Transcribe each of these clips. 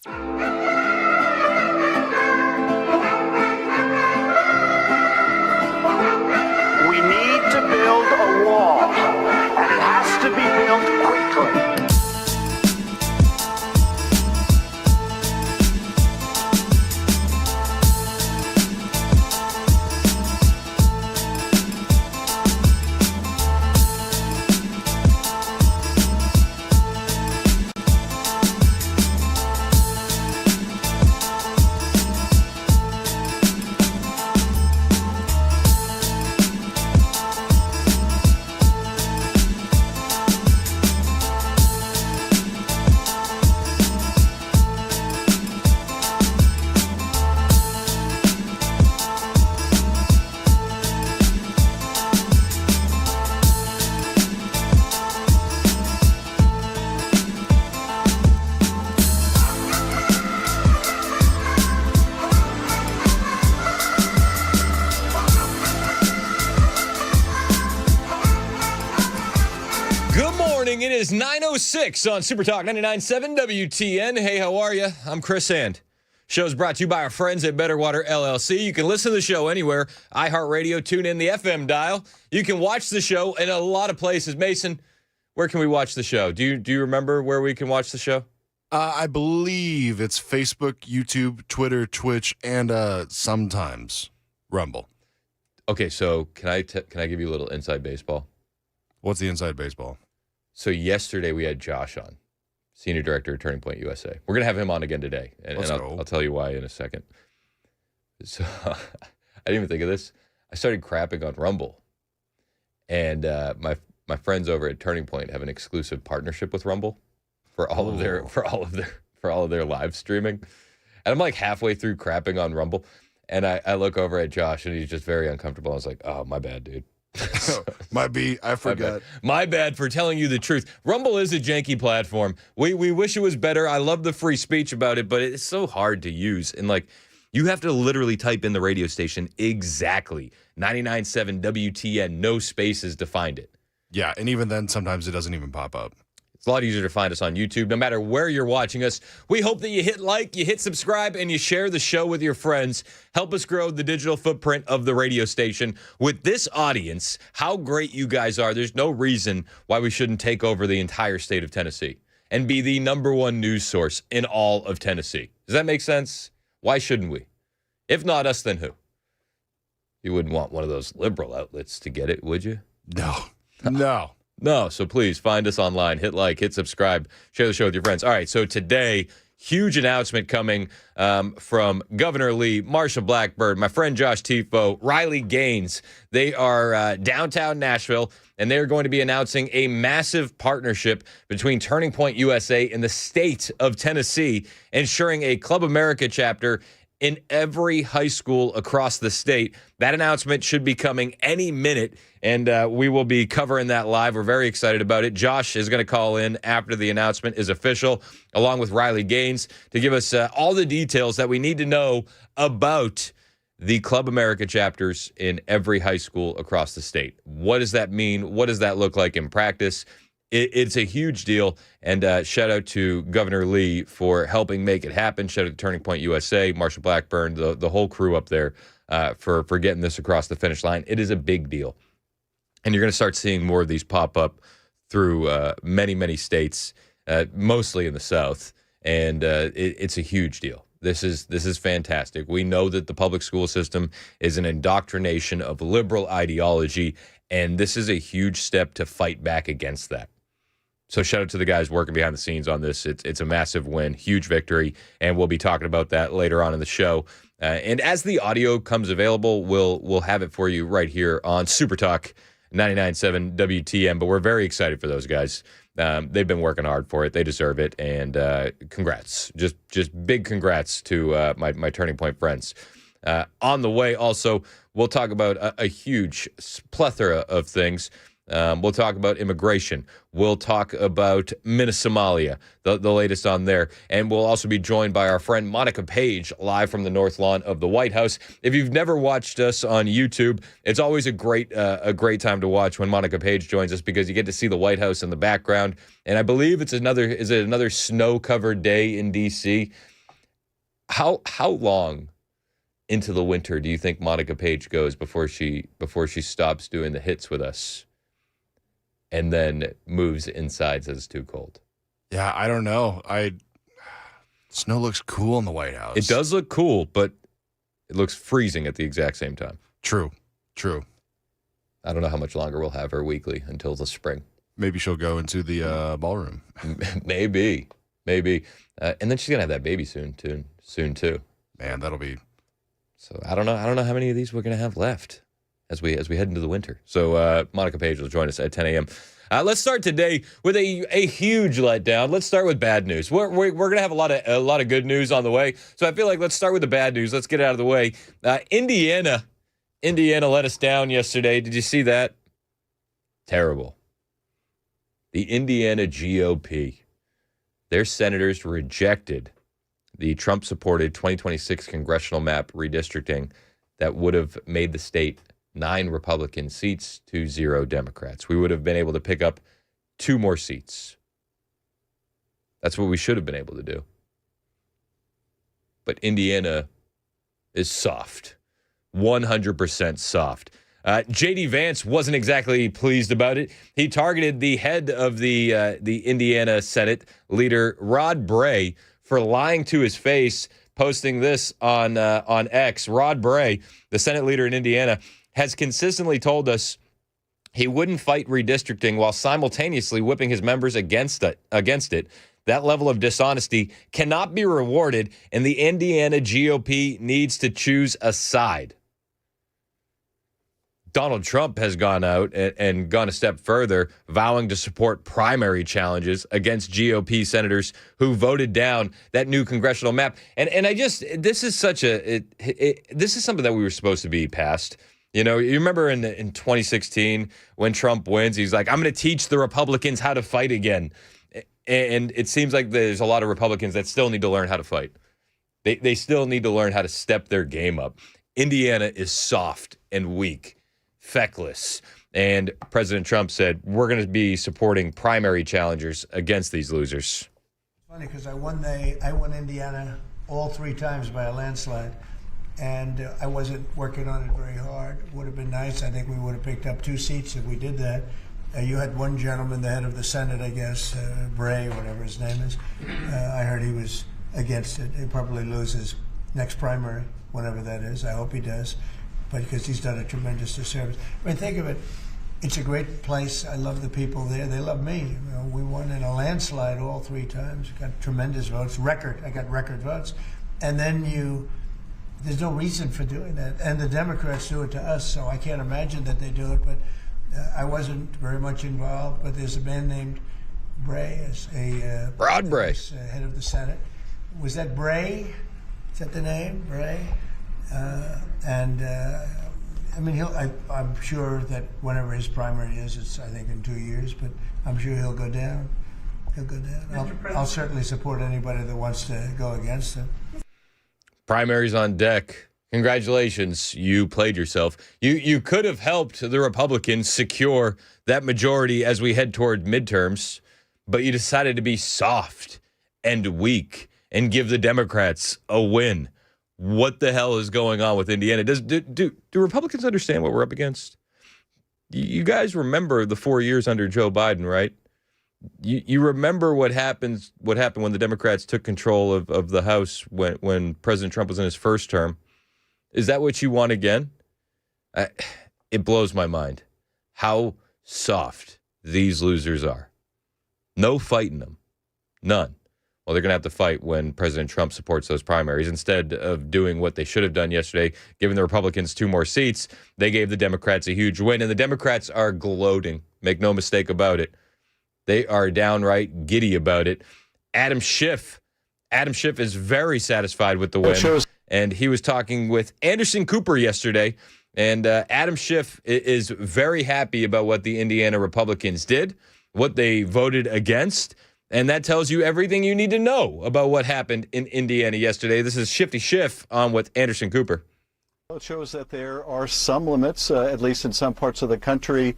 We need to build a wall, and it has to be built quickly. It is 9:06 on Super Talk 99.7 WTN. Hey, how are you? I'm Chris Hand. Show's brought to you by our friends at Better Water LLC. You can listen to the show anywhere. iHeartRadio, tune in the FM dial. You can watch the show in a lot of places. Mason, where can we watch the show? Do you remember where we can watch the show? I believe it's Facebook, YouTube, Twitter, Twitch, and sometimes Rumble. Okay, so can I give you a little inside baseball? What's the inside baseball? So yesterday we had Josh on, Senior Director of Turning Point USA. We're going to have him on again today, and I'll tell you why in a second. So I didn't even think of this. I started crapping on Rumble, and my friends over at Turning Point have an exclusive partnership with Rumble for all of their live streaming. And I'm like halfway through crapping on Rumble, and I look over at Josh, and he's just very uncomfortable. I was like, "Oh, my bad, dude." I forgot. My bad for telling you the truth. Rumble is a janky platform. We wish it was better. I love the free speech about it, but it's so hard to use. And like, you have to literally type in the radio station exactly 99.7 WTN, no spaces to find it. Yeah, and even then, sometimes it doesn't even pop up. It's a lot easier to find us on YouTube, no matter where you're watching us. We hope that you hit like, you hit subscribe, and you share the show with your friends. Help us grow the digital footprint of the radio station. With this audience, how great you guys are, there's no reason why we shouldn't take over the entire state of Tennessee and be the #1 news source in all of Tennessee. Does that make sense? Why shouldn't we? If not us, then who? You wouldn't want one of those liberal outlets to get it, would you? No. No, so please find us online, hit like, hit subscribe, share the show with your friends. All right, so today, huge announcement coming from Governor Lee, Marsha Blackburn, my friend Josh Tifo, Riley Gaines. They are downtown Nashville, and they're going to be announcing a massive partnership between Turning Point USA and the state of Tennessee, ensuring a Club America chapter in every high school across the state. That announcement should be coming any minute, and we will be covering that live. We're very excited about it. Josh is going to call in after the announcement is official, along with Riley Gaines, to give us all the details that we need to know about the Club America chapters in every high school across the state. What does that mean? What does that look like in practice? It's a huge deal, and shout out to Governor Lee for helping make it happen. Shout out to Turning Point USA, Marsha Blackburn, the whole crew up there for getting this across the finish line. It is a big deal, and you're going to start seeing more of these pop up through many, many states, mostly in the South, and it's a huge deal. This is fantastic. We know that the public school system is an indoctrination of liberal ideology, and this is a huge step to fight back against that. So shout out to the guys working behind the scenes on this. It's a massive win, huge victory, and we'll be talking about that later on in the show. And as the audio comes available, we'll have it for you right here on Super Talk 99.7 WTN. But we're very excited for those guys. They've been working hard for it. They deserve it, and congrats. Just big congrats to my Turning Point friends. On the way, also, we'll talk about a huge plethora of things. We'll talk about immigration. We'll talk about Somalia, the latest on there. And we'll also be joined by our friend Monica Page, live from the North Lawn of the White House. If you've never watched us on YouTube, it's always a great time to watch when Monica Page joins us, because you get to see the White House in the background. And I believe it's another snow-covered day in D.C. How long into the winter do you think Monica Page goes before she stops doing the hits with us and then moves inside, says it's too cold? Yeah, I don't know. Snow looks cool in the White House. It does look cool, but it looks freezing at the exact same time. True. I don't know how much longer we'll have her weekly until the spring. Maybe she'll go into the ballroom. Maybe. And then she's gonna have that baby soon too. Man, that'll be. So I don't know how many of these we're gonna have left as we head into the winter. So Monica Page will join us at 10 a.m. Let's start today with a huge letdown. Let's start with bad news. We're gonna have a lot of good news on the way. So I feel like let's start with the bad news. Let's get it out of the way. Indiana let us down yesterday. Did you see that? Terrible. The Indiana GOP, their senators rejected the Trump-supported 2026 congressional map redistricting that would have made the state 9 Republican seats to 0 Democrats. We would have been able to pick up 2 more seats. That's what we should have been able to do. But Indiana is soft, 100% soft. J.D. Vance wasn't exactly pleased about it. He targeted the head of the Indiana Senate leader, Rod Bray, for lying to his face, posting this on X. Rod Bray, the Senate leader in Indiana, has consistently told us he wouldn't fight redistricting while simultaneously whipping his members against it. That level of dishonesty cannot be rewarded, and the Indiana GOP needs to choose a side. Donald Trump has gone out and gone a step further, vowing to support primary challenges against GOP senators who voted down that new congressional map. And this is this is something that we were supposed to be past. You know, you remember in 2016 when Trump wins, he's like, I'm going to teach the Republicans how to fight again. And it seems like there's a lot of Republicans that still need to learn how to fight. They still need to learn how to step their game up. Indiana is soft and weak, feckless. And President Trump said, we're going to be supporting primary challengers against these losers. Funny, because I won Indiana all 3 times by a landslide. And I wasn't working on it very hard. Would have been nice. I think we would have picked up 2 seats if we did that. You had one gentleman, the head of the Senate, I guess, Bray, whatever his name is. I heard he was against it. He'll probably lose his next primary, whatever that is. I hope he does, but because he's done a tremendous disservice. I mean, think of it. It's a great place. I love the people there. They love me. You know, we won in a landslide all 3 times. Got tremendous votes. I got record votes. And then there's no reason for doing that. And the Democrats do it to us, so I can't imagine that they do it. But I wasn't very much involved. But there's a man named Bray, Rod Bray, head of the Senate. Was that Bray? Is that the name, Bray? I mean, I'm sure that whenever his primary is, it's I think in 2 years. But I'm sure he'll go down. He'll go down. I'll certainly support anybody that wants to go against him. Primaries on deck. Congratulations, you played yourself. You could have helped the Republicans secure that majority as we head toward midterms, but you decided to be soft and weak and give the Democrats a win. What the hell is going on with Indiana? Do Republicans understand what we're up against? You guys remember the 4 years under Joe Biden, right? You remember what happened when the Democrats took control of the House when President Trump was in his first term. Is that what you want again? It blows my mind how soft these losers are. No fighting them. None. Well, they're going to have to fight when President Trump supports those primaries. Instead of doing what they should have done yesterday, giving the Republicans 2 more seats, they gave the Democrats a huge win. And the Democrats are gloating. Make no mistake about it. They are downright giddy about it. Adam Schiff is very satisfied with the win. And he was talking with Anderson Cooper yesterday. And Adam Schiff is very happy about what the Indiana Republicans did, what they voted against, and that tells you everything you need to know about what happened in Indiana yesterday. This is Shifty Schiff on with Anderson Cooper. It shows that there are some limits, at least in some parts of the country.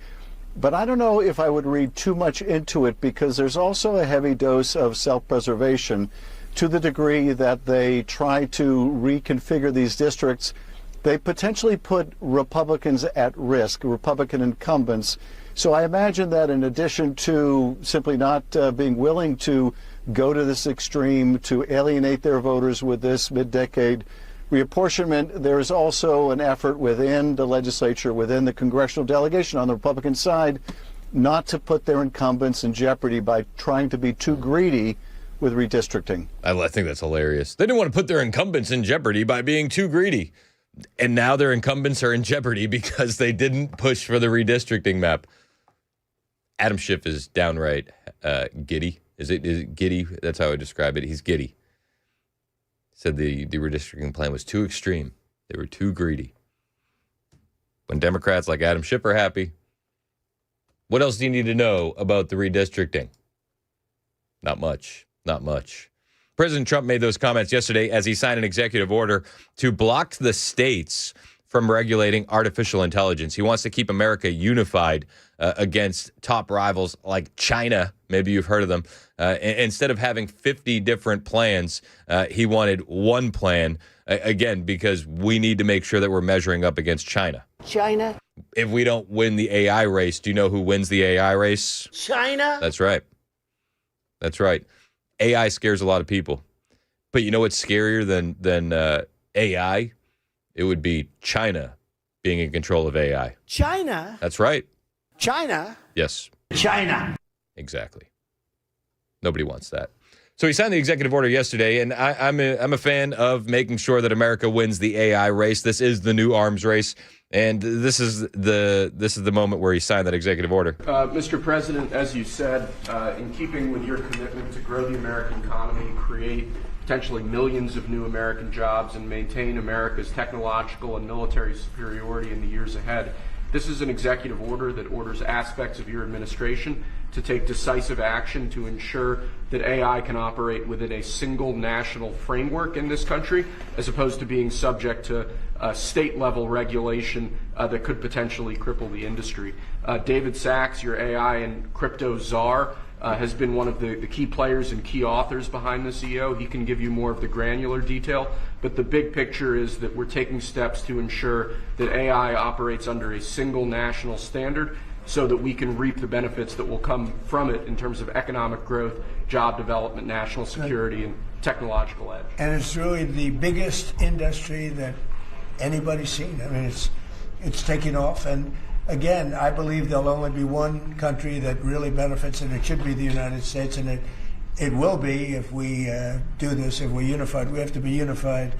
But I don't know if I would read too much into it, because there's also a heavy dose of self-preservation to the degree that they try to reconfigure these districts. They potentially put Republicans at risk, Republican incumbents. So I imagine that in addition to simply not being willing to go to this extreme to alienate their voters with this mid-decade reapportionment, there is also an effort within the legislature, within the congressional delegation on the Republican side, not to put their incumbents in jeopardy by trying to be too greedy with redistricting. I think that's hilarious. They didn't want to put their incumbents in jeopardy by being too greedy. And now their incumbents are in jeopardy because they didn't push for the redistricting map. Adam Schiff is downright giddy. Is it giddy? That's how I describe it. He's giddy. Said the redistricting plan was too extreme. They were too greedy. When Democrats like Adam Schiff are happy, what else do you need to know about the redistricting? Not much. Not much. President Trump made those comments yesterday as he signed an executive order to block the states from regulating artificial intelligence. He wants to keep America unified against top rivals like China. Maybe you've heard of them. Instead of having 50 different plans, he wanted one plan, again, because we need to make sure that we're measuring up against China. China? If we don't win the AI race, do you know who wins the AI race? China? That's right. That's right. AI scares a lot of people. But you know what's scarier than AI? It would be China being in control of AI. China? That's right. China? Yes. China. Exactly. Nobody wants that. So he signed the executive order yesterday, and I'm a fan of making sure that America wins the AI race. This is the new arms race, and this is the moment where he signed that executive order. Mr. President, as you said, in keeping with your commitment to grow the American economy, create potentially millions of new American jobs, and maintain America's technological and military superiority in the years ahead, this is an executive order that orders aspects of your administration to take decisive action to ensure that AI can operate within a single national framework in this country, as opposed to being subject to state-level regulation that could potentially cripple the industry. David Sachs, your AI and crypto czar, has been one of the key players and key authors behind this EO. He can give you more of the granular detail, but the big picture is that we're taking steps to ensure that AI operates under a single national standard so that we can reap the benefits that will come from it in terms of economic growth, job development, national security, and technological edge. And it's really the biggest industry that anybody's seen. I mean, it's taking off. And again, I believe there'll only be one country that really benefits, and it should be the United States. And it will be if we do this, if we're unified. We have to be unified.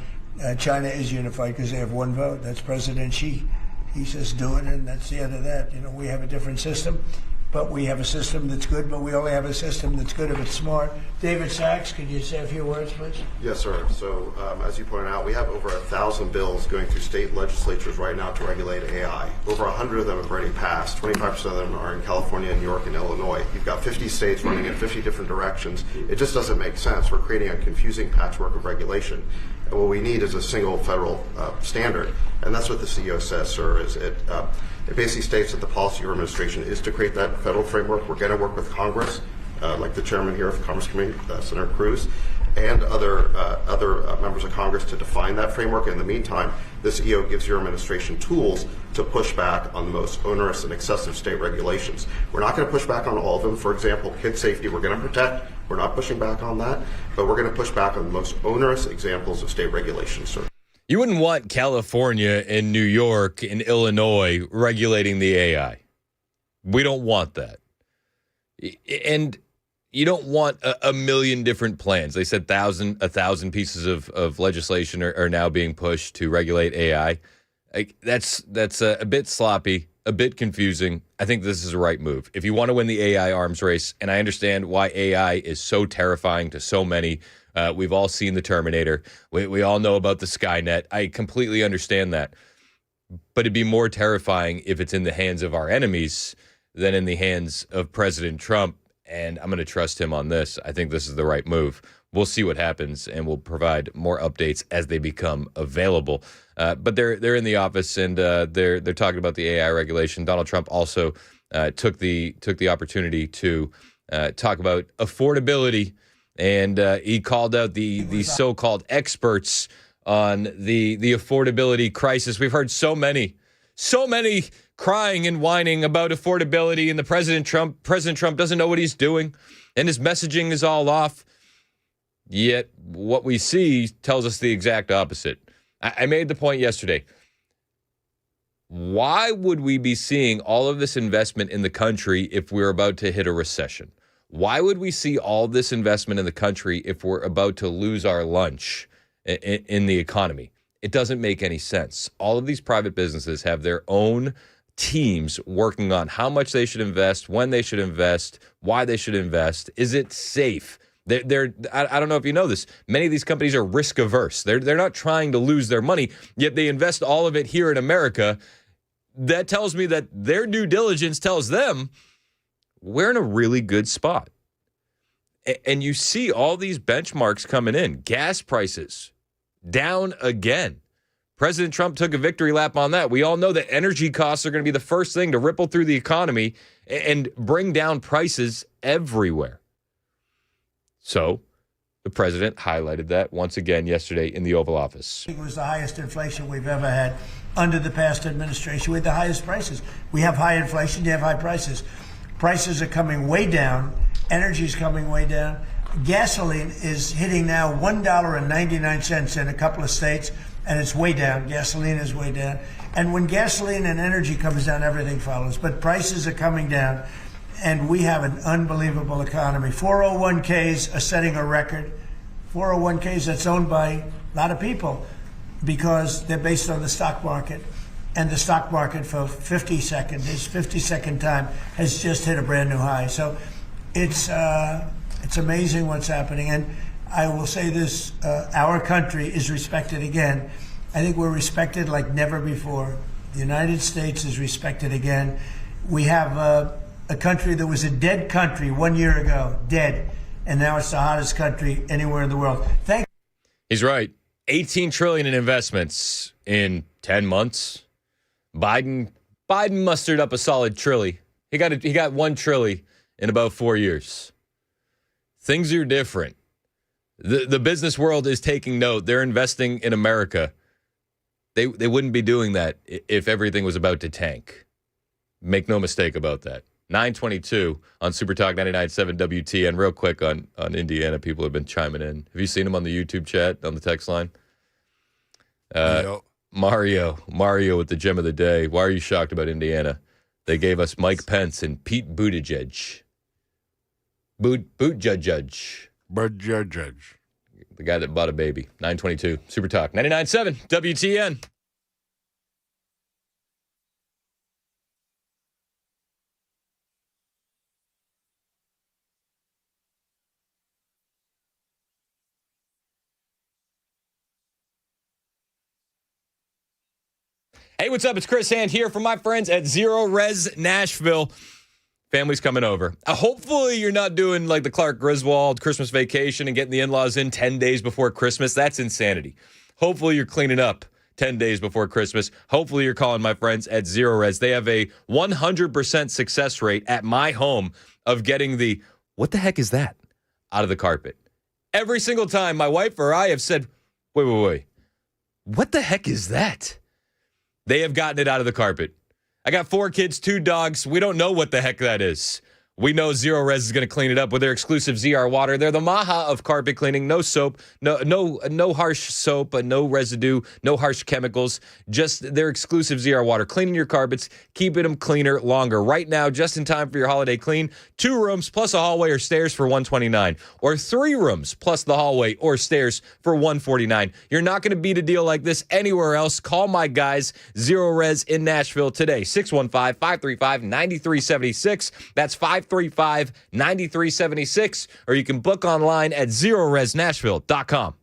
China is unified because they have one vote. That's President Xi. He says do it, and that's the end of that. You know, we have a different system, but we have a system that's good, but we only have a system that's good if it's smart. David Sachs, could you say a few words, please? Yes, sir. So, as you pointed out, we have over 1,000 bills going through state legislatures right now to regulate AI. Over 100 of them have already passed. 25% of them are in California, New York, and Illinois. You've got 50 states running in 50 different directions. It just doesn't make sense. We're creating a confusing patchwork of regulation. And what we need is a single federal standard. And that's what the CEO says, sir, is it basically states that the policy of your administration is to create that federal framework. We're going to work with Congress, like the chairman here of the Commerce Committee, Senator Cruz, and other members of Congress to define that framework. In the meantime, this EO gives your administration tools to push back on the most onerous and excessive state regulations. We're not going to push back on all of them. For example, kid safety, we're going to protect. We're not pushing back on that, but we're going to push back on the most onerous examples of state regulations, sir. You wouldn't want California and New York and Illinois regulating the AI. We don't want that. And you don't want a million different plans. They said 1,000 pieces of legislation are now being pushed to regulate AI. That's a bit sloppy, a bit confusing. I think this is the right move. If you want to win the AI arms race, and I understand why AI is so terrifying to so many. We've all seen the Terminator. We all know about the Skynet. I completely understand that. but it'd be more terrifying if it's in the hands of our enemies than in the hands of President Trump. And I'm going to trust him on this. I think this is the right move. We'll see what happens, and we'll provide more updates as they become available. But they're in the office, and they're talking about the AI regulation. Donald Trump also took the opportunity to talk about affordability, and he called out the so-called experts on the affordability crisis. We've heard so many crying and whining about affordability, and President Trump doesn't know what he's doing, and his messaging is all off. Yet what we see tells us the exact opposite. I made the point yesterday. Why would we be seeing all of this investment in the country if we're about to hit a recession? Why would we see all this investment in the country if we're about to lose our lunch in the economy? It doesn't make any sense. All of these private businesses have their own teams working on how much they should invest, when they should invest, why they should invest. Is it safe? I don't know if you know this. Many of these companies are risk averse. They're not trying to lose their money, yet they invest all of it here in America. That tells me that their due diligence tells them we're in a really good spot. And you see all these benchmarks coming in. Gas prices down again. President Trump took a victory lap on that. We all know that energy costs are going to be the first thing to ripple through the economy and bring down prices everywhere. So the president highlighted that once again yesterday in the Oval Office. It was the highest inflation we've ever had under the past administration. We had the highest prices. We have high inflation, you have high prices. Prices are coming way down. Energy is coming way down. Gasoline is hitting now $1.99 in a couple of states, and it's way down. Gasoline is way down. And when gasoline and energy comes down, everything follows. But prices are coming down. And we have an unbelievable economy. 401ks are setting a record. 401ks that's owned by a lot of people because they're based on the stock market. And the stock market for 52nd time has just hit a brand new high. So it's amazing what's happening. And I will say this, our country is respected again. I think we're respected like never before. The United States is respected again. We have a country that was a dead country 1 year ago, dead, and now it's the hottest country anywhere in the world. He's right. $18 trillion in investments in 10 months. Biden mustered up a solid trilly. He got $1 trillion in about 4 years. Things are different. The business world is taking note. They're investing in America. They wouldn't be doing that if everything was about to tank. Make no mistake about that. 9:22 on Super Talk 99.7 WTN. Real quick on Indiana, people have been chiming in. Have you seen them on the YouTube chat, on the text line? Mario with the gem of the day. Why are you shocked about Indiana? They gave us Mike Pence and Pete Buttigieg. Buttigieg. The guy that bought a baby. 9:22 Super Talk 99.7 WTN. Hey, what's up? It's Chris Hand here from my friends at Zero Res Nashville. Family's coming over. Hopefully you're not doing like the Clark Griswold Christmas vacation and getting the in-laws in 10 days before Christmas. That's insanity. Hopefully you're cleaning up 10 days before Christmas. Hopefully you're calling my friends at Zero Res. They have a 100% success rate at my home of getting the, what the heck is that, out of the carpet. Every single time my wife or I have said, wait, what the heck is that? They have gotten it out of the carpet. I got 4 kids, 2 dogs. We don't know what the heck that is. We know Zero Res is going to clean it up with their exclusive ZR water. They're the Maha of carpet cleaning. No soap, no harsh soap, no residue, no harsh chemicals. Just their exclusive ZR water. Cleaning your carpets, keeping them cleaner longer. Right now, just in time for your holiday clean, 2 rooms plus a hallway or stairs for $129, or 3 rooms plus the hallway or stairs for $149. You're not going to beat a deal like this anywhere else. Call my guys, Zero Res in Nashville today. 615-535-9376. That's 535-9376, or you can book online at ZeroResNashville.com.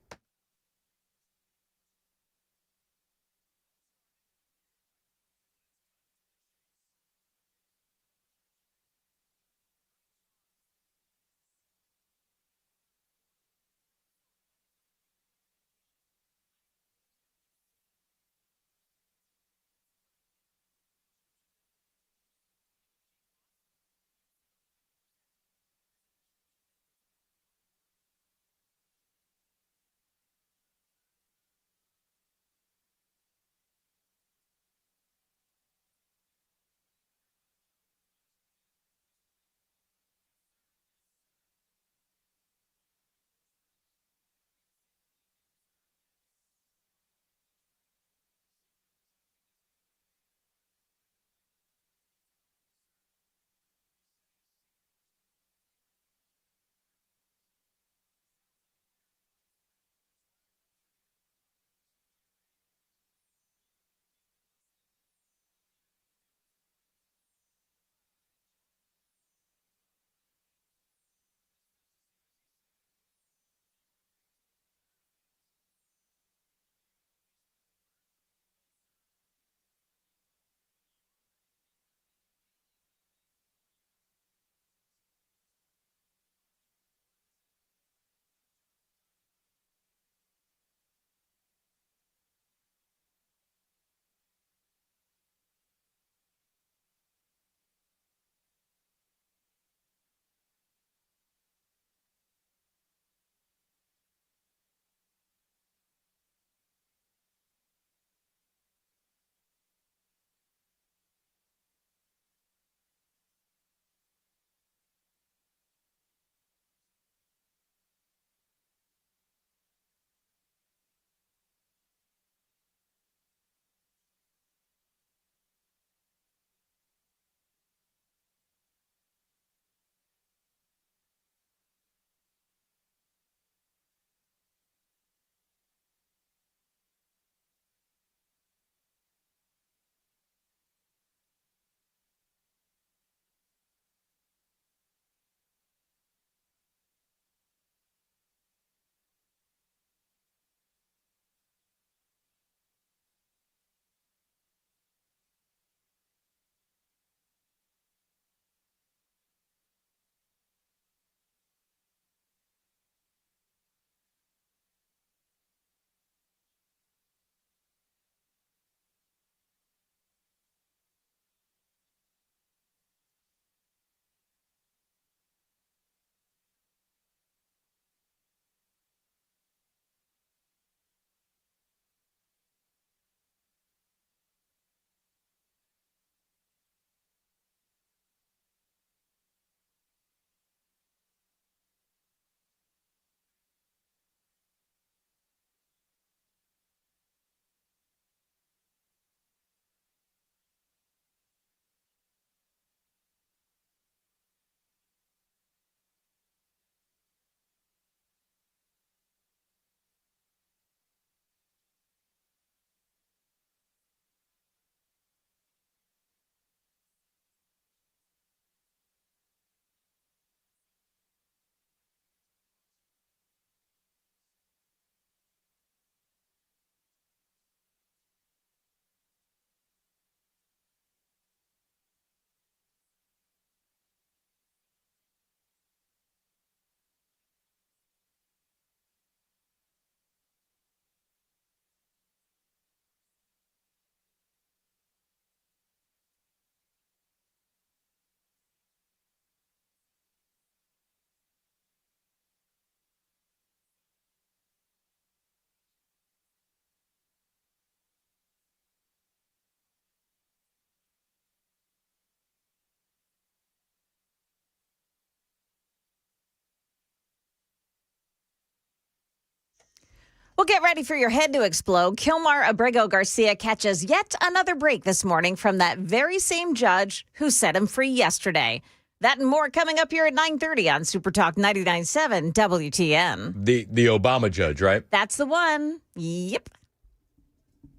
Well, get ready for your head to explode. Kilmar Abrego Garcia catches yet another break this morning from that very same judge who set him free yesterday. That and more coming up here at 9:30 on Super Talk 99.7 WTN. The Obama judge, right? That's the one. Yep.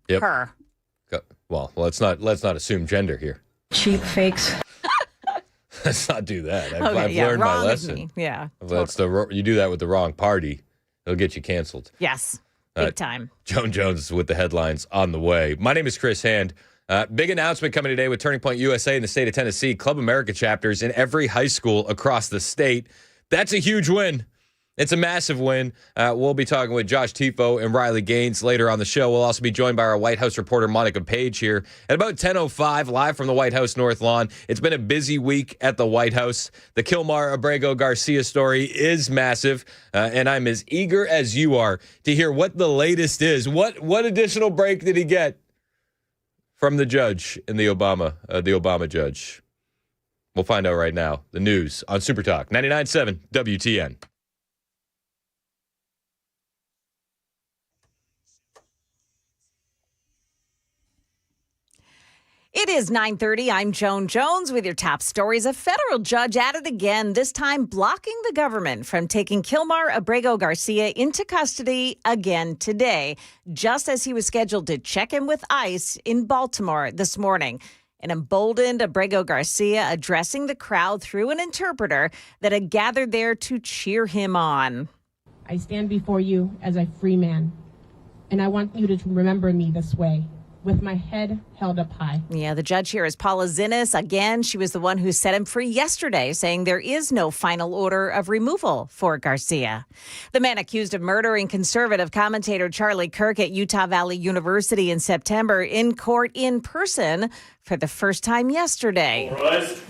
Yep. Her. Well, let's not assume gender here. Cheap fakes. Let's not do that. I've Okay, learned my wrong of lesson. me. Yeah. You do that with the wrong party, it'll get you canceled. Yes. Big time. Joan Jones with the headlines on the way. My name is Chris Hand. Big announcement coming today with Turning Point USA in the state of Tennessee. Club America chapters in every high school across the state. That's a huge win. It's a massive win. We'll be talking with Josh Tifo and Riley Gaines later on the show. We'll also be joined by our White House reporter, Monica Page, here at about 10:05, live from the White House North Lawn. It's been a busy week at the White House. The Kilmar Abrego Garcia story is massive, and I'm as eager as you are to hear what the latest is. What additional break did he get from the judge in the Obama judge? We'll find out right now. The news on Super Talk 99.7 WTN. It is 9:30. I'm Joan Jones with your top stories. A federal judge at it again, this time blocking the government from taking Kilmar Abrego Garcia into custody again today, just as he was scheduled to check in with ICE in Baltimore this morning. An emboldened Abrego Garcia addressing the crowd through an interpreter that had gathered there to cheer him on. I stand before you as a free man, and I want you to remember me this way, with my head held up high. Yeah, the judge here is Paula Zinnes. Again, she was the one who set him free yesterday, saying there is no final order of removal for Garcia. The man accused of murdering conservative commentator Charlie Kirk at Utah Valley University in September in court in person for the first time yesterday.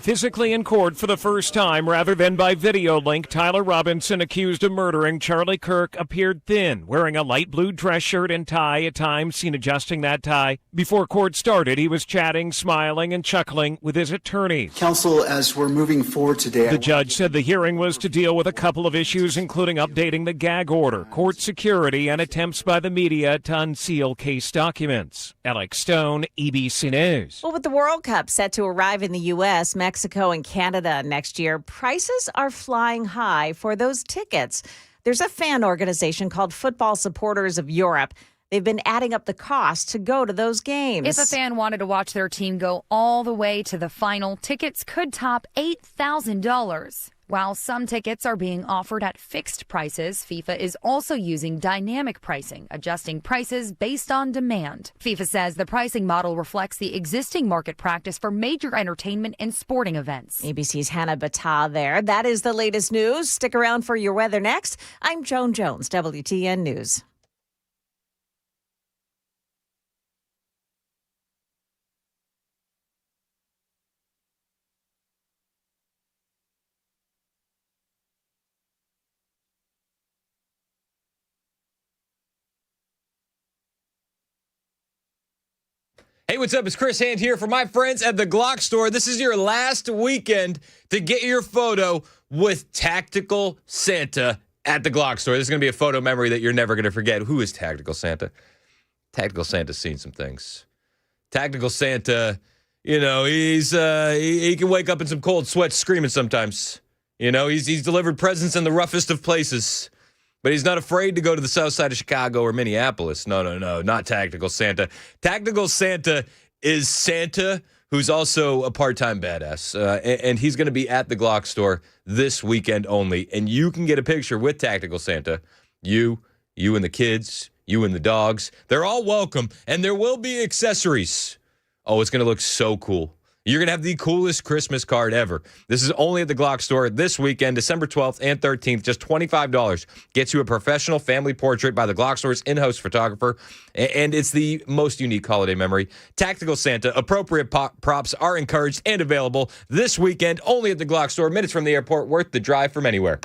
Physically in court for the first time rather than by video link, Tyler Robinson, accused of murdering Charlie Kirk, appeared thin, wearing a light blue dress shirt and tie, at times seen adjusting that tie. Before court started, he was chatting, smiling, and chuckling with his attorneys. Counsel, as we're moving forward today, The judge said the hearing was to deal with a couple of issues, including updating the gag order, court security, and attempts by the media to unseal case documents. Alex Stone, EBC News. Well, with the World Cup set to arrive in the U.S., Mexico, and Canada next year, prices are flying high for those tickets. There's a fan organization called Football Supporters of Europe. They've been adding up the cost to go to those games. If a fan wanted to watch their team go all the way to the final, tickets could top $8,000. While some tickets are being offered at fixed prices, FIFA is also using dynamic pricing, adjusting prices based on demand. FIFA says the pricing model reflects the existing market practice for major entertainment and sporting events. ABC's Hannah Battah there. That is the latest news. Stick around for your weather next. I'm Joan Jones, WTN News. Hey, what's up? It's Chris Hand here for my friends at the Glock store. This is your last weekend to get your photo with Tactical Santa at the Glock store. This is going to be a photo memory that you're never going to forget. Who is Tactical Santa? Tactical Santa's seen some things. Tactical Santa, you know, he can wake up in some cold sweats screaming sometimes. You know, he's delivered presents in the roughest of places. But he's not afraid to go to the south side of Chicago or Minneapolis. No, not Tactical Santa. Tactical Santa is Santa, who's also a part-time badass. And he's going to be at the Glock store this weekend only. And you can get a picture with Tactical Santa. You and the kids, you and the dogs. They're all welcome. And there will be accessories. Oh, it's going to look so cool. You're going to have the coolest Christmas card ever. This is only at the Glock store this weekend, December 12th and 13th. Just $25 gets you a professional family portrait by the Glock store's in-house photographer. And it's the most unique holiday memory. Tactical Santa, appropriate props are encouraged and available this weekend only at the Glock store. Minutes from the airport, worth the drive from anywhere.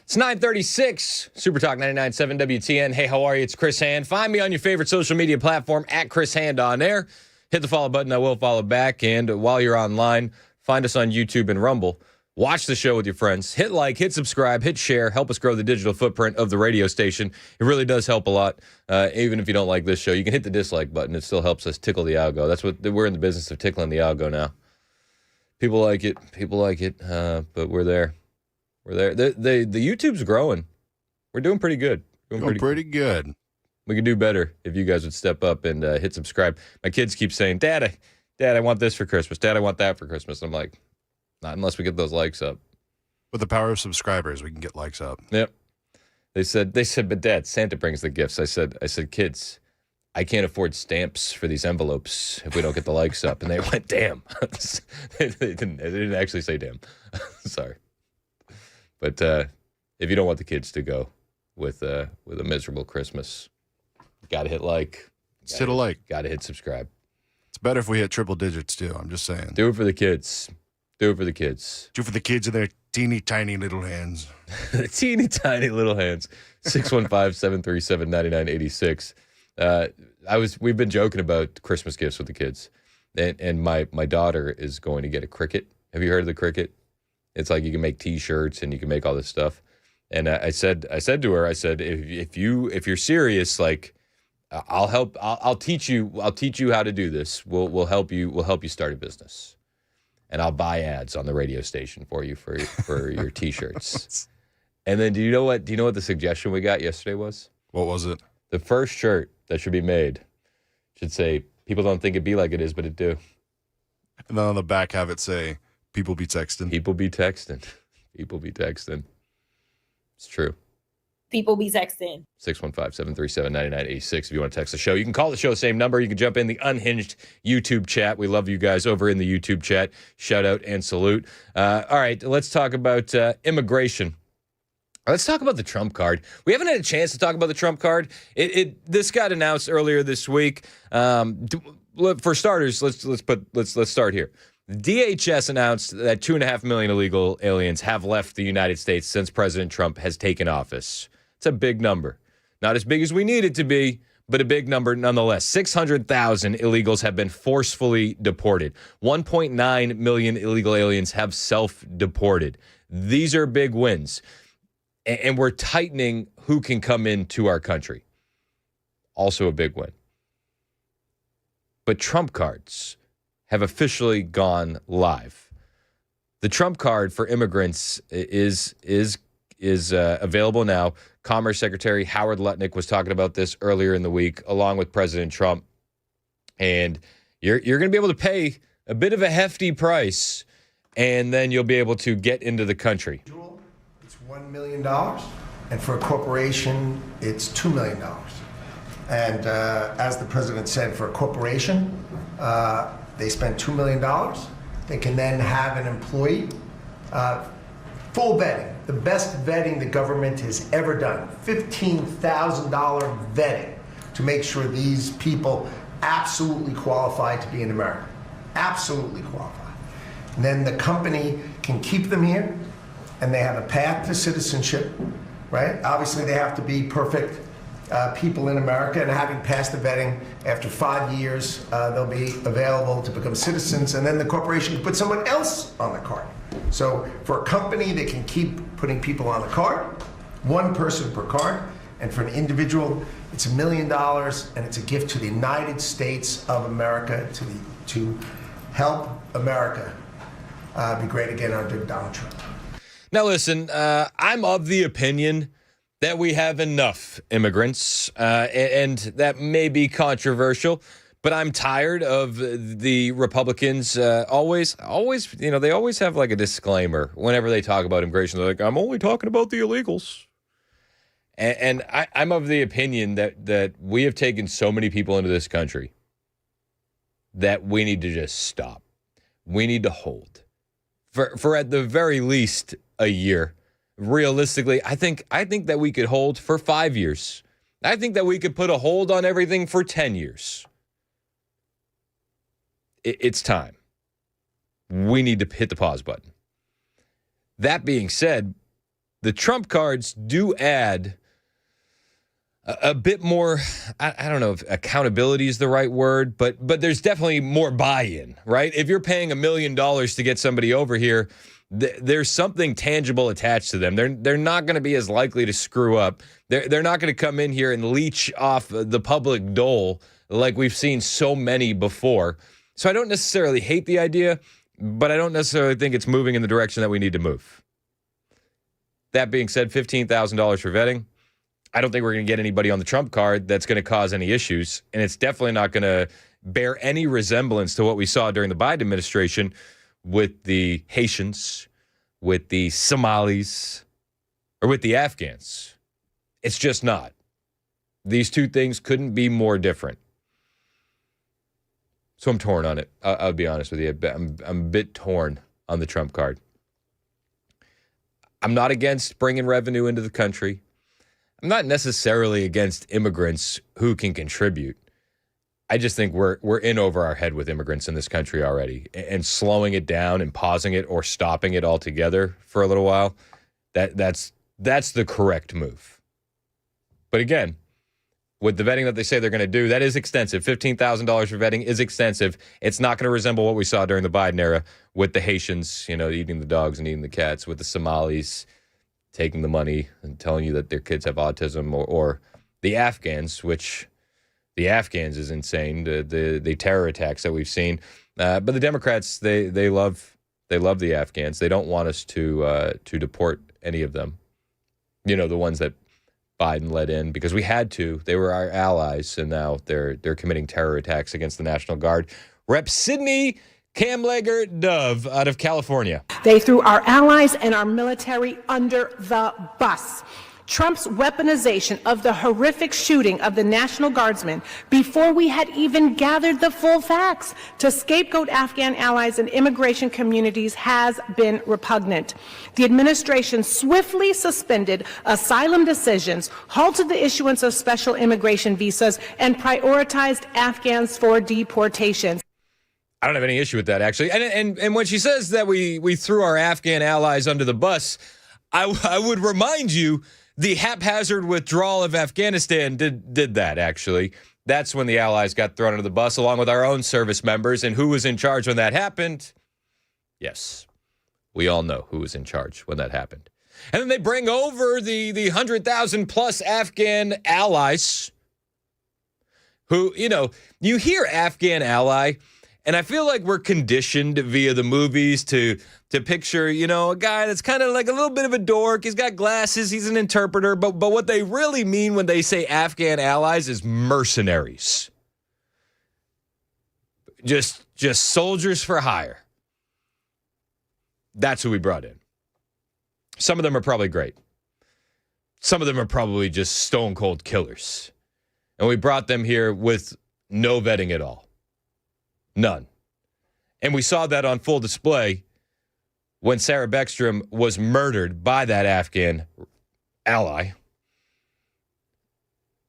It's 9:36, Super Talk 99.7 WTN. Hey, how are you? It's Chris Hand. Find me on your favorite social media platform, at Chris Hand on air. Hit the follow button. I will follow back. And while you're online, find us on YouTube and Rumble. Watch the show with your friends. Hit like, hit subscribe, hit share. Help us grow the digital footprint of the radio station. It really does help a lot. Even if you don't like this show, you can hit the dislike button. It still helps us tickle the algo. That's what we're in the business of, tickling the algo now. People like it. But we're there. We're there. The YouTube's growing. We're doing pretty good. Doing pretty good. We could do better if you guys would step up and hit subscribe. My kids keep saying, Dad, I want this for Christmas. Dad, I want that for Christmas. I'm like, not unless we get those likes up. With the power of subscribers, we can get likes up. Yep. They said, but Dad, Santa brings the gifts. I said, kids, I can't afford stamps for these envelopes if we don't get the likes up. And they went, damn. They didn't actually say damn. Sorry. But if you don't want the kids to go with a miserable Christmas, got to hit like. Hit a like. Got to hit subscribe. It's better if we hit triple digits, too. I'm just saying. Do it for the kids. Do it for the kids. Do it for the kids in their teeny tiny little hands. The teeny tiny little hands. 615-737-9986. We've been joking about Christmas gifts with the kids. And my daughter is going to get a Cricut. Have you heard of the Cricut? It's like you can make T-shirts and you can make all this stuff. And I said to her, if you're serious, like I'll help. I'll teach you how to do this. We'll help you start a business. And I'll buy ads on the radio station for you for your T-shirts. And then do you know what the suggestion we got yesterday was? What was it? The first shirt that should be made should say, people don't think it be like it is, but it do. And then on the back have it say, people be texting. People be texting. People be texting. It's true. People be texting. 615-737-9986 if you want to text the show. You can call the show, same number. You can jump in the Unhinged YouTube chat. We love you guys over in the YouTube chat. Shout out and salute. All right, let's talk about immigration. Let's talk about the Trump card. We haven't had a chance to talk about the Trump card. This got announced earlier this week. For starters, let's start here. DHS announced that 2.5 million illegal aliens have left the United States since President Trump has taken office. It's a big number. Not as big as we need it to be, but a big number nonetheless. 600,000 illegals have been forcefully deported. 1.9 million illegal aliens have self-deported. These are big wins. And we're tightening who can come into our country. Also a big win. But Trump cards have officially gone live. The Trump card for immigrants is available now. Commerce Secretary Howard Lutnick was talking about this earlier in the week, along with President Trump. And you're going to be able to pay a bit of a hefty price, and then you'll be able to get into the country. It's $1 million, and for a corporation, it's $2 million. And as the president said, for a corporation, they spend $2 million. They can then have an employee, full vetting, the best vetting the government has ever done, $15,000 vetting to make sure these people absolutely qualify to be in America, absolutely qualify. And then the company can keep them here, and they have a path to citizenship, right? Obviously, they have to be perfect people in America, and having passed the vetting, after 5 years, they'll be available to become citizens, and then the corporation can put someone else on the card. So for a company, they can keep putting people on the card, one person per card, and for an individual, it's $1 million, and it's a gift to the United States of America to help America be great again under Donald Trump. Now listen, I'm of the opinion that we have enough immigrants, and that may be controversial, but I'm tired of the Republicans always, they always have like a disclaimer whenever they talk about immigration. They're like, I'm only talking about the illegals. And I'm of the opinion that we have taken so many people into this country that we need to just stop. We need to hold for at the very least a year. Realistically, I think that we could hold for 5 years. I think that we could put a hold on everything for 10 years. It's time. We need to hit the pause button. That being said, the Trump cards do add a bit more, I don't know if accountability is the right word, but there's definitely more buy-in, right? If you're paying $1 million to get somebody over here, there's something tangible attached to them. They're not going to be as likely to screw up. They're not going to come in here and leech off the public dole like we've seen so many before. So I don't necessarily hate the idea, but I don't necessarily think it's moving in the direction that we need to move. That being said, $15,000 for vetting. I don't think we're going to get anybody on the Trump card that's going to cause any issues, and it's definitely not going to bear any resemblance to what we saw during the Biden administration with the Haitians, with the Somalis, or with the Afghans. It's just not. These two things couldn't be more different. So I'm torn on it. I'll be honest with you. I'm a bit torn on the Trump card. I'm not against bringing revenue into the country. I'm not necessarily against immigrants who can contribute. I just think we're in over our head with immigrants in this country already, and slowing it down and pausing it or stopping it altogether for a little while, that's the correct move. But again, with the vetting that they say they're going to do, that is extensive. $15,000 for vetting is extensive. It's not going to resemble what we saw during the Biden era with the Haitians, eating the dogs and eating the cats, with the Somalis taking the money and telling you that their kids have autism, or the Afghans, which the Afghans is insane, the terror attacks that we've seen. But the Democrats, they love the Afghans. They don't want us to deport any of them. The ones that Biden let in because we had to. They were our allies, and now they're committing terror attacks against the National Guard. Rep. Sidney Kamlager Dove out of California. They threw our allies and our military under the bus. Trump's weaponization of the horrific shooting of the National Guardsmen before we had even gathered the full facts to scapegoat Afghan allies and immigration communities has been repugnant. The administration swiftly suspended asylum decisions, halted the issuance of special immigration visas, and prioritized Afghans for deportations. I don't have any issue with that, actually. And when she says that we threw our Afghan allies under the bus, I would remind you the haphazard withdrawal of Afghanistan did that, actually. That's when the allies got thrown under the bus, along with our own service members. And who was in charge when that happened? Yes, we all know who was in charge when that happened. And then they bring over the 100,000-plus Afghan allies who, you hear Afghan ally, and I feel like we're conditioned via the movies to picture, a guy that's kind of like a little bit of a dork. He's got glasses. He's an interpreter. But what they really mean when they say Afghan allies is mercenaries. Just soldiers for hire. That's who we brought in. Some of them are probably great. Some of them are probably just stone cold killers. And we brought them here with no vetting at all. None. And we saw that on full display when Sarah Beckstrom was murdered by that Afghan ally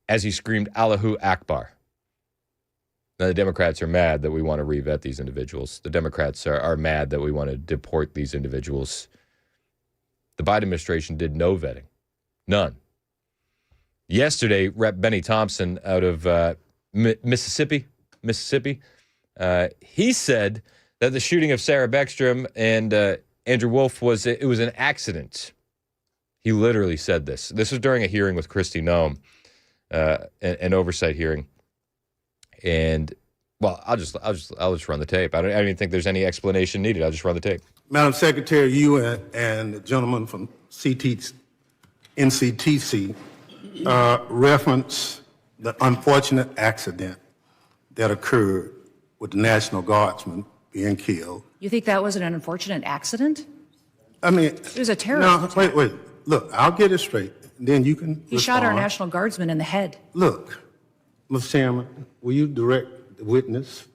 as he screamed, Allahu Akbar. Now, the Democrats are mad that we want to revet these individuals. The Democrats are mad that we want to deport these individuals. The Biden administration did no vetting. None. Yesterday, Rep. Benny Thompson out of Mississippi, he said that the shooting of Sarah Beckstrom and Andrew Wolf was an accident. He literally said this. This was during a hearing with Kristi Noem, an oversight hearing. And well, I'll just run the tape. I don't even think there's any explanation needed. I'll just run the tape. Madam Secretary, you and the gentleman from NCTC reference the unfortunate accident that occurred with the National Guardsman being killed. You think that was an unfortunate accident? I mean, it was a terrorist attack. Wait. Look, I'll get it straight. Then you can He shot our National Guardsman in the head. Look, Mr. Chairman, will you direct the witness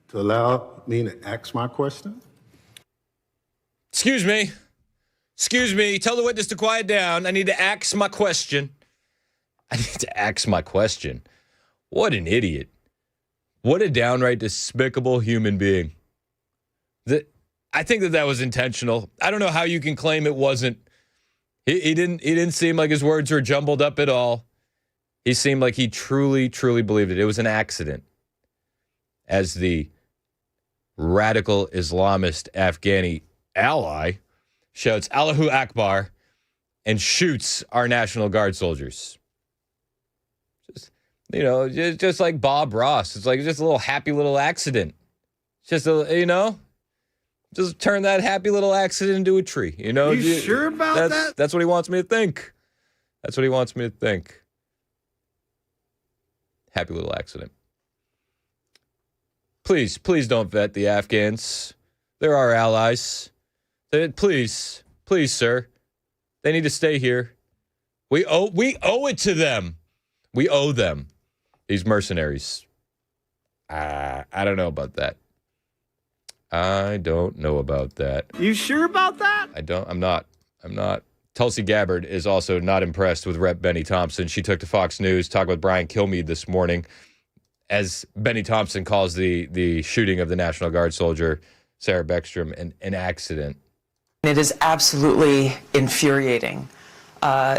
to allow me to ask my question? Excuse me. Tell the witness to quiet down. I need to ask my question. What an idiot. What a downright despicable human being. I think that was intentional. I don't know how you can claim it wasn't. He didn't seem like his words were jumbled up at all. He seemed like he truly, truly believed it. It was an accident. As the radical Islamist Afghani ally shouts Allahu Akbar and shoots our National Guard soldiers. Just like Bob Ross. It's like just a little happy little accident. Just just turn that happy little accident into a tree. You sure about that? That's what he wants me to think. That's what he wants me to think. Happy little accident. Please don't vet the Afghans. They're our allies. Please, sir. They need to stay here. We owe it to them. We owe them. These mercenaries. I don't know about that. I don't know about that. You sure about that? I'm not. Tulsi Gabbard is also not impressed with Rep. Benny Thompson. She took to Fox News, talking with Brian Kilmeade this morning, as Benny Thompson calls the shooting of the National Guard soldier, Sarah Beckstrom, an accident. It is absolutely infuriating.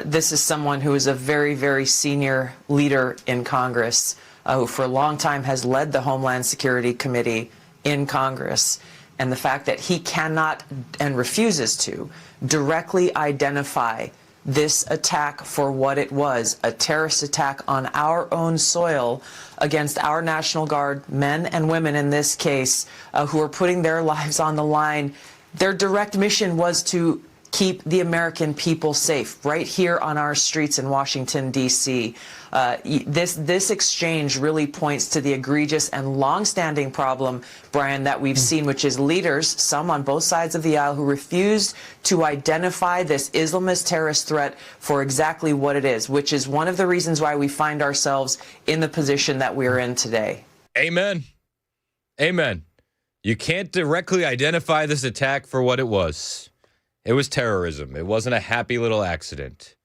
This is someone who is a very, very senior leader in Congress, who for a long time has led the Homeland Security Committee in Congress. And the fact that he cannot and refuses to directly identify this attack for what it was, a terrorist attack on our own soil against our National Guard men and women in this case, who are putting their lives on the line. Their direct mission was to keep the American people safe right here on our streets in Washington, D.C. This exchange really points to the egregious and longstanding problem, Brian, that we've seen, which is leaders, some on both sides of the aisle, who refuse to identify this Islamist terrorist threat for exactly what it is, which is one of the reasons why we find ourselves in the position that we're in today. Amen. Amen. You can't directly identify this attack for what it was. It was terrorism. It wasn't a happy little accident.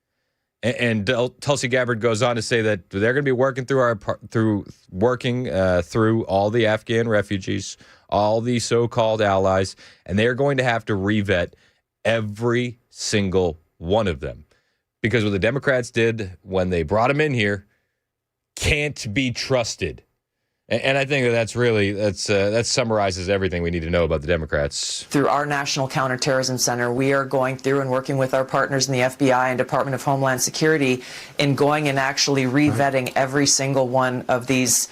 And Tulsi Gabbard goes on to say that they're going to be working through all the Afghan refugees, all the so-called allies, and they're going to have to revet every single one of them, because what the Democrats did when they brought them in here can't be trusted. And I think that summarizes everything we need to know about the Democrats. Through our National Counterterrorism Center, we are going through and working with our partners in the FBI and Department of Homeland Security in going and actually revetting every single one of these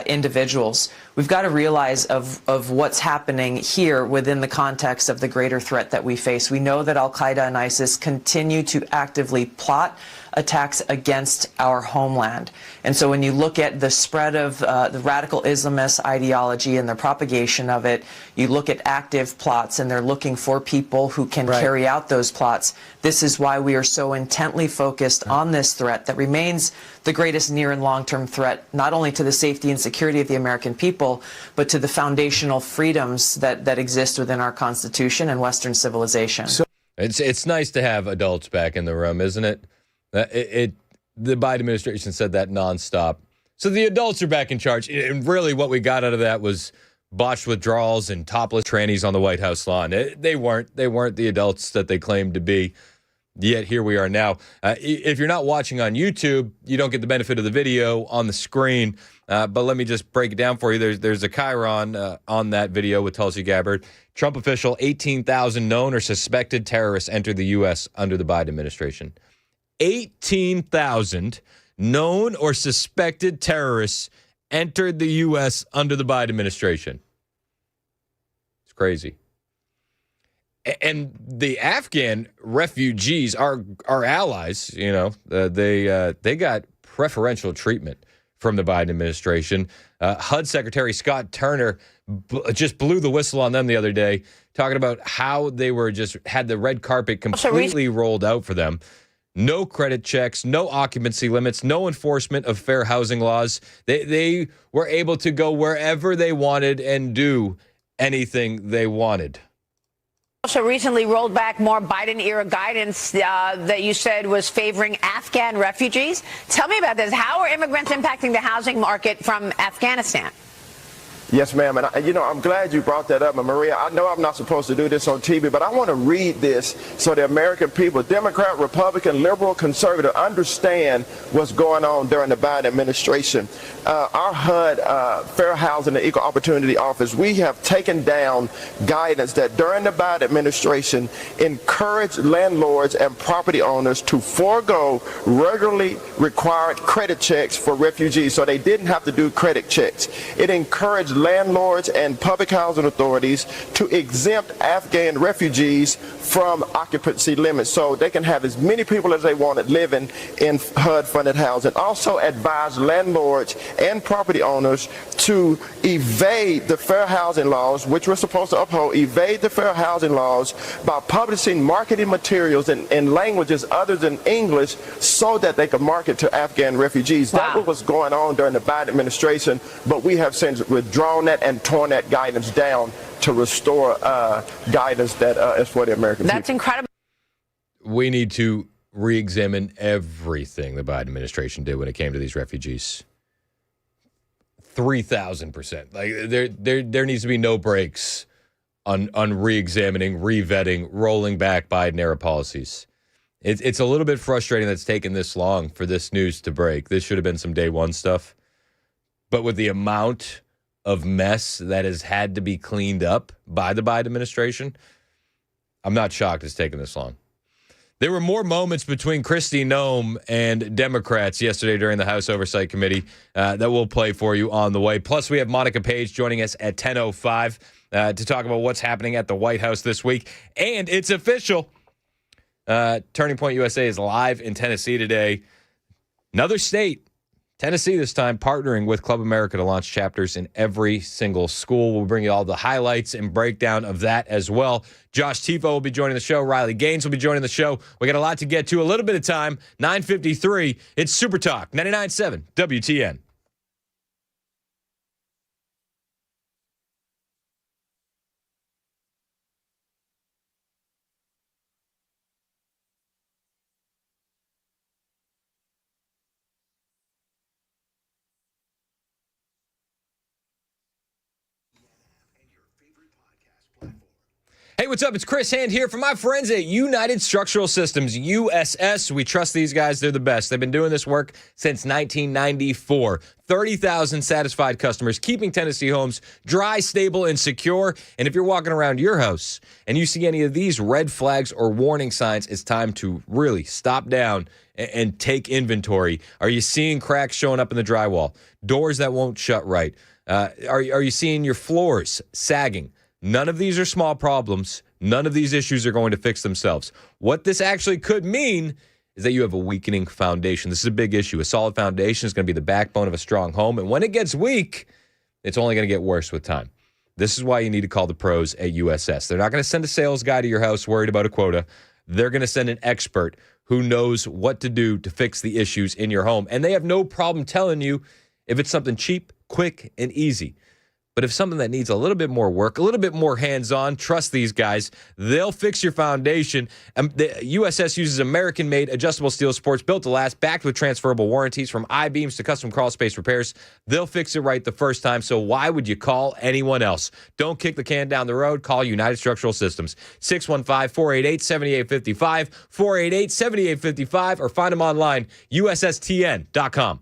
individuals. We've got to realize of what's happening here within the context of the greater threat that we face. We know that Al-Qaeda and ISIS continue to actively plot attacks against our homeland. And so when you look at the spread of the radical Islamist ideology and the propagation of it, you look at active plots, and they're looking for people who can carry out those plots. This is why we are so intently focused on this threat that remains the greatest near and long-term threat, not only to the safety and security of the American people, but to the foundational freedoms that exist within our Constitution and Western civilization. So it's nice to have adults back in the room, isn't it? The Biden administration said that nonstop. So the adults are back in charge. And really what we got out of that was botched withdrawals and topless trannies on the White House lawn. They weren't the adults that they claimed to be. Yet here we are now. If you're not watching on YouTube, you don't get the benefit of the video on the screen. But let me just break it down for you. There's a chyron on that video with Tulsi Gabbard. Trump official, 18,000 known or suspected terrorists entered the U.S. under the Biden administration. 18,000 known or suspected terrorists entered the U.S. under the Biden administration. It's crazy. And the Afghan refugees, our allies, they got preferential treatment from the Biden administration. HUD Secretary Scott Turner just blew the whistle on them the other day, talking about how they were just had the red carpet completely rolled out for them. No credit checks, no occupancy limits, no enforcement of fair housing laws. They were able to go wherever they wanted and do anything they wanted. Also recently rolled back more Biden-era guidance that you said was favoring Afghan refugees. Tell me about this. How are immigrants impacting the housing market from Afghanistan? Yes, ma'am. And, I'm glad you brought that up. And Maria, I know I'm not supposed to do this on TV, but I want to read this so the American people, Democrat, Republican, liberal, conservative, understand what's going on during the Biden administration. Our HUD, Fair Housing and Equal Opportunity Office, we have taken down guidance that during the Biden administration encouraged landlords and property owners to forego regularly required credit checks for refugees so they didn't have to do credit checks. It encouraged landlords and public housing authorities to exempt Afghan refugees from occupancy limits so they can have as many people as they wanted living in HUD-funded housing. Also advised landlords and property owners to evade the fair housing laws, which we're supposed to uphold, evade the fair housing laws by publishing marketing materials in languages other than English so that they could market to Afghan refugees. Wow. That was what's going on during the Biden administration, but we have since withdrawn that and torn that guidance down to restore guidance that is for the American people. That's incredible. We need to re-examine everything the Biden administration did when it came to these refugees. 3,000%. Like there needs to be no breaks on re-examining, re-vetting, rolling back Biden-era policies. It's a little bit frustrating that it's taken this long for this news to break. This should have been some day one stuff. But with the amount of mess that has had to be cleaned up by the Biden administration, I'm not shocked it's taken this long. There were more moments between Kristi Noem and Democrats yesterday during the House Oversight Committee that we'll play for you on the way. Plus, we have Monica Page joining us at 10:05 to talk about what's happening at the White House this week. And it's official. Turning Point USA is live in Tennessee today. Another state, Tennessee this time, partnering with Club America to launch chapters in every single school. We'll bring you all the highlights and breakdown of that as well. Josh Tifo will be joining the show. Riley Gaines will be joining the show. We got a lot to get to. A little bit of time. 9:53. It's Super Talk 99.7 WTN. Hey, what's up? It's Chris Hand here from my friends at United Structural Systems, USS. We trust these guys. They're the best. They've been doing this work since 1994. 30,000 satisfied customers, keeping Tennessee homes dry, stable, and secure. And if you're walking around your house and you see any of these red flags or warning signs, it's time to really stop down and take inventory. Are you seeing cracks showing up in the drywall? Doors that won't shut right? Are you seeing your floors sagging? None of these are small problems. None of these issues are going to fix themselves. What this actually could mean is that you have a weakening foundation. This is a big issue. A solid foundation is going to be the backbone of a strong home. And when it gets weak, it's only going to get worse with time. This is why you need to call the pros at USS. They're not going to send a sales guy to your house worried about a quota. They're going to send an expert who knows what to do to fix the issues in your home. And they have no problem telling you if it's something cheap, quick, and easy. But if something that needs a little bit more work, a little bit more hands-on, trust these guys. They'll fix your foundation. The USS uses American-made adjustable steel supports built to last, backed with transferable warranties from I-beams to custom crawl space repairs. They'll fix it right the first time, so why would you call anyone else? Don't kick the can down the road. Call United Structural Systems, 615-488-7855, 488-7855, or find them online, USSTN.com.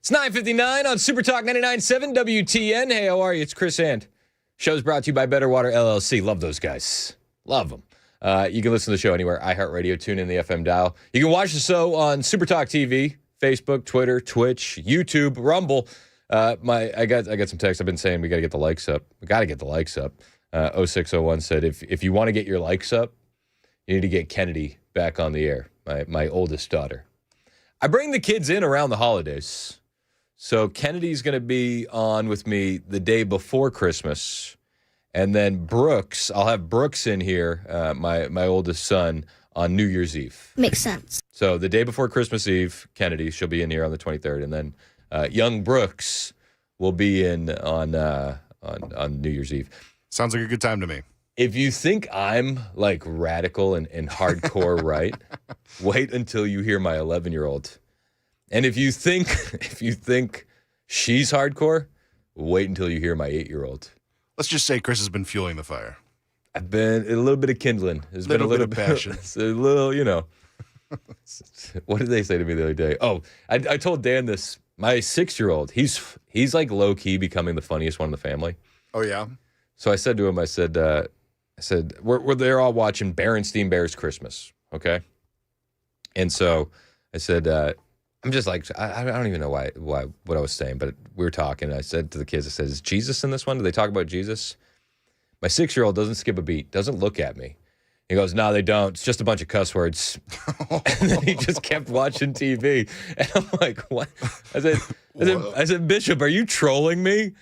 It's 9:59 on Super Talk 99.7 WTN. Hey, how are you? It's Chris and. Show's brought to you by Better Water LLC. Love those guys. Love them. You can listen to the show anywhere. iHeartRadio, tune in the FM dial. You can watch the show on Super Talk TV, Facebook, Twitter, Twitch, YouTube, Rumble. I got some texts. I've been saying we got to get the likes up. We got to get the likes up. 0601 said, if you want to get your likes up, you need to get Kennedy back on the air, my oldest daughter. I bring the kids in around the holidays. So Kennedy's going to be on with me the day before Christmas. And then Brooks, I'll have Brooks in here, my oldest son, on New Year's Eve. Makes sense. So the day before Christmas Eve, Kennedy, she'll be in here on the 23rd. And then young Brooks will be in on New Year's Eve. Sounds like a good time to me. If you think I'm like radical and hardcore right, wait until you hear my 11-year-old. And if you think she's hardcore, wait until you hear my 8-year-old. Let's just say Chris has been fueling the fire. I've been a little bit of kindling. There's been a little bit of passion. A little, you know. What did they say to me the other day? Oh, I told Dan this. My 6-year-old, he's like low key becoming the funniest one in the family. Oh yeah. So I said to him, I said we're they're all watching Berenstein Bears Christmas, okay? And so I said. I'm just like, I don't even know why what I was saying, but we were talking. And I said to the kids, I said, is Jesus in this one? Do they talk about Jesus? My 6-year-old doesn't skip a beat, doesn't look at me. He goes, no, they don't. It's just a bunch of cuss words. And then he just kept watching TV. And I'm like, what? I said, Bishop, are you trolling me?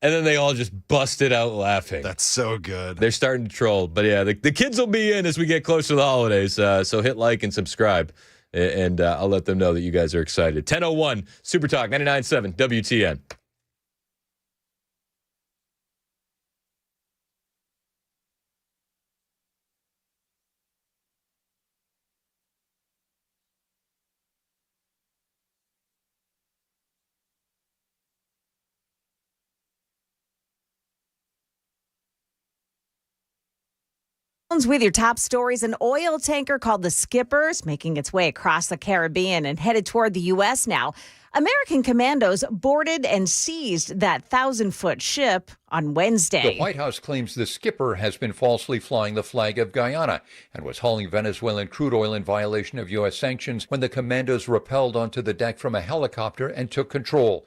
And then they all just busted out laughing. That's so good. They're starting to troll. But yeah, the kids will be in as we get closer to the holidays. So hit like and subscribe. And I'll let them know that you guys are excited. 10:01 Super Talk 99.7 WTN. With your top stories, an oil tanker called the Skipper is making its way across the Caribbean and headed toward the U.S. now. American commandos boarded and seized that 1,000-foot ship on Wednesday. The White House claims the Skipper has been falsely flying the flag of Guyana and was hauling Venezuelan crude oil in violation of U.S. sanctions when the commandos rappelled onto the deck from a helicopter and took control.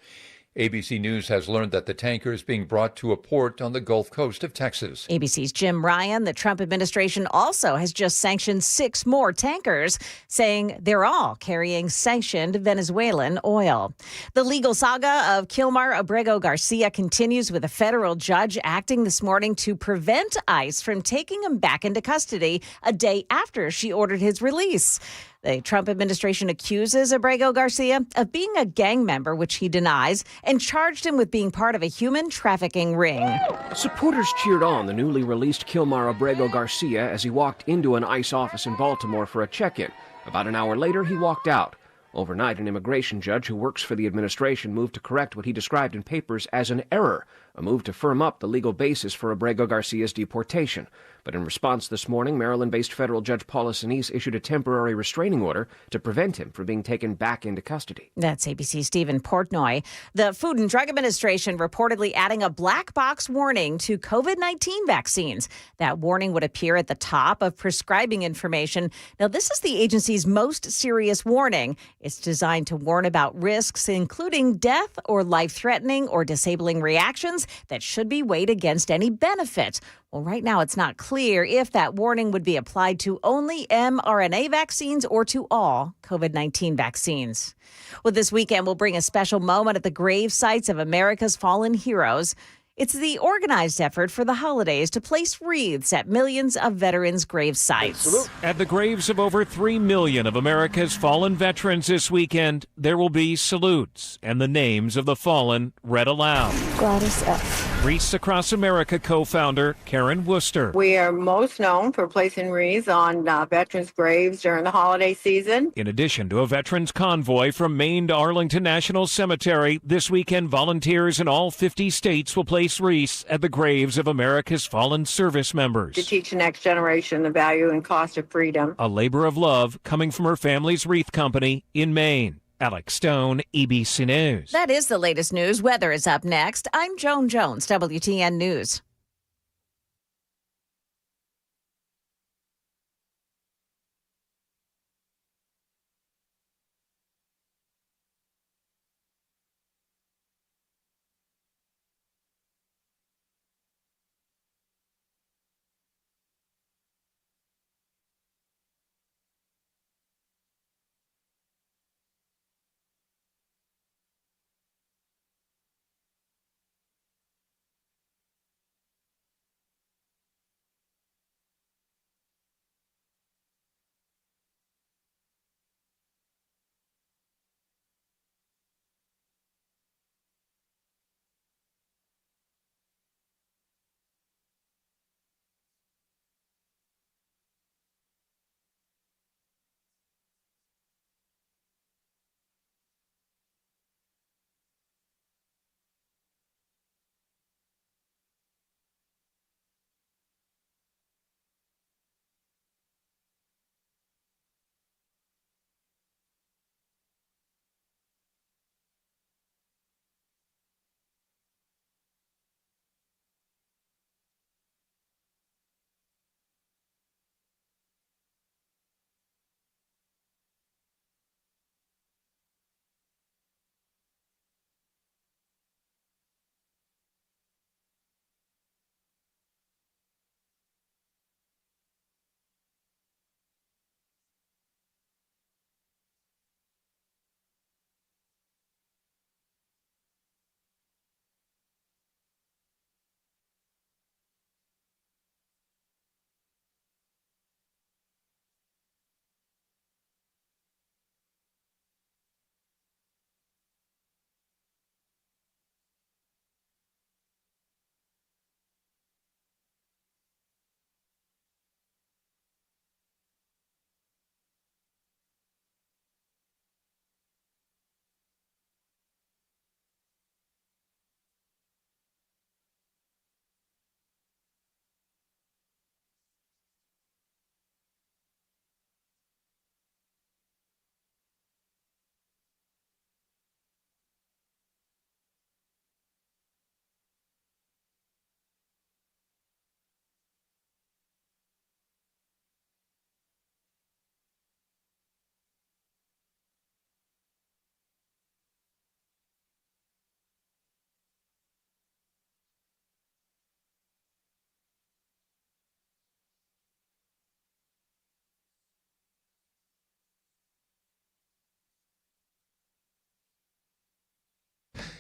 ABC News has learned that the tanker is being brought to a port on the Gulf Coast of Texas. ABC's Jim Ryan. The Trump administration also has just sanctioned 6 more tankers, saying they're all carrying sanctioned Venezuelan oil. The legal saga of Kilmar Abrego Garcia continues, with a federal judge acting this morning to prevent ICE from taking him back into custody a day after she ordered his release. The Trump administration accuses Abrego Garcia of being a gang member, which he denies, and charged him with being part of a human trafficking ring. Supporters cheered on the newly released Kilmar Abrego Garcia as he walked into an ICE office in Baltimore for a check-in. About an hour later, he walked out. Overnight, an immigration judge who works for the administration moved to correct what he described in papers as an error, a move to firm up the legal basis for Abrego Garcia's deportation. But in response this morning, Maryland-based federal judge Paula Sinise issued a temporary restraining order to prevent him from being taken back into custody. That's ABC's Stephen Portnoy. The Food and Drug Administration reportedly adding a black box warning to COVID-19 vaccines. That warning would appear at the top of prescribing information. Now, this is the agency's most serious warning. It's designed to warn about risks, including death or life-threatening or disabling reactions that should be weighed against any benefit. Well, right now, it's not clear if that warning would be applied to only mRNA vaccines or to all COVID-19 vaccines. Well, this weekend will bring a special moment at the grave sites of America's fallen heroes. It's the organized effort for the holidays to place wreaths at millions of veterans' grave sites. At the graves of over 3 million of America's fallen veterans this weekend, there will be salutes and the names of the fallen read aloud. Gladys F. Wreaths Across America co-founder Karen Worcester. We are most known for placing wreaths on veterans' graves during the holiday season. In addition to a veterans convoy from Maine to Arlington National Cemetery, this weekend volunteers in all 50 states will place wreaths at the graves of America's fallen service members. To teach the next generation the value and cost of freedom. A labor of love coming from her family's wreath company in Maine. Alex Stone, ABC News. That is the latest news. Weather is up next. I'm Joan Jones, WTN News.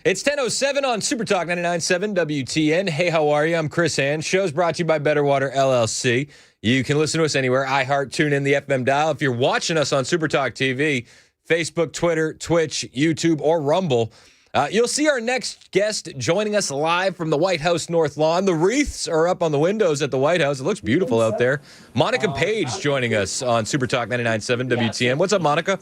It's 10:07 on Super Talk 99.7 WTN. Hey, how are you? I'm Chris Hand. Show's brought to you by Better Water LLC. You can listen to us anywhere. iHeart, tune in the FM dial. If you're watching us on Super Talk TV, Facebook, Twitter, Twitch, YouTube, or Rumble, you'll see our next guest joining us live from the White House North Lawn. The wreaths are up on the windows at the White House. It looks beautiful out there. Monica Page joining us on Super Talk 99.7 WTN. What's up, Monica?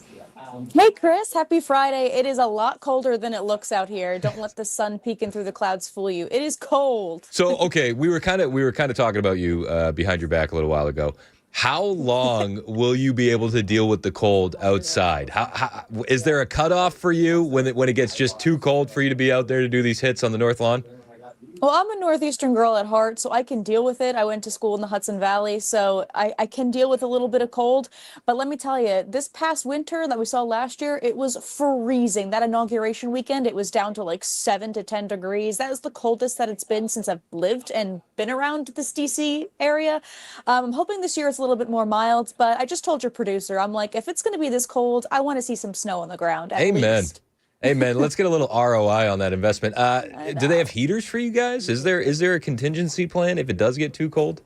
Hey, Chris. Happy Friday. It is a lot colder than it looks out here. Don't let the sun peeking through the clouds fool you. It is cold. So, okay, we were kind of talking about you behind your back a little while ago. How long will you be able to deal with the cold outside? How is there a cutoff for you when it gets just too cold for you to be out there to do these hits on the North Lawn? Well, I'm a Northeastern girl at heart, so I can deal with it. I went to school in the Hudson Valley, so I can deal with a little bit of cold. But let me tell you, this past winter that we saw last year, it was freezing. That inauguration weekend, it was down to like 7 to 10 degrees. That is the coldest that it's been since I've lived and been around this DC area. I'm hoping this year it's a little bit more mild, but I just told your producer, I'm like, if it's going to be this cold, I want to see some snow on the ground at Amen. least. Amen. Let's get a little ROI on that investment. Do they have heaters for you guys? Is there a contingency plan if it does get too cold?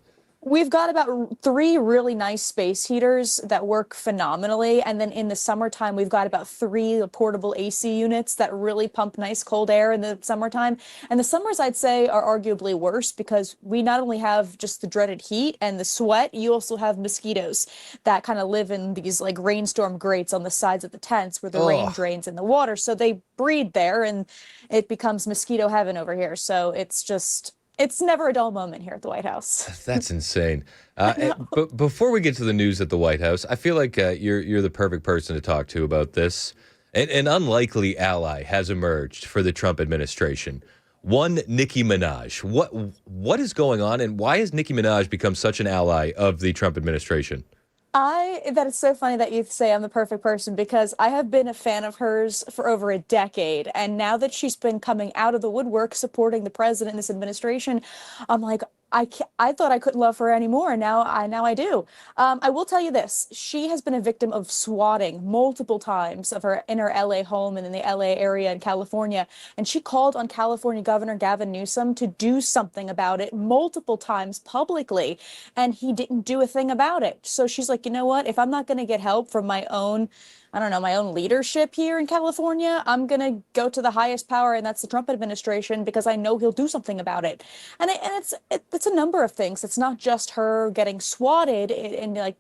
We've got about 3 really nice space heaters that work phenomenally. And then in the summertime, we've got about 3 portable AC units that really pump nice cold air in the summertime. And the summers, I'd say, are arguably worse because we not only have just the dreaded heat and the sweat, you also have mosquitoes that kind of live in these like rainstorm grates on the sides of the tents where the rain drains in the water. So they breed there and it becomes mosquito heaven over here. So it's never a dull moment here at the White House. That's insane. But before we get to the news at the White House, I feel like you're the perfect person to talk to about this. An unlikely ally has emerged for the Trump administration. One, Nicki Minaj. What is going on, and why has Nicki Minaj become such an ally of the Trump administration? That is so funny that you say I'm the perfect person because I have been a fan of hers for over a decade. And now that she's been coming out of the woodwork supporting the president in this administration, I'm like, I thought I couldn't love her anymore. And now I do. I will tell you this. She has been a victim of swatting multiple times in her LA home and in the LA area in California. And she called on California Governor Gavin Newsom to do something about it multiple times publicly. And he didn't do a thing about it. So she's like, you know what? If I'm not going to get help from my own leadership here in California, I'm going to go to the highest power, and that's the Trump administration, because I know he'll do something about it. And it's a number of things. It's not just her getting swatted and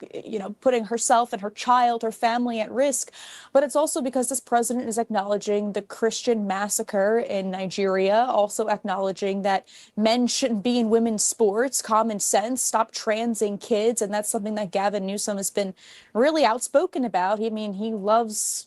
putting herself and her child, her family at risk, but it's also because this president is acknowledging the Christian massacre in Nigeria, also acknowledging that men shouldn't be in women's sports, common sense, stop transing kids. And that's something that Gavin Newsom has been really outspoken about. He loves,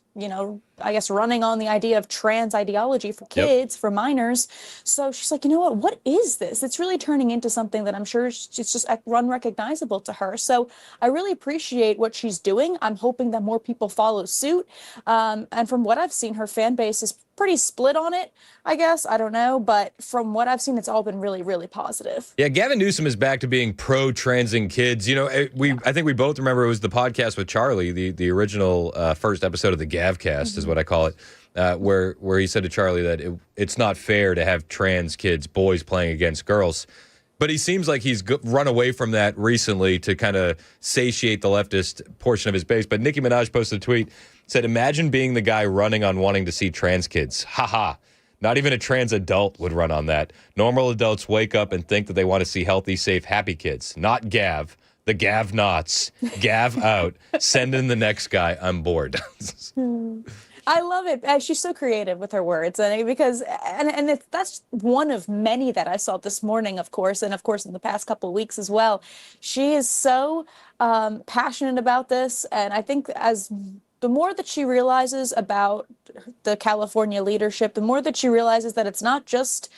I guess, running on the idea of trans ideology for kids, for minors. So she's like, you know what is this? It's really turning into something that I'm sure it's just unrecognizable to her. So I really appreciate what she's doing. I'm hoping that more people follow suit. And from what I've seen, her fan base is pretty split on it, I guess. I don't know. But from what I've seen, it's all been really, really positive. Yeah, Gavin Newsom is back to being pro-transing kids. I think we both remember it was the podcast with Charlie, the original first episode of the Gavcast is what I call it, where he said to Charlie that it's not fair to have trans kids, boys playing against girls. But he seems like he's run away from that recently to kind of satiate the leftist portion of his base. But Nicki Minaj posted a tweet, said, imagine being the guy running on wanting to see trans kids. Ha ha. Not even a trans adult would run on that. Normal adults wake up and think that they want to see healthy, safe, happy kids. Not Gav. The Gav-nots. Gav out. Send in the next guy. I'm bored. I love it. She's so creative with her words, and that's one of many that I saw this morning, of course, and of course in the past couple of weeks as well. She is so passionate about this, and I think the more that she realizes about the California leadership, the more that she realizes that it's not just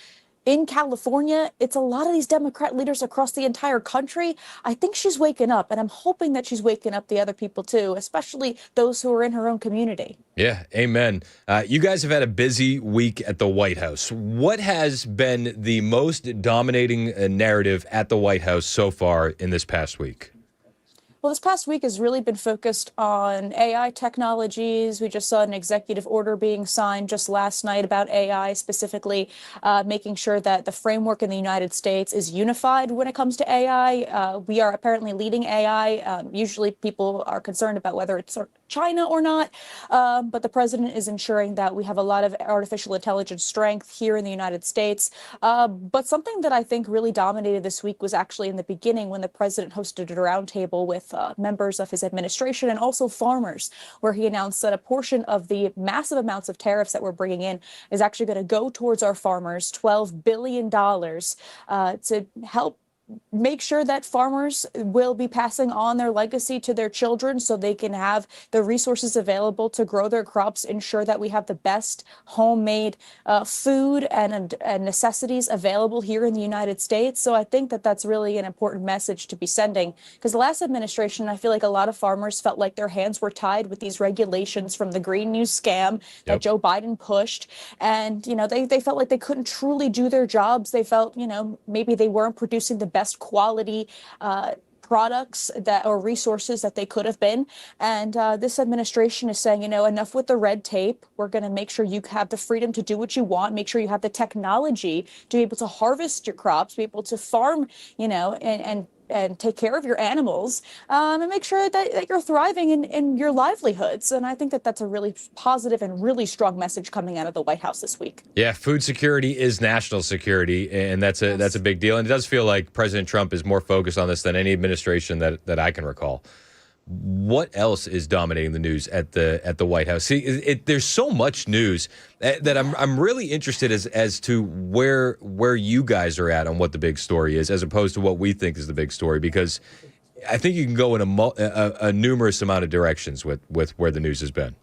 in California, it's a lot of these Democrat leaders across the entire country. I think she's waking up, and I'm hoping that she's waking up the other people too, especially those who are in her own community. Yeah, amen. You guys have had a busy week at the White House. What has been the most dominating narrative at the White House so far in this past week? Well, this past week has really been focused on AI technologies. We just saw an executive order being signed just last night about AI, specifically making sure that the framework in the United States is unified when it comes to AI. We are apparently leading AI. Usually people are concerned about whether it's China or not, but the president is ensuring that we have a lot of artificial intelligence strength here in the United States. But something that I think really dominated this week was actually in the beginning when the president hosted a roundtable with members of his administration and also farmers, where he announced that a portion of the massive amounts of tariffs that we're bringing in is actually going to go towards our farmers, $12 billion to help make sure that farmers will be passing on their legacy to their children so they can have the resources available to grow their crops, ensure that we have the best homemade food and necessities available here in the United States. So I think that that's really an important message to be sending, because the last administration, I feel like a lot of farmers felt like their hands were tied with these regulations from the Green New scam that Joe Biden pushed. And, they felt like they couldn't truly do their jobs. They felt, maybe they weren't producing the best quality products or resources that they could have been. And this administration is saying, enough with the red tape. We're going to make sure you have the freedom to do what you want, make sure you have the technology to be able to harvest your crops, be able to farm, and take care of your animals, and make sure that you're thriving in your livelihoods. And I think that that's a really positive and really strong message coming out of the White House this week. Yeah, food security is national security, and that's a big deal. And it does feel like President Trump is more focused on this than any administration that I can recall. What else is dominating the news at the White House? See, there's so much news that I'm really interested as to where you guys are at on what the big story is, as opposed to what we think is the big story, because I think you can go in a numerous amount of directions with where the news has been.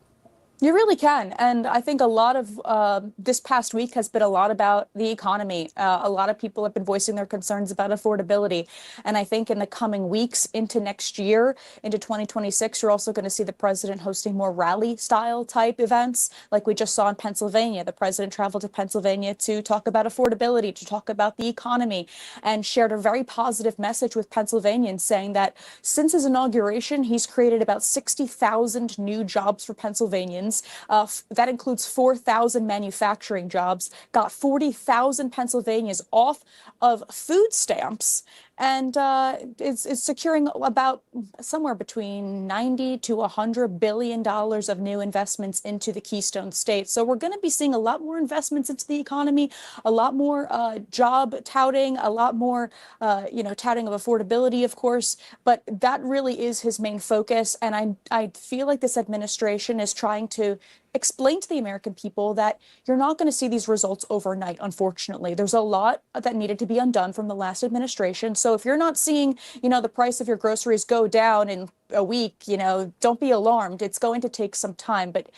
You really can. And I think a lot of this past week has been a lot about the economy. A lot of people have been voicing their concerns about affordability. And I think in the coming weeks into next year, into 2026, you're also going to see the president hosting more rally style type events like we just saw in Pennsylvania. The president traveled to Pennsylvania to talk about affordability, to talk about the economy, and shared a very positive message with Pennsylvanians saying that since his inauguration, he's created about 60,000 new jobs for Pennsylvanians. That includes 4,000 manufacturing jobs, got 40,000 Pennsylvanians off of food stamps, and it's securing about somewhere between 90 to $100 billion of new investments into the Keystone State. So we're going to be seeing a lot more investments into the economy, a lot more job touting, a lot more touting of affordability, of course. But that really is his main focus, and I feel like this administration is trying to explain to the American people that you're not going to see these results overnight, unfortunately. There's a lot that needed to be undone from the last administration. So if you're not seeing, the price of your groceries go down in a week, don't be alarmed. It's going to take some time. But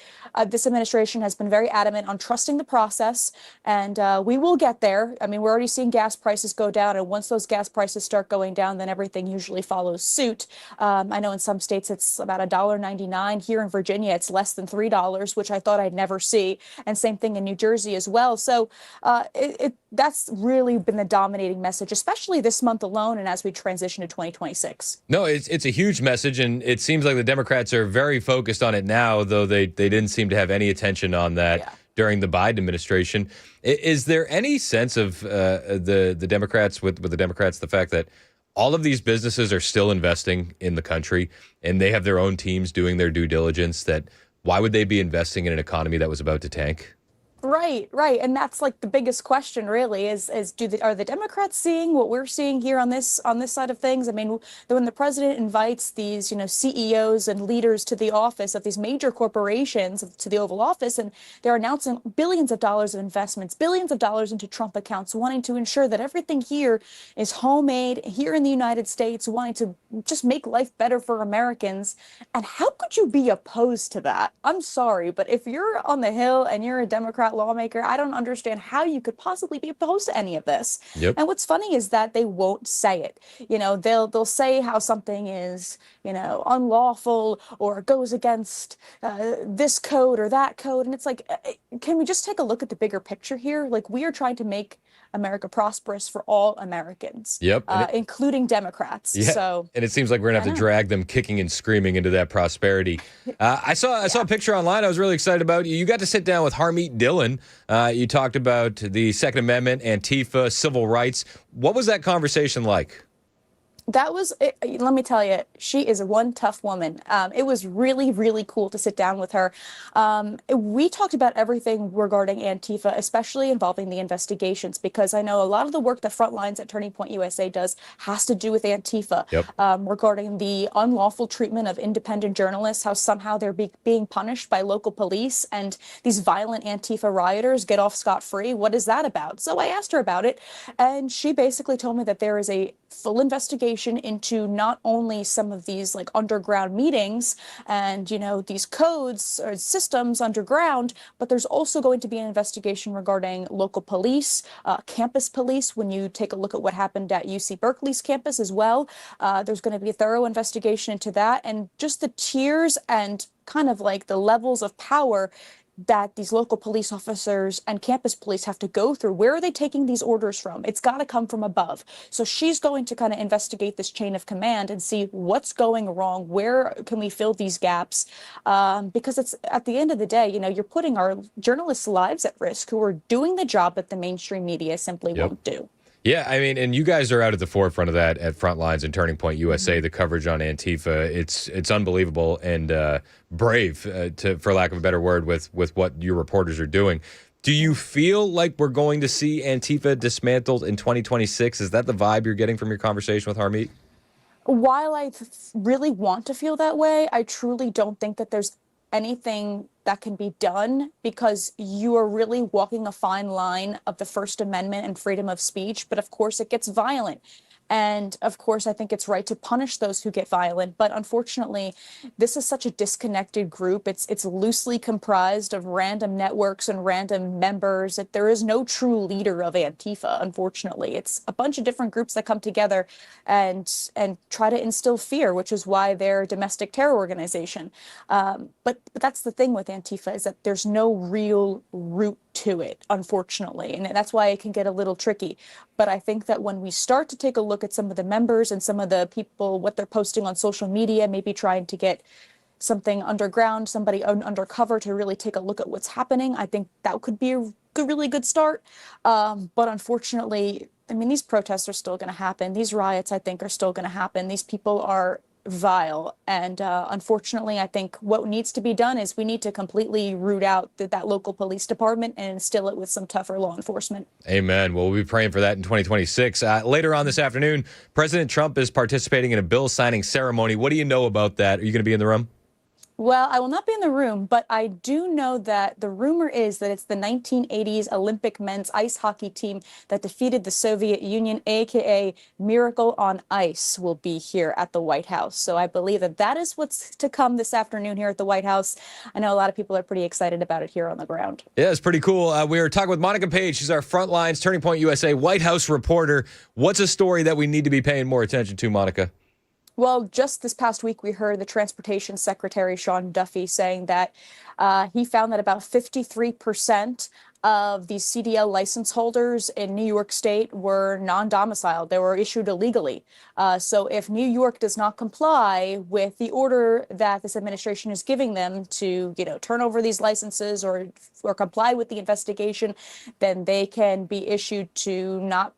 this administration has been very adamant on trusting the process, and we will get there. I mean, we're already seeing gas prices go down, and once those gas prices start going down, then everything usually follows suit. I know in some states it's about $1.99. Here in Virginia, it's less than $3, which I thought I'd never see. And same thing in New Jersey as well. So that's really been the dominating message, especially this month alone and as we transition to 2026. No, it's a huge message, and it seems like the Democrats are very focused on it now, though they didn't seem to have any attention on that during the Biden administration. Is there any sense of the Democrats, with the Democrats, the fact that all of these businesses are still investing in the country and they have their own teams doing their due diligence, that why would they be investing in an economy that was about to tank? Right. And that's like the biggest question, really, is are the Democrats seeing what we're seeing here on this side of things? I mean, when the president invites these, CEOs and leaders to the office of these major corporations to the Oval Office, and they're announcing billions of dollars of investments, billions of dollars into Trump accounts, wanting to ensure that everything here is homemade here in the United States, wanting to just make life better for Americans. And how could you be opposed to that? I'm sorry, but if you're on the Hill and you're a Democrat lawmaker, I don't understand how you could possibly be opposed to any of this. Yep. And what's funny is that they won't say it. They'll say how something is, unlawful or goes against this code or that code. And it's like, can we just take a look at the bigger picture here? Like, we are trying to make America prosperous for all Americans, Yep. Including Democrats. Yeah. So, and it seems like we're gonna have to drag them kicking and screaming into that prosperity. I saw a picture online I was really excited about. You got to sit down with Harmeet Dillon. You talked about the Second Amendment, Antifa, civil rights. What was that conversation like? that was, let me tell you, she is one tough woman. It was really, really cool to sit down with her. We talked about everything regarding Antifa, especially involving the investigations, because I know a lot of the work that Frontlines at Turning Point USA does has to do with Antifa, regarding the unlawful treatment of independent journalists, how somehow they're being punished by local police, and these violent Antifa rioters get off scot-free. What is that about? So I asked her about it, and she basically told me that there is a full investigation into not only some of these like underground meetings and, you know, these codes or systems underground, but there's also going to be an investigation regarding local police, campus police. When you take a look at what happened at UC Berkeley's campus as well, there's going to be a thorough investigation into that, and just the tiers and kind of like the levels of power that these local police officers and campus police have to go through. Where are they taking these orders from? It's got to come from above. So she's going to kind of investigate this chain of command and see what's going wrong. Where can we fill these gaps? Because it's at the end of the day, you know, you're putting our journalists' lives at risk who are doing the job that the mainstream media simply won't do. Yeah, I mean, and you guys are out at the forefront of that at Frontlines and Turning Point USA. The coverage on Antifa, it's unbelievable and brave, for lack of a better word, with what your reporters are doing. Do you feel like we're going to see Antifa dismantled in 2026? Is that the vibe you're getting from your conversation with Harmeet? While I really want to feel that way, I truly don't think that there's anything that can be done, because you are really walking a fine line of the First Amendment and freedom of speech. But of course, it gets violent. And of course, I think it's right to punish those who get violent. But unfortunately, this is such a disconnected group. It's loosely comprised of random networks and random members. That there is no true leader of Antifa, unfortunately. It's a bunch of different groups that come together and try to instill fear, which is why they're a domestic terror organization. But that's the thing with Antifa, is that there's no real root to it, unfortunately. And that's why it can get a little tricky. But I think that when we start to take a look at some of the members and some of the people, what they're posting on social media, maybe trying to get something underground, somebody undercover to really take a look at what's happening, I think that could be a really good start. But unfortunately, I mean, these protests are still going to happen. These riots, I think, are still going to happen. These people are vile. And unfortunately, I think what needs to be done is we need to completely root out that local police department and instill it with some tougher law enforcement. Amen. Well, we'll be praying for that in 2026. Later on this afternoon, President Trump is participating in a bill signing ceremony. What do you know about that? Are you going to be in the room? Well, I will not be in the room, but I do know that the rumor is that it's the 1980s Olympic men's ice hockey team that defeated the Soviet Union, aka Miracle on Ice, will be here at the White House. So I believe that is what's to come this afternoon here at the White House. I know a lot of people are pretty excited about it here on the ground. Yeah, it's pretty cool. We were talking with Monica Page. She's our Frontlines Turning Point USA White House reporter. What's a story that we need to be paying more attention to, Monica? Well, just this past week, we heard the Transportation Secretary, Sean Duffy, saying that he found that about 53% of these CDL license holders in New York State were non-domiciled. They were issued illegally. So if New York does not comply with the order that this administration is giving them to, turn over these licenses or comply with the investigation, then they can be issued to not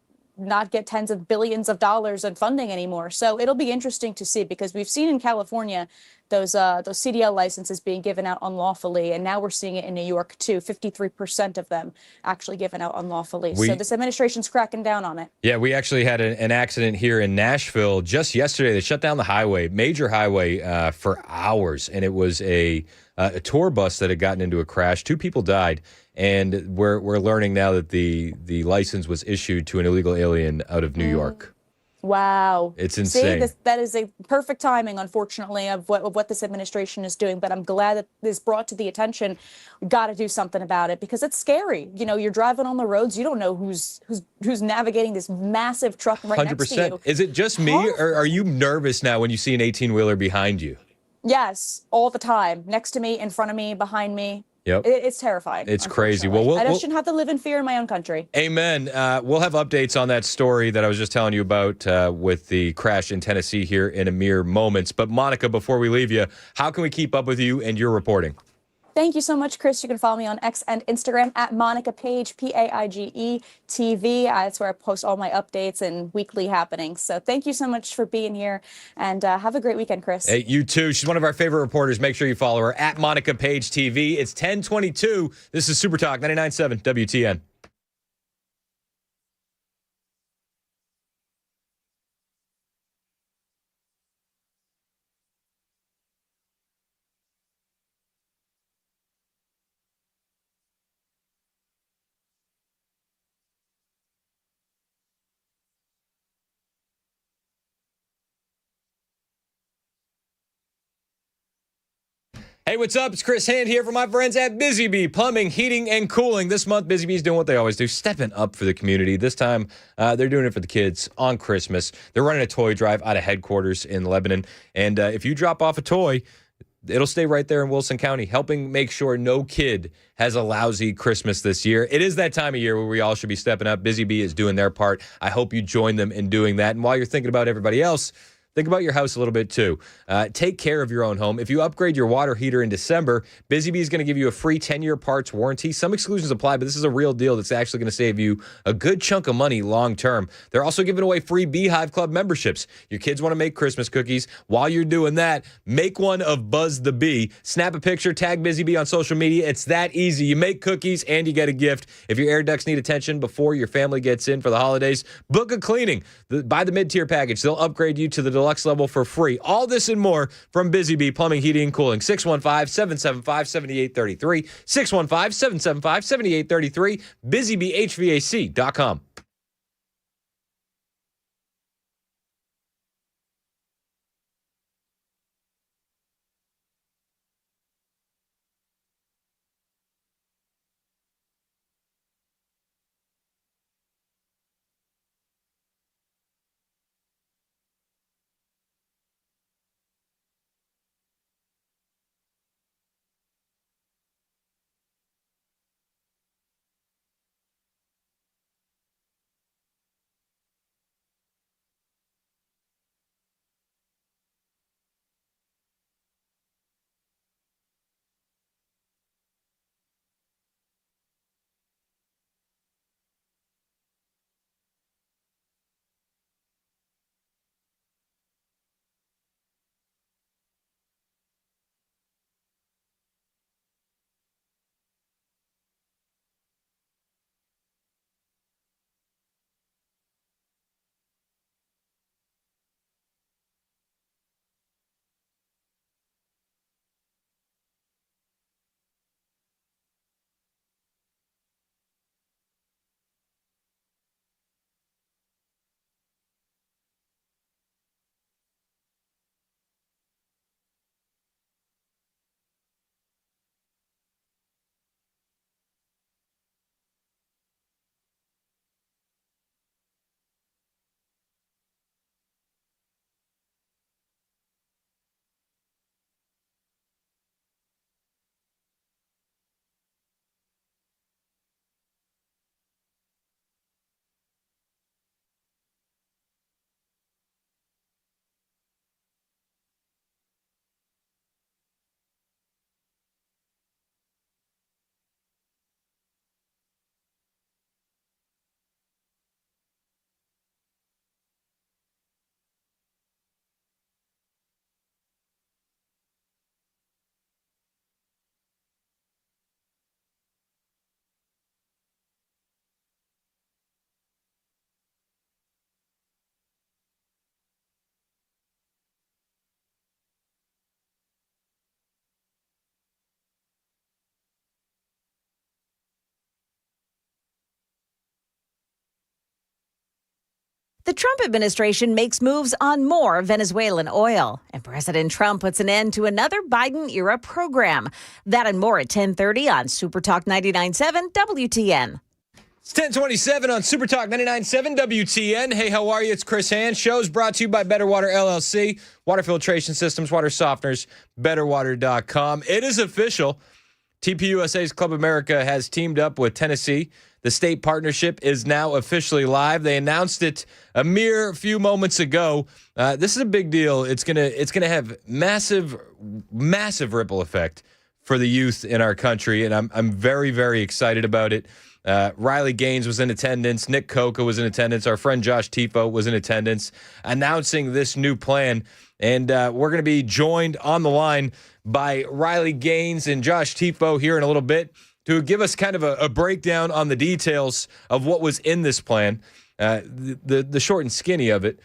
get tens of billions of dollars in funding anymore. So it'll be interesting to see, because we've seen in California those CDL licenses being given out unlawfully, and now we're seeing it in New York too. 53% of them actually given out unlawfully. So this administration's cracking down on it. Yeah, we actually had an accident here in Nashville just yesterday. They shut down the highway, major highway, for hours, and it was a tour bus that had gotten into a crash. 2 people died. And we're learning now that the license was issued to an illegal alien out of New York. Wow. It's insane. See, that is a perfect timing, unfortunately, of what this administration is doing. But I'm glad that this brought to the attention. We got to do something about it, because it's scary. You're driving on the roads. You don't know who's navigating this massive truck right next to you. Is it just me, or are you nervous now when you see an 18-wheeler behind you? Yes, all the time. Next to me, in front of me, behind me. Yep. It's terrifying. It's crazy. Well, I shouldn't have to live in fear in my own country. Amen. We'll have updates on that story that I was just telling you about with the crash in Tennessee here in a mere moments. But Monica, before we leave you, how can we keep up with you and your reporting? Thank you so much, Chris. You can follow me on X and Instagram at Monica Page, Paige TV. That's where I post all my updates and weekly happenings. So thank you so much for being here, and have a great weekend, Chris. Hey, you too. She's one of our favorite reporters. Make sure you follow her at Monica Page TV. It's 10:22. This is Super Talk 99.7 WTN. Hey, what's up? It's Chris Hand here for my friends at Busy Bee Plumbing, Heating, and Cooling. This month, Busy Bee's doing what they always do, stepping up for the community. This time, they're doing it for the kids on Christmas. They're running a toy drive out of headquarters in Lebanon. And if you drop off a toy, it'll stay right there in Wilson County, helping make sure no kid has a lousy Christmas this year. It is that time of year where we all should be stepping up. Busy Bee is doing their part. I hope you join them in doing that. And while you're thinking about everybody else, think about your house a little bit, too. Take care of your own home. If you upgrade your water heater in December, Busy Bee is going to give you a free 10-year parts warranty. Some exclusions apply, but this is a real deal that's actually going to save you a good chunk of money long term. They're also giving away free Beehive Club memberships. Your kids want to make Christmas cookies. While you're doing that, make one of Buzz the Bee. Snap a picture, tag Busy Bee on social media. It's that easy. You make cookies and you get a gift. If your air ducts need attention before your family gets in for the holidays, book a cleaning. Buy the mid-tier package. They'll upgrade you to the deluxe level for free. All this and more from Busy Bee Plumbing, Heating, and Cooling. 615-775-7833. 615-775-7833. BusyBeeHVAC.com. The Trump administration makes moves on more Venezuelan oil, and President Trump puts an end to another Biden-era program. That and more at 10:30 on Super Talk 99.7 WTN. It's 10:27 on Super Talk 99.7 WTN. Hey, how are you? It's Chris Hand. Show's brought to you by Better Water LLC. Water filtration systems, water softeners, betterwater.com. It is official. TPUSA's Club America has teamed up with Tennessee. The state partnership is now officially live. They announced it a mere few moments ago. This is a big deal. It's gonna have massive ripple effect for the youth in our country, and I'm very, very excited about it. Riley Gaines was in attendance. Nick Coca was in attendance. Our friend Josh Tifo was in attendance announcing this new plan. And we're going to be joined on the line by Riley Gaines and Josh Tifo here in a little bit to give us kind of a breakdown on the details of what was in this plan. The short and skinny of it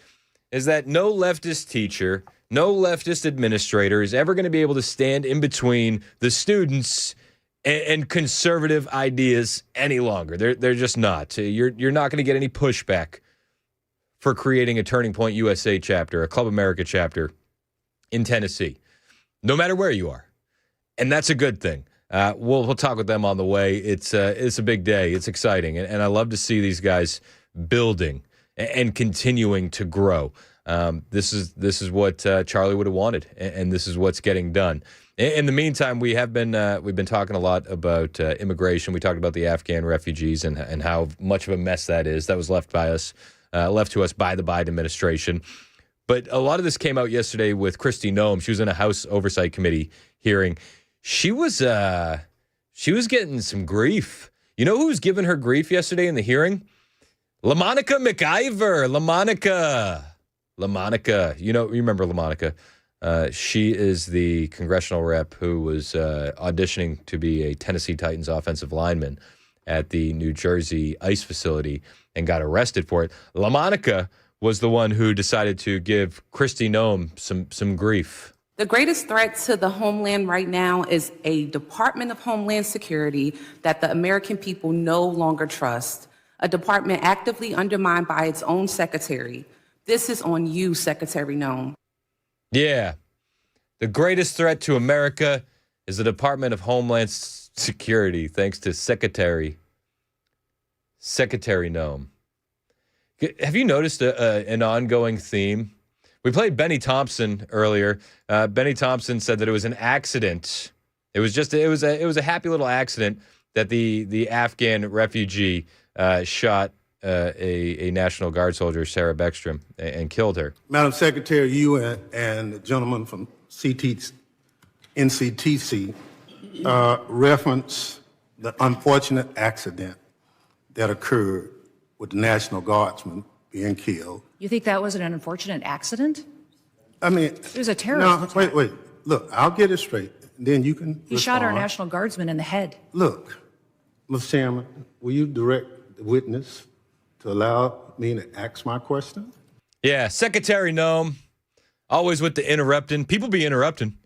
is that no leftist teacher, no leftist administrator is ever going to be able to stand in between the students and conservative ideas any longer. They're just not. You're not going to get any pushback for creating a Turning Point USA chapter, a Club America chapter in Tennessee, no matter where you are. And that's a good thing. We'll talk with them on the way. It's a big day. It's exciting. And I love to see these guys building and continuing to grow. This is what Charlie would have wanted, and this is what's getting done. In the meantime, we've been talking a lot about immigration. We talked about the Afghan refugees and how much of a mess that is. That was left to us by the Biden administration. But a lot of this came out yesterday with Kristi Noem. She was in a House Oversight Committee hearing. She was getting some grief. You know who was giving her grief yesterday in the hearing? LaMonica McIver. LaMonica. You remember LaMonica. She is the congressional rep who was auditioning to be a Tennessee Titans offensive lineman at the New Jersey ICE facility and got arrested for it. LaMonica was the one who decided to give Kristi Noem some grief. The greatest threat to the homeland right now is a Department of Homeland Security that the American people no longer trust, a department actively undermined by its own secretary. This is on you, Secretary Noem. Yeah. The greatest threat to America is the Department of Homeland Security, thanks to Secretary Noem. Have you noticed an ongoing theme? We played Benny Thompson earlier. Benny Thompson said that it was an accident. It was a happy little accident that the Afghan refugee shot a National Guard soldier, Sarah Beckstrom, and killed her. Madam Secretary, you and the gentleman from NCTC reference the unfortunate accident that occurred with the National Guardsman being killed. You think that was an unfortunate accident? I mean, it was a terrorist attack. Wait. Look, I'll get it straight. Then you can He shot our National Guardsman in the head. Look, Mr. Chairman, will you direct the witness to allow me to ask my question? Yeah, Secretary Noem, always with the interrupting. People be interrupting,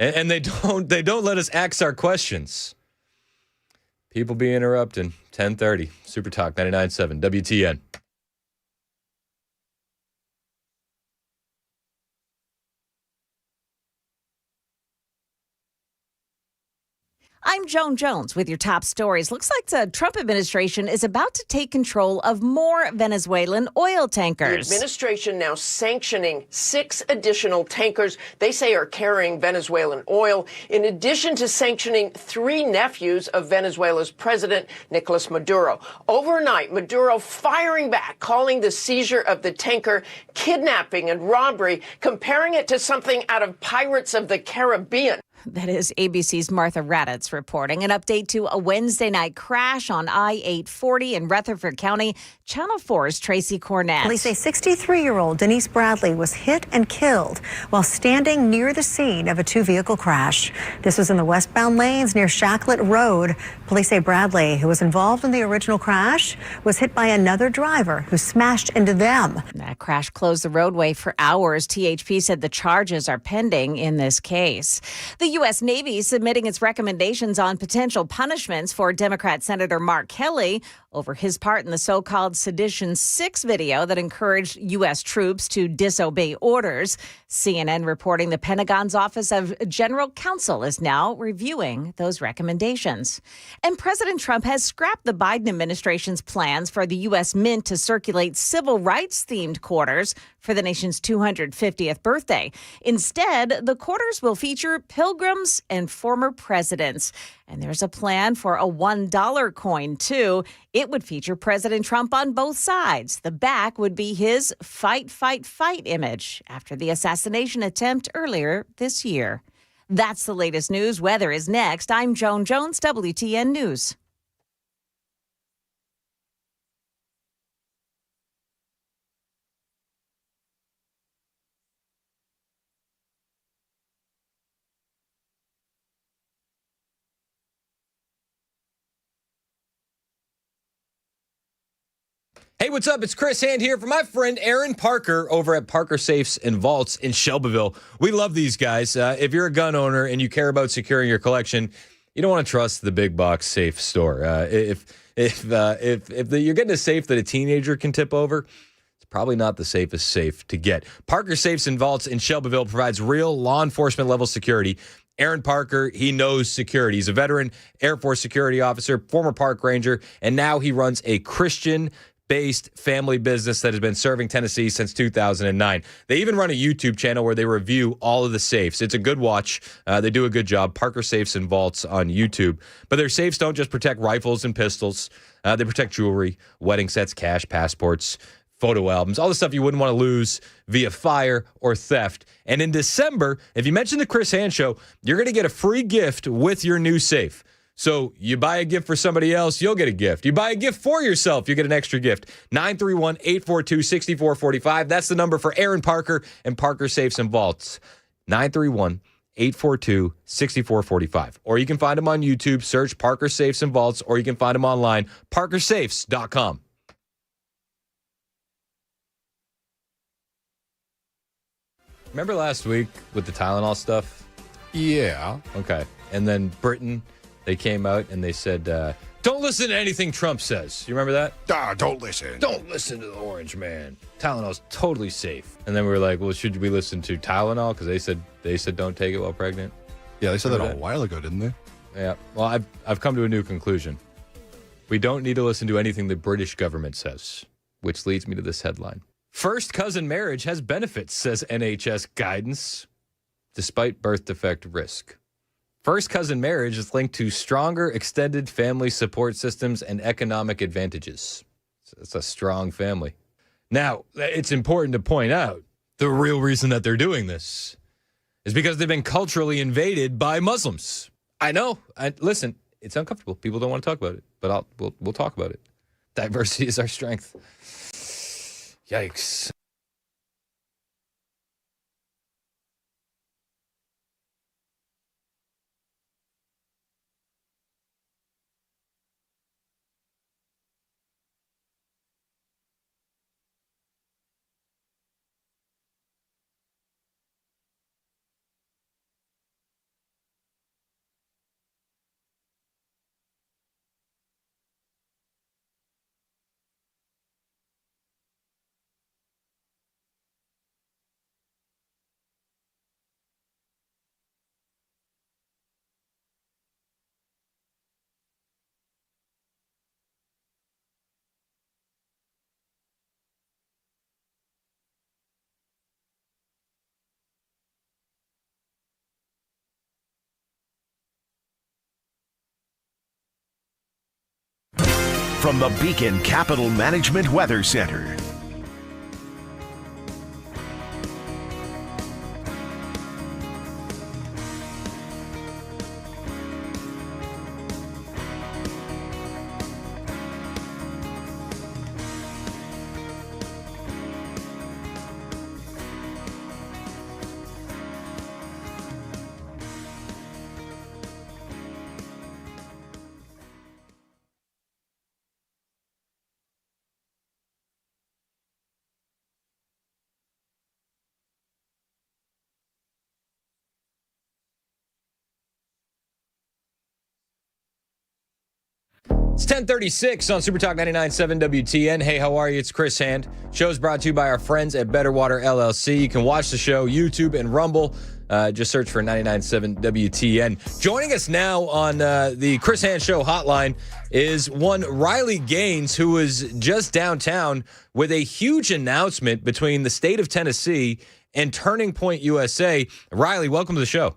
and they don't let us ask our questions. People be interrupting. 10:30, Super Talk 99.7 WTN. I'm Joan Jones with your top stories. Looks like the Trump administration is about to take control of more Venezuelan oil tankers. The administration now sanctioning 6 additional tankers they say are carrying Venezuelan oil, in addition to sanctioning 3 nephews of Venezuela's president, Nicolas Maduro. Overnight, Maduro firing back, calling the seizure of the tanker kidnapping and robbery, comparing it to something out of Pirates of the Caribbean. That is ABC's Martha Raddatz reporting. An update to a Wednesday night crash on I-840 in Rutherford County. Channel 4's Tracy Cornett. Police say 63-year-old Denise Bradley was hit and killed while standing near the scene of a 2-vehicle crash. This was in the westbound lanes near Shacklet Road. Police say Bradley, who was involved in the original crash, was hit by another driver who smashed into them. That crash closed the roadway for hours. THP said the charges are pending in this case. The The U.S. Navy submitting its recommendations on potential punishments for Democrat Senator Mark Kelly over his part in the so-called Sedition 6 video that encouraged U.S. troops to disobey orders. CNN reporting the Pentagon's Office of General Counsel is now reviewing those recommendations. And President Trump has scrapped the Biden administration's plans for the U.S. Mint to circulate civil rights-themed quarters for the nation's 250th birthday. Instead, the quarters will feature pilgrims and former presidents. And there's a plan for a $1 coin, too. It would feature President Trump on both sides. The back would be his fight, fight, fight image after the assassination attempt earlier this year. That's the latest news. Weather is next. I'm Joan Jones, WTN News. Hey, what's up? It's Chris Hand here for my friend Aaron Parker over at Parker Safes and Vaults in Shelbyville. We love these guys. If you're a gun owner and you care about securing your collection, you don't want to trust the big box safe store. If you're getting a safe that a teenager can tip over, it's probably not the safest safe to get. Parker Safes and Vaults in Shelbyville provides real law enforcement level security. Aaron Parker, he knows security. He's a veteran Air Force security officer, former park ranger, and now he runs a Christian-based family business that has been serving Tennessee since 2009. They even run a YouTube channel where they review all of the safes. It's a good watch. They do a good job. Parker Safes and Vaults on YouTube. But their safes don't just protect rifles and pistols. They protect jewelry, wedding sets, cash, passports, photo albums, all the stuff you wouldn't want to lose via fire or theft. And in December, if you mention the Chris Hand Show, you're going to get a free gift with your new safe. So you buy a gift for somebody else, you'll get a gift. You buy a gift for yourself, you get an extra gift. 931-842-6445. That's the number for Aaron Parker and Parker Safes and Vaults. 931-842-6445. Or you can find them on YouTube, search Parker Safes and Vaults, or you can find them online, parkersafes.com. Remember last week with the Tylenol stuff? Yeah. Okay. And then Britain, they came out and they said, don't listen to anything Trump says. You remember that? Don't listen. Don't listen to the orange man. Tylenol's totally safe. And then we were like, well, should we listen to Tylenol? Because they said don't take it while pregnant. Yeah, they said that a while ago, didn't they? Yeah. Well, I've come to a new conclusion. We don't need to listen to anything the British government says, which leads me to this headline. First cousin marriage has benefits, says NHS guidance, despite birth defect risk. First cousin marriage is linked to stronger extended family support systems and economic advantages. It's a strong family. Now, it's important to point out the real reason that they're doing this is because they've been culturally invaded by Muslims. I know. Listen, it's uncomfortable. People don't want to talk about it, but we'll talk about it. Diversity is our strength. Yikes. From the Beacon Capital Management Weather Center. It's 10:36 on Super Talk 99.7 WTN. Hey, how are you? It's Chris Hand. Show's brought to you by our friends at Better Water LLC. You can watch the show, YouTube and Rumble. Just search for 99.7 WTN. Joining us now on the Chris Hand Show hotline is one Riley Gaines, who was just downtown with a huge announcement between the state of Tennessee and Turning Point USA. Riley, welcome to the show.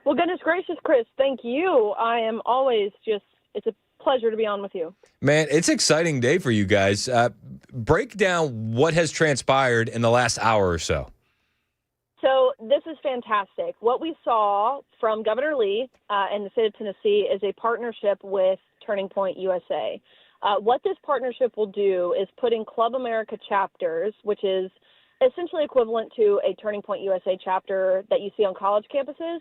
Well, goodness gracious, Chris, thank you. I am always it's a pleasure to be on with you. Man, it's an exciting day for you guys. Break down what has transpired in the last hour or so. So this is fantastic. What we saw from Governor Lee and the state of Tennessee is a partnership with Turning Point USA. What this partnership will do is put in Club America chapters, which is essentially equivalent to a Turning Point USA chapter that you see on college campuses.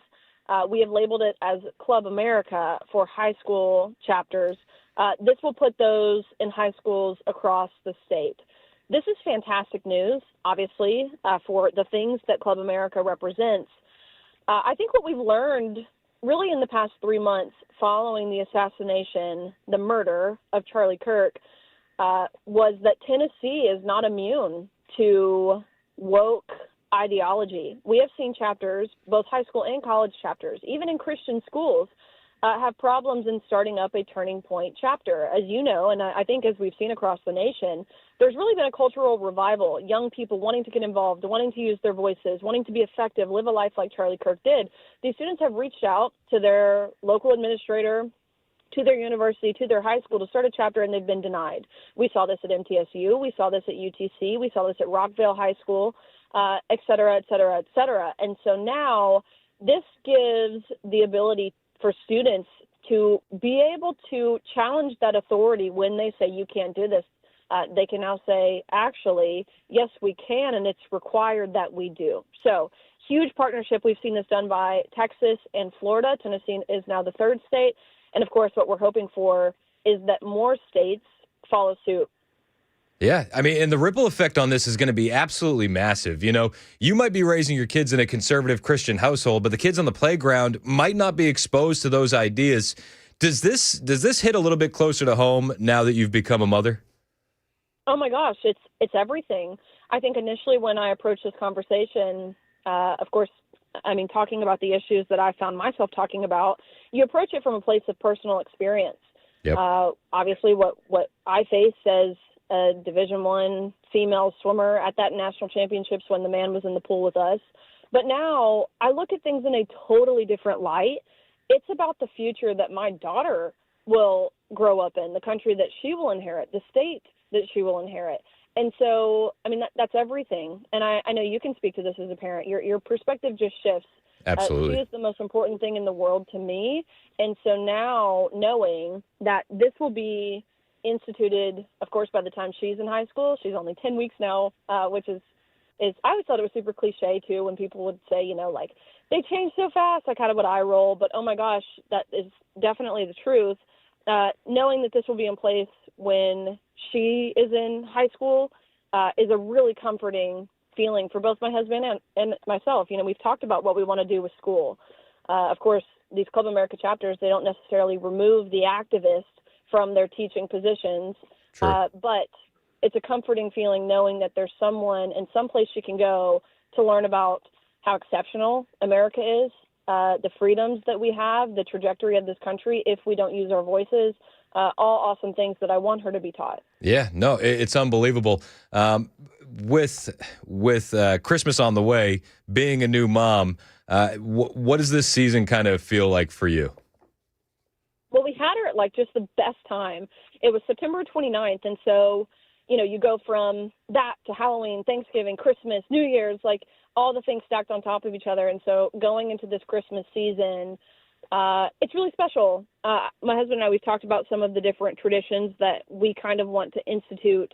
We have labeled it as Club America for high school chapters. This will put those in high schools across the state. This is fantastic news, obviously, for the things that Club America represents. I think what we've learned really in the past 3 months following the assassination, the murder of Charlie Kirk, was that Tennessee is not immune to woke ideology. We have seen chapters, both high school and college chapters, even in Christian schools, have problems in starting up a Turning Point chapter. As you know, and I think as we've seen across the nation, there's really been a cultural revival, young people wanting to get involved, wanting to use their voices, wanting to be effective, live a life like Charlie Kirk did. These students have reached out to their local administrator, to their university, to their high school to start a chapter, and they've been denied. We saw this at MTSU. We saw this at UTC. We saw this at Rockville High School, et cetera, et cetera, et cetera. And so now this gives the ability for students to be able to challenge that authority when they say you can't do this. They can now say, actually, yes, we can, and it's required that we do. So huge partnership. We've seen this done by Texas and Florida. Tennessee is now the third state. And, of course, what we're hoping for is that more states follow suit. Yeah, I mean, and the ripple effect on this is going to be absolutely massive. You know, you might be raising your kids in a conservative Christian household, but the kids on the playground might not be exposed to those ideas. Does this hit a little bit closer to home now that you've become a mother? Oh, my gosh, it's everything. I think initially when I approached this conversation, of course, I mean, talking about the issues that I found myself talking about, you approach it from a place of personal experience. Yep. Obviously, what I faced as a Division I female swimmer at that national championships when the man was in the pool with us. But now I look at things in a totally different light. It's about the future that my daughter will grow up in, the country that she will inherit, the state that she will inherit. And so, I mean, that's everything. And I know you can speak to this as a parent. Your perspective just shifts. Absolutely. She is the most important thing in the world to me. And so now knowing that this will be instituted, of course, by the time she's in high school. She's only 10 weeks now, which is I always thought it was super cliche, too, when people would say, you know, like, they change so fast. I kind of would eye roll. But, oh, my gosh, that is definitely the truth. Knowing that this will be in place when she is in high school is a really comforting feeling for both my husband and myself. You know, we've talked about what we want to do with school. Of course, these Club America chapters, they don't necessarily remove the activists from their teaching positions, but it's a comforting feeling knowing that there's someone and someplace she can go to learn about how exceptional America is, the freedoms that we have, the trajectory of this country if we don't use our voices, all awesome things that I want her to be taught. Yeah, no, it's unbelievable. With Christmas on the way, being a new mom, what does this season kind of feel like for you? Well, we had her at like just the best time. It was September 29th. And so, you know, you go from that to Halloween, Thanksgiving, Christmas, New Year's, like all the things stacked on top of each other. And so going into this Christmas season, it's really special. My husband and I, we've talked about some of the different traditions that we kind of want to institute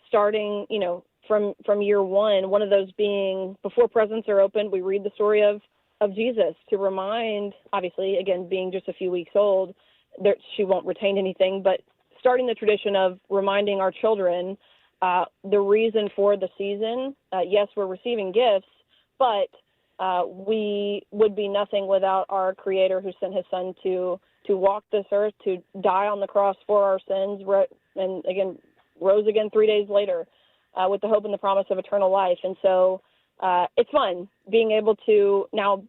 starting, you know, from year one of those being before presents are opened, we read the story of Jesus to remind, obviously, again, being just a few weeks old, that she won't retain anything, but starting the tradition of reminding our children the reason for the season. Yes, we're receiving gifts, but we would be nothing without our Creator who sent his Son to to walk this earth, to die on the cross for our sins, and again, rose again 3 days later with the hope and the promise of eternal life. And so it's fun being able to now,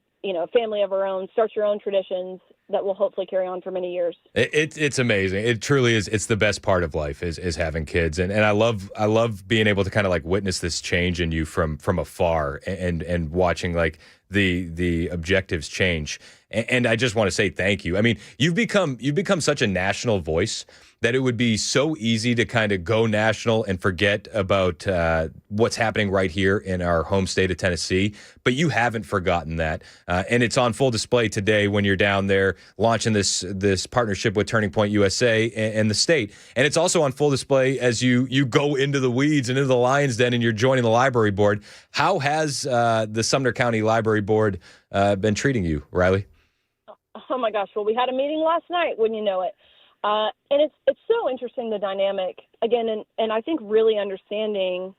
family of our own, start your own traditions that will hopefully carry on for many years. It's amazing. It truly is. It's the best part of life is having kids. And I love being able to kind of like witness this change in you from afar and watching like the objectives change. And I just want to say thank you. I mean, you've become such a national voice that it would be so easy to kind of go national and forget about what's happening right here in our home state of Tennessee. But you haven't forgotten that. And it's on full display today when you're down there launching this partnership with Turning Point USA and the state. And it's also on full display as you go into the weeds and into the lion's den and you're joining the library board. How has the Sumner County Library Board been treating you, Riley? Oh my gosh. Well, we had a meeting last night, wouldn't you know it? And it's so interesting, the dynamic again. And I think really understanding,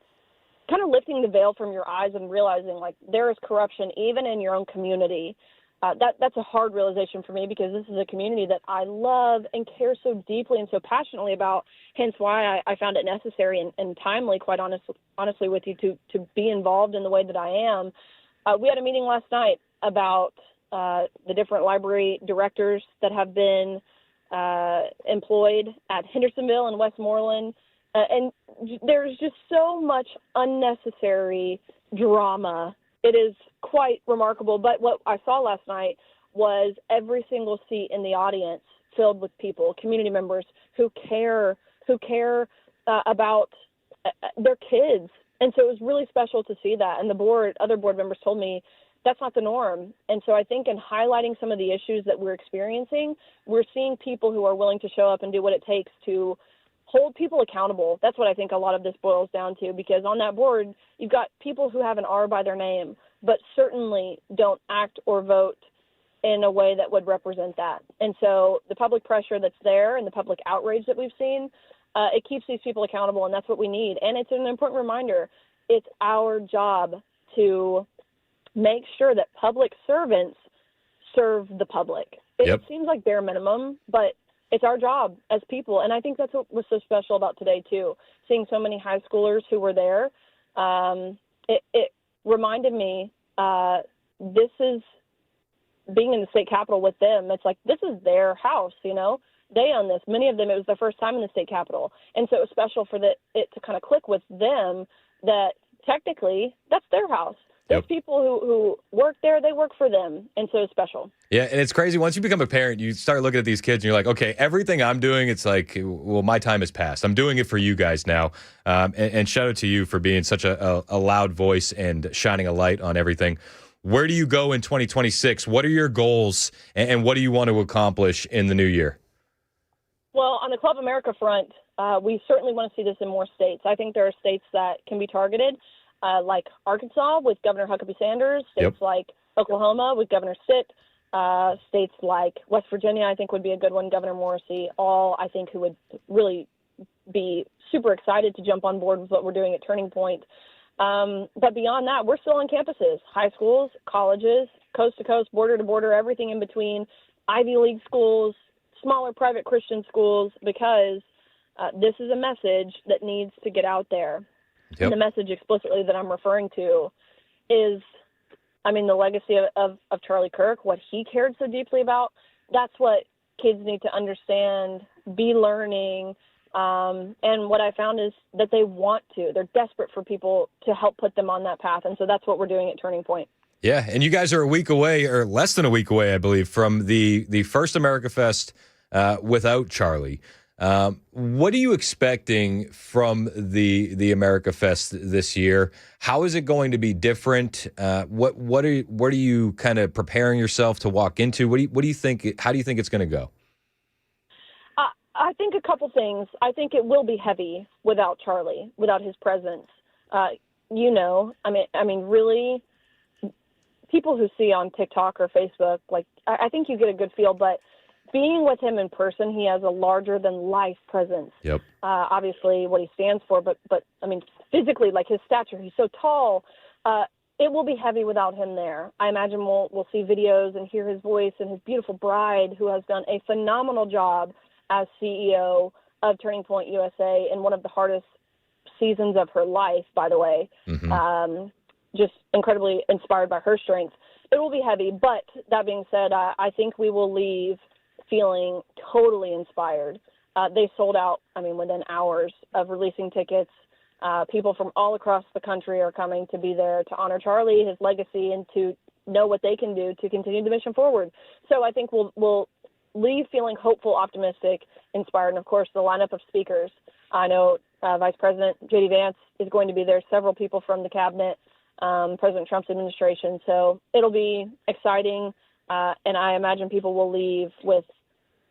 kind of lifting the veil from your eyes and realizing like there is corruption even in your own community. That's a hard realization for me because this is a community that I love and care so deeply and so passionately about. Hence why I found it necessary and timely, quite honestly with you, to be involved in the way that I am. We had a meeting last night about the different library directors that have been employed at Hendersonville and Westmoreland. And there's just so much unnecessary drama. It is quite remarkable. But what I saw last night was every single seat in the audience filled with people, community members who care about their kids. And so it was really special to see that. And other board members told me that's not the norm. And so I think in highlighting some of the issues that we're experiencing, we're seeing people who are willing to show up and do what it takes to hold people accountable. That's what I think a lot of this boils down to, because on that board, you've got people who have an R by their name, but certainly don't act or vote in a way that would represent that. And so the public pressure that's there and the public outrage that we've seen, it keeps these people accountable, and that's what we need. And it's an important reminder. It's our job to make sure that public servants serve the public. It seems like bare minimum, but it's our job as people. And I think that's what was so special about today, too. Seeing so many high schoolers who were there, it reminded me this is being in the state capitol with them. It's like this is their house, They own this. Many of them, it was their first time in the state capitol. And so it was special for it to kind of click with them that technically that's their house. There's people who work there, they work for them, and so it's special. Yeah, and it's crazy. Once you become a parent, you start looking at these kids, and you're like, okay, everything I'm doing, it's like, well, my time has passed. I'm doing it for you guys now. And shout out to you for being such a loud voice and shining a light on everything. Where do you go in 2026? What are your goals, and what do you want to accomplish in the new year? Well, on the Club America front, we certainly want to see this in more states. I think there are states that can be targeted. Like Arkansas with Governor Huckabee Sanders, states like Oklahoma with Governor Stitt, states like West Virginia, I think would be a good one, Governor Morrissey, all I think who would really be super excited to jump on board with what we're doing at Turning Point. But beyond that, we're still on campuses, high schools, colleges, coast to coast, border to border, everything in between, Ivy League schools, smaller private Christian schools, because this is a message that needs to get out there. And the message explicitly that I'm referring to is, the legacy of Charlie Kirk, what he cared so deeply about. That's what kids need to understand, be learning. And what I found is that they want to. They're desperate for people to help put them on that path. And so that's what we're doing at Turning Point. Yeah, and you guys are a week away, or less than a week away, I believe, from the first America Fest without Charlie. What are you expecting from the America Fest this year? How is it going to be different? What are you kind of preparing yourself to walk into? What do you think? How do you think it's going to go? I think a couple things. I think it will be heavy without Charlie, without his presence. Really, people who see on TikTok or Facebook, I think you get a good feel, but being with him in person, he has a larger than life presence. Obviously what he stands for, but physically, like his stature, he's so tall. it will be heavy without him there. I imagine we'll see videos and hear his voice and his beautiful bride, who has done a phenomenal job as CEO of Turning Point USA in one of the hardest seasons of her life, by the way. Just incredibly inspired by her strength. It will be heavy, but that being said, I think we will leave feeling totally inspired. They sold out, within hours of releasing tickets. People from all across the country are coming to be there to honor Charlie, his legacy, and to know what they can do to continue the mission forward. So I think we'll leave feeling hopeful, optimistic, inspired, and of course the lineup of speakers. I know Vice President J.D. Vance is going to be there, several people from the cabinet, President Trump's administration. So it'll be exciting, and I imagine people will leave with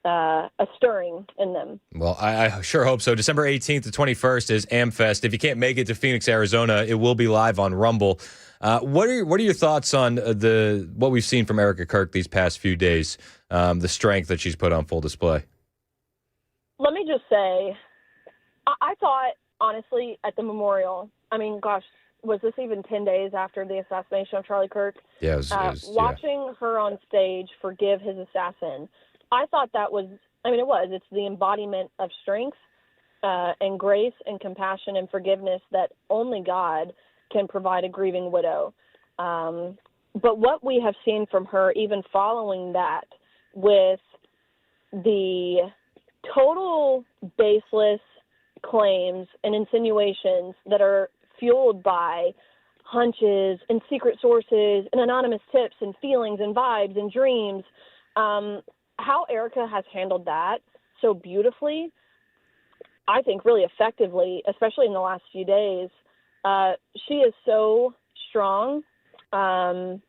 a stirring in them. Well, I sure hope so. December 18th to 21st is AmFest. If you can't make it to Phoenix, Arizona, it will be live on Rumble. What are your thoughts on what we've seen from Erica Kirk these past few days, the strength that she's put on full display? Let me just say, I thought, honestly, at the memorial, was this even 10 days after the assassination of Charlie Kirk? Yeah, watching her on stage forgive his assassin, I thought that was, it's the embodiment of strength and grace and compassion and forgiveness that only God can provide a grieving widow. But what we have seen from her, even following that, with the total baseless claims and insinuations that are fueled by hunches and secret sources and anonymous tips and feelings and vibes and dreams, how Erica has handled that so beautifully, I think really effectively, especially in the last few days. She is so strong, and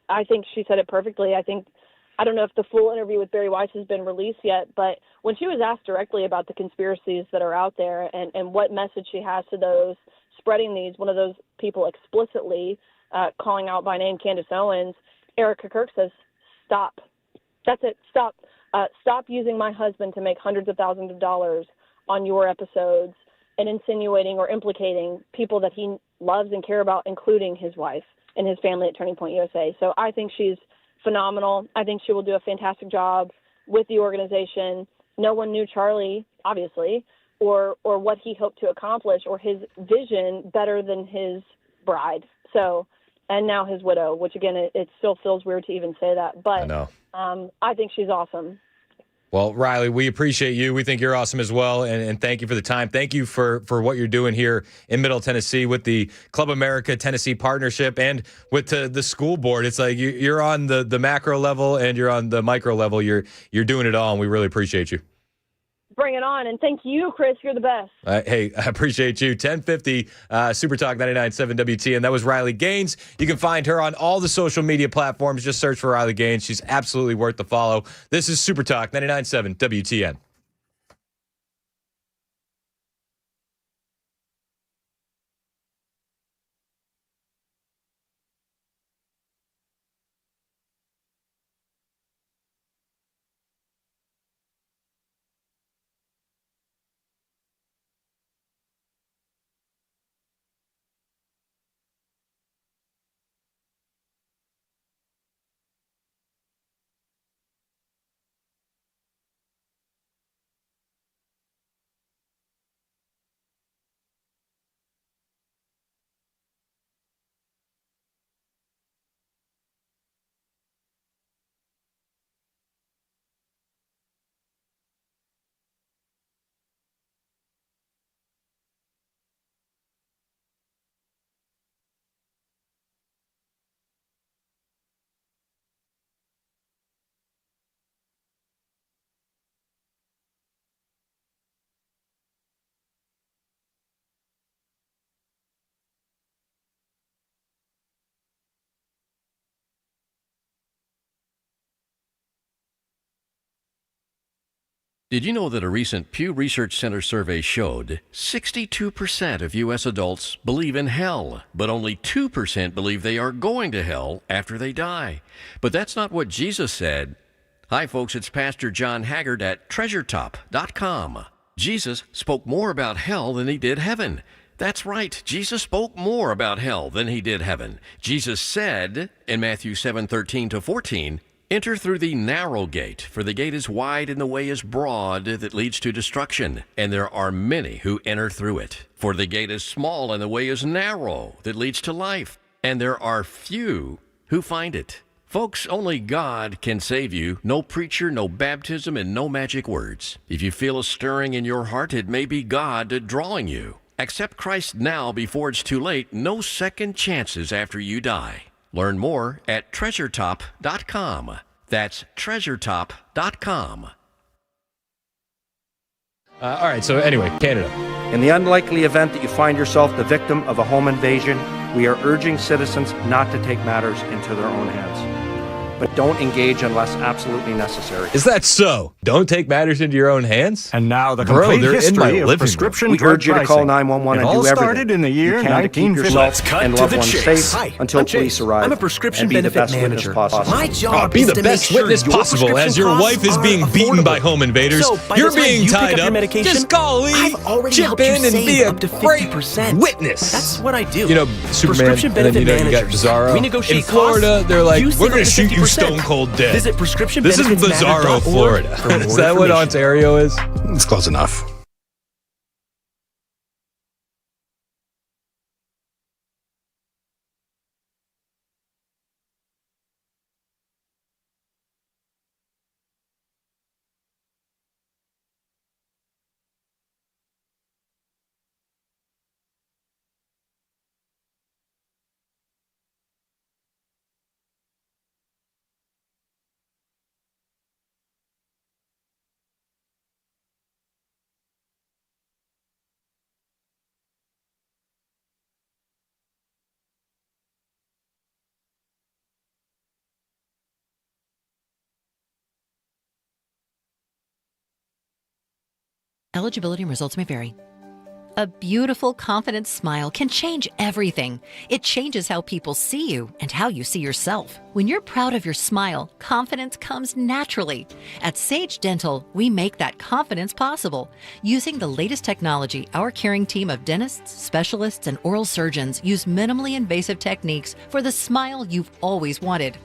I think she said it perfectly. I don't know if the full interview with Barry Weiss has been released yet, but when she was asked directly about the conspiracies that are out there and what message she has to those spreading these, one of those people explicitly calling out by name Candace Owens, Erica Kirk says, stop. That's it. Stop. Stop using my husband to make hundreds of thousands of dollars on your episodes and insinuating or implicating people that he loves and care about, including his wife and his family at Turning Point USA. So I think she's phenomenal. I think she will do a fantastic job with the organization. No one knew Charlie, obviously, or what he hoped to accomplish or his vision better than his bride. So, and now his widow, which again, it still feels weird to even say that, but I know. I think she's awesome. Well, Riley, we appreciate you. We think you're awesome as well, and thank you for the time. Thank you for what you're doing here in Middle Tennessee with the Club America Tennessee partnership and with the school board. It's like you're on the macro level and you're on the micro level. You're doing it all, and we really appreciate you. Bring it on, and thank you, Chris. You're the best. Hey, I appreciate you. 1050 Super Talk 99.7 WTN. That was Riley Gaines. You can find her on all the social media platforms. Just search for Riley Gaines. She's absolutely worth the follow. This is Super Talk 99.7 WTN. Did you know that a recent Pew Research Center survey showed 62% of U.S. adults believe in hell, but only 2% believe they are going to hell after they die? But that's not what Jesus said. Hi, folks, it's Pastor John Haggard at TreasureTop.com. Jesus spoke more about hell than he did heaven. That's right. Jesus spoke more about hell than he did heaven. Jesus said in Matthew 7:13-14, "Enter through the narrow gate, for the gate is wide and the way is broad that leads to destruction, and there are many who enter through it. For the gate is small and the way is narrow that leads to life, and there are few who find it." Folks, only God can save you. No preacher, no baptism, and no magic words. If you feel a stirring in your heart, it may be God drawing you. Accept Christ now before it's too late. No second chances after you die. Learn more at treasuretop.com. That's treasuretop.com. All right, so anyway, Canada. In the unlikely event that you find yourself the victim of a home invasion, we are urging citizens not to take matters into their own hands. But don't engage unless absolutely necessary. Is that so? Don't take matters into your own hands? And now the Bro, complete they're in my history of living prescription We drug urge you to call pricing. 911 It and all do everything started in the year you can to keep 1950. yourself and loved ones safe until police arrive. I'm a prescription and be the benefit best witness manager. possible. My job Be is the to best make sure witness your possible as prescription your costs wife is are being beaten by affordable. home invaders. So, by You're the time being you pick tied up your up. medication, Just call Lee, I've already chip helped you in, and save be a up to great 50%. witness. That's what I do. You know, Superman, Prescription and then you benefit know you got managers. Bizarro. We negotiate In Florida, costs. they're like, You we're save going to up to shoot you 50%. stone cold dead. Visit prescription This is Bizarro, Florida. Is that what Ontario is? It's close enough. Eligibility and results may vary. A beautiful, confident smile can change everything. It changes how people see you and how you see yourself. When you're proud of your smile, confidence comes naturally. At Sage Dental, we make that confidence possible. Using the latest technology, our caring team of dentists, specialists, and oral surgeons use minimally invasive techniques for the smile you've always wanted.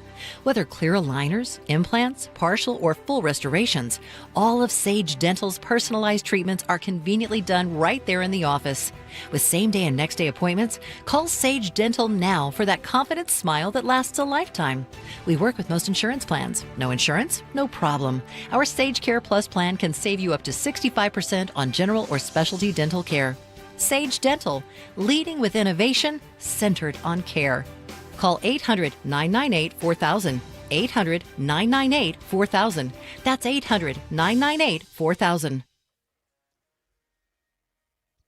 Whether clear aligners, implants, partial or full restorations, all of Sage Dental's personalized treatments are conveniently done right there in the office. With same-day and next-day appointments, call Sage Dental now for that confident smile that lasts a lifetime. We work with most insurance plans. No insurance? No problem. Our Sage Care Plus plan can save you up to 65% on general or specialty dental care. Sage Dental, leading with innovation, centered on care. Call 800-998-4000. 800-998-4000. That's 800-998-4000.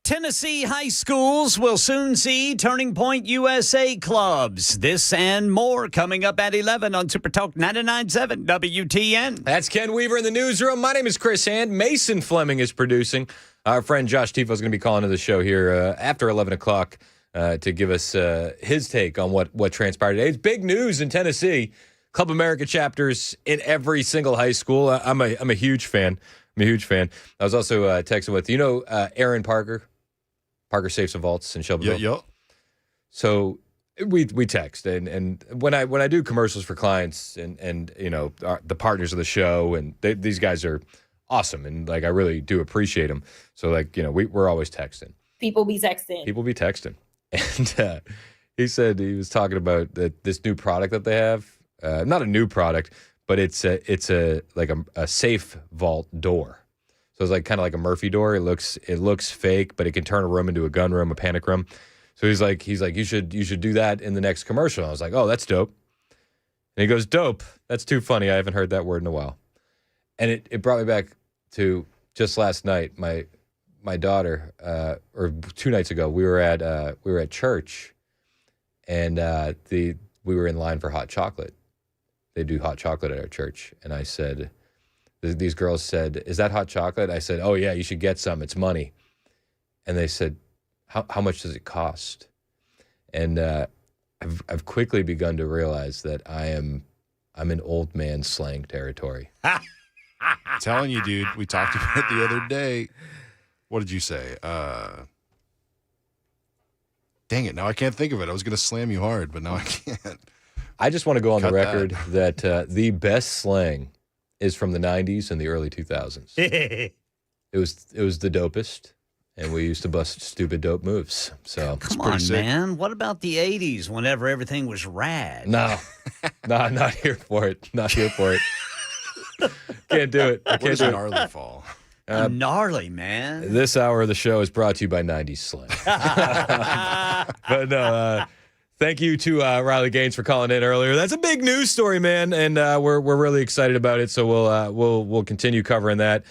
Tennessee high schools will soon see Turning Point USA clubs. This and more coming up at 11 on Super Talk 99.7 WTN. That's Ken Weaver in the newsroom. My name is Chris Hand. Mason Fleming is producing. Our friend Josh Tifo is going to be calling to the show here after 11 o'clock. To give us his take on what transpired today. It's big news in Tennessee. Club America chapters in every single high school. I'm a huge fan. I was also texting with, Aaron Parker. Parker Safes and Vaults in Shelbyville. Yeah. So we text and when I do commercials for clients and the partners of the show and these guys are awesome and I really do appreciate them. So we're always texting. People be texting. And he said he was talking about this new product that they have. Not a new product, but it's a safe vault door. So it's kind of like a Murphy door. It looks fake, but it can turn a room into a gun room, a panic room. So he's like you should do that in the next commercial. I was like, oh, that's dope. And he goes, dope. That's too funny. I haven't heard that word in a while. And it brought me back to just last night. My daughter, or 2 nights ago, we were at church, and we were in line for hot chocolate. They do hot chocolate at our church, and I said, these girls said, "Is that hot chocolate?" I said, "Oh yeah, you should get some. It's money." And they said, "How much does it cost?" And I've quickly begun to realize that I'm in old man slang territory. Telling you, dude. We talked about it the other day. What did you say? Dang it, now I can't think of it. I was going to slam you hard, but now I can't. I just want to go on the Cut that. record that the best slang is from the 90s and the early 2000s. It was the dopest, and we used to bust stupid dope moves. So Come on, man. What about the 80s whenever everything was rad? No, not here for it. Not here for it. Can't do it. I What can't is do it. gnarly fall? Gnarly, man. This hour of the show is brought to you by 90s slang. But no, thank you to Riley Gaines for calling in earlier. That's a big news story, man, and we're really excited about it. So we'll continue covering that.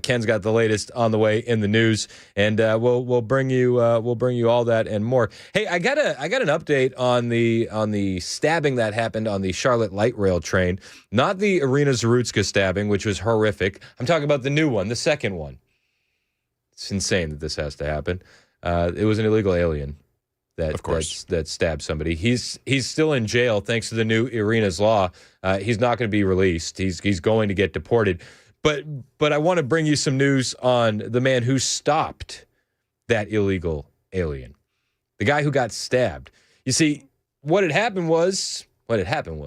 Ken's got the latest on the way in the news, and we'll bring you all that and more. Hey, I got an update on the stabbing that happened on the Charlotte light rail train, not the Irina Zarutska stabbing, which was horrific. I'm talking about the new one, the second one. It's insane that this has to happen. It was an illegal alien that stabbed somebody. He's still in jail thanks to the new Irina's law. He's not going to be released. He's going to get deported. But I want to bring you some news on the man who stopped that illegal alien, the guy who got stabbed. You see, what had happened was the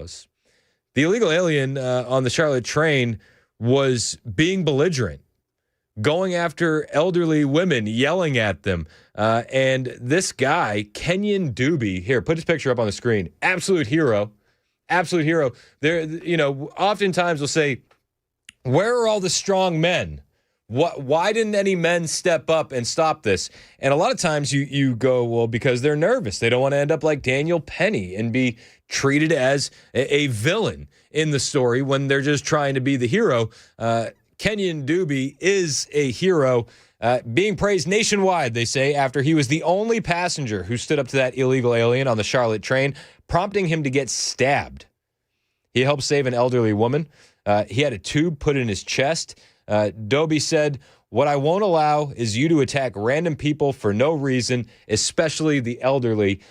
illegal alien on the Charlotte train was being belligerent, going after elderly women, yelling at them. And this guy, Kenyon Doobie, here, put his picture up on the screen. Absolute hero. There, oftentimes we'll say, where are all the strong men? Why didn't any men step up and stop this? And a lot of times you go, well, because they're nervous. They don't want to end up like Daniel Penny and be treated as a villain in the story when they're just trying to be the hero. Kenyon Doobie is a hero, being praised nationwide, they say, after he was the only passenger who stood up to that illegal alien on the Charlotte train, prompting him to get stabbed. He helped save an elderly woman. He had a tube put in his chest. Doobie said, "What I won't allow is you to attack random people for no reason, especially the elderly."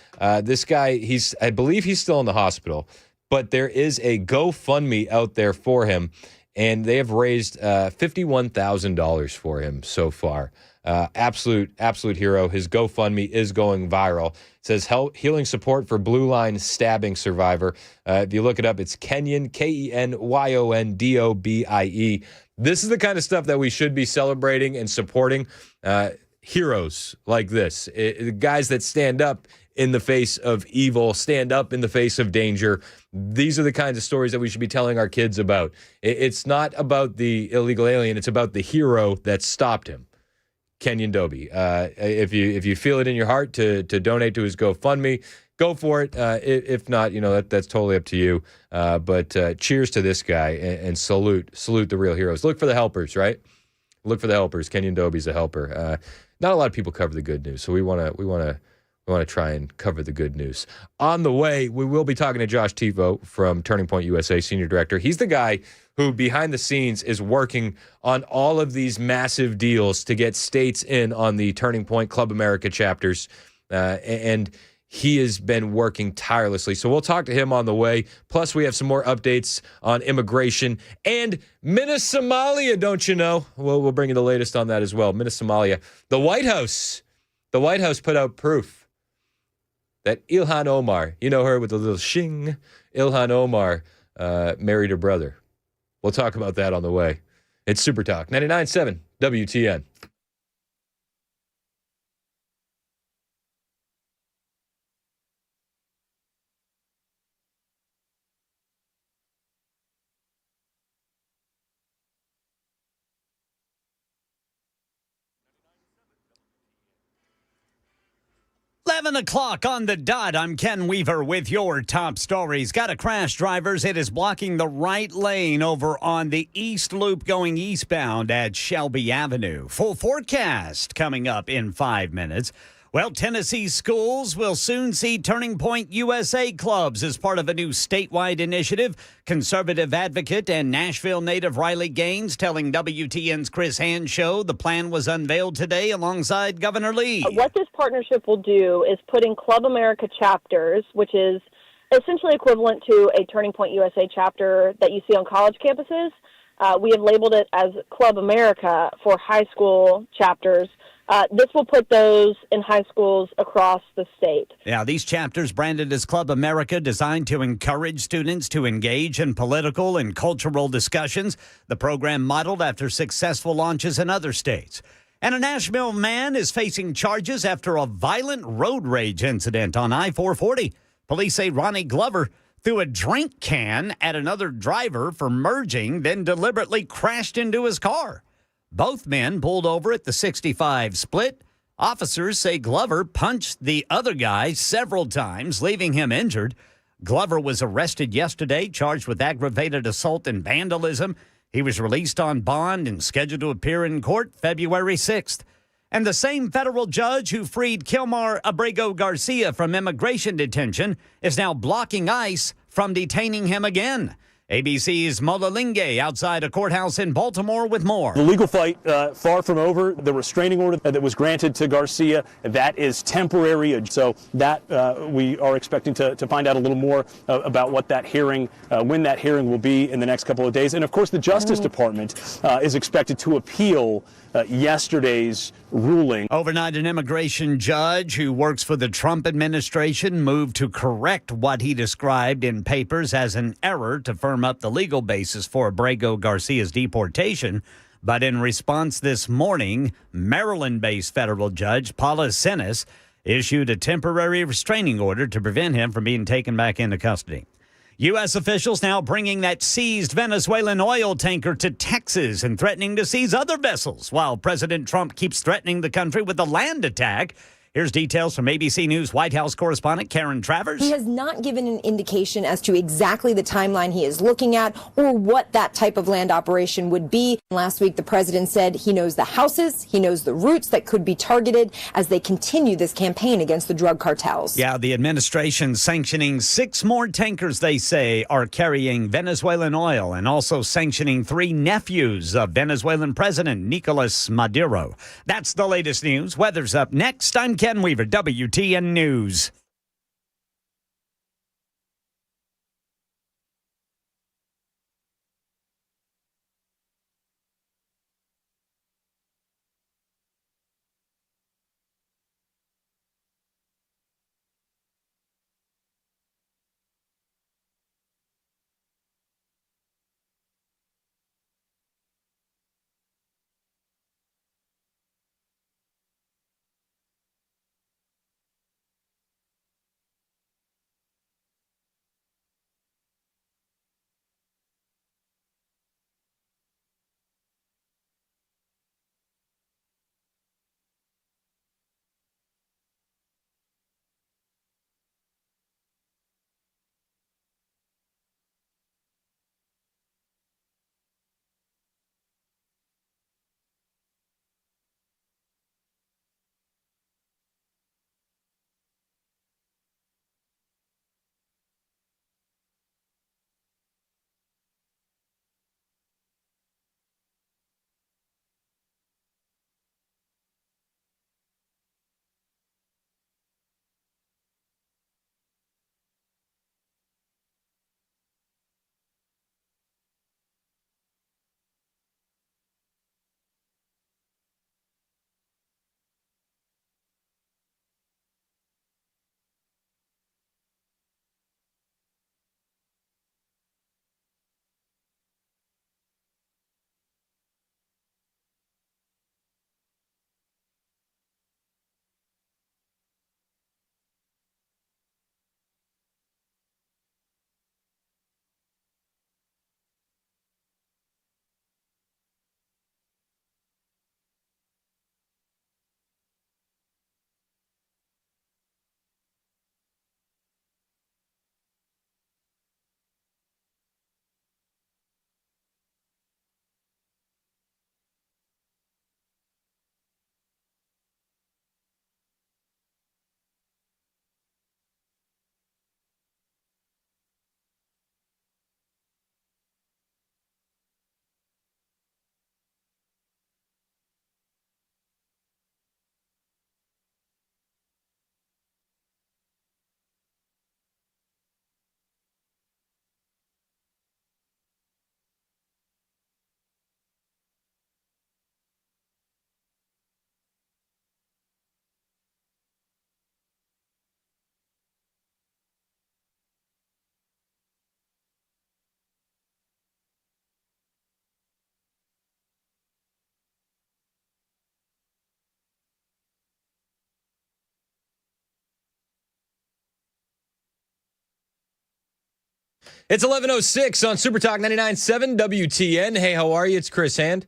This guy, I believe he's still in the hospital, but there is a GoFundMe out there for him. And they have raised $51,000 for him so far. Absolute hero. His GoFundMe is going viral. It says healing support for Blue Line stabbing survivor. If you look it up, it's Kenyon, KenYonDobie. This is the kind of stuff that we should be celebrating and supporting. Heroes like this, guys that stand up in the face of evil, stand up in the face of danger. These are the kinds of stories that we should be telling our kids about. It's not about the illegal alien. It's about the hero that stopped him, Kenyon Doobie. If you feel it in your heart to donate to his GoFundMe, go for it. If not, that's totally up to you. But cheers to this guy and salute the real heroes. Look for the helpers, right? Look for the helpers. Kenyon Doobie's a helper. Not a lot of people cover the good news, so we want to try and cover the good news. On the way, we will be talking to Josh Tifo from Turning Point USA, Senior Director. He's the guy who, behind the scenes, is working on all of these massive deals to get states in on the Turning Point Club America chapters. And he has been working tirelessly. So we'll talk to him on the way. Plus, we have some more updates on immigration and Somalia, don't you know? We'll bring you the latest on that as well. Somalia. The White House put out proof that Ilhan Omar, you know her with the little shing, Ilhan Omar married her brother. We'll talk about that on the way. It's Super Talk 99.7 WTN. Eleven o'clock on the dot. I'm Ken Weaver with your top stories. Got a crash, drivers. It is blocking the right lane over on the East Loop going eastbound at Shelby Avenue. Full forecast coming up in 5 minutes. Well, Tennessee schools will soon see Turning Point USA clubs as part of a new statewide initiative. Conservative advocate and Nashville native Riley Gaines telling WTN's Chris Hand Show the plan was unveiled today alongside Governor Lee. What this partnership will do is put in Club America chapters, which is essentially equivalent to a Turning Point USA chapter that you see on college campuses. We have labeled it as Club America for high school chapters This will put those in high schools across the state. Yeah, these chapters branded as Club America, designed to encourage students to engage in political and cultural discussions. The program modeled after successful launches in other states. And a Nashville man is facing charges after a violent road rage incident on I-440. Police say Ronnie Glover threw a drink can at another driver for merging, then deliberately crashed into his car. Both men pulled over at the 65 split. Officers say Glover punched the other guy several times, leaving him injured. Glover was arrested yesterday, charged with aggravated assault and vandalism. He was released on bond and scheduled to appear in court February 6th. And the same federal judge who freed Kilmar Abrego Garcia from immigration detention is now blocking ICE from detaining him again. ABC's Molalinge outside a courthouse in Baltimore with more. The legal fight far from over. The restraining order that was granted to Garcia, that is temporary. So that we are expecting to find out a little more about what that hearing, when that hearing will be in the next couple of days. And of course, the Justice Department is expected to appeal yesterday's ruling. Overnight, an immigration judge who works for the Trump administration moved to correct what he described in papers as an error to firm up the legal basis for Abrego Garcia's deportation. But in response this morning, Maryland-based federal judge Paula Sinis issued a temporary restraining order to prevent him from being taken back into custody. U.S. officials now bringing that seized Venezuelan oil tanker to Texas and threatening to seize other vessels while President Trump keeps threatening the country with a land attack. Here's details from ABC News White House correspondent Karen Travers. He has not given an indication as to exactly the timeline he is looking at or what that type of land operation would be. Last week, the president said he knows the houses, he knows the routes that could be targeted as they continue this campaign against the drug cartels. Yeah, the administration sanctioning 6 more tankers, they say, are carrying Venezuelan oil and also sanctioning 3 nephews of Venezuelan President Nicolas Maduro. That's the latest news. Weather's up next. I'm Ken Weaver, WTN News. It's 11:06 on Super Talk 99.7 WTN. Hey, how are you? It's Chris Hand.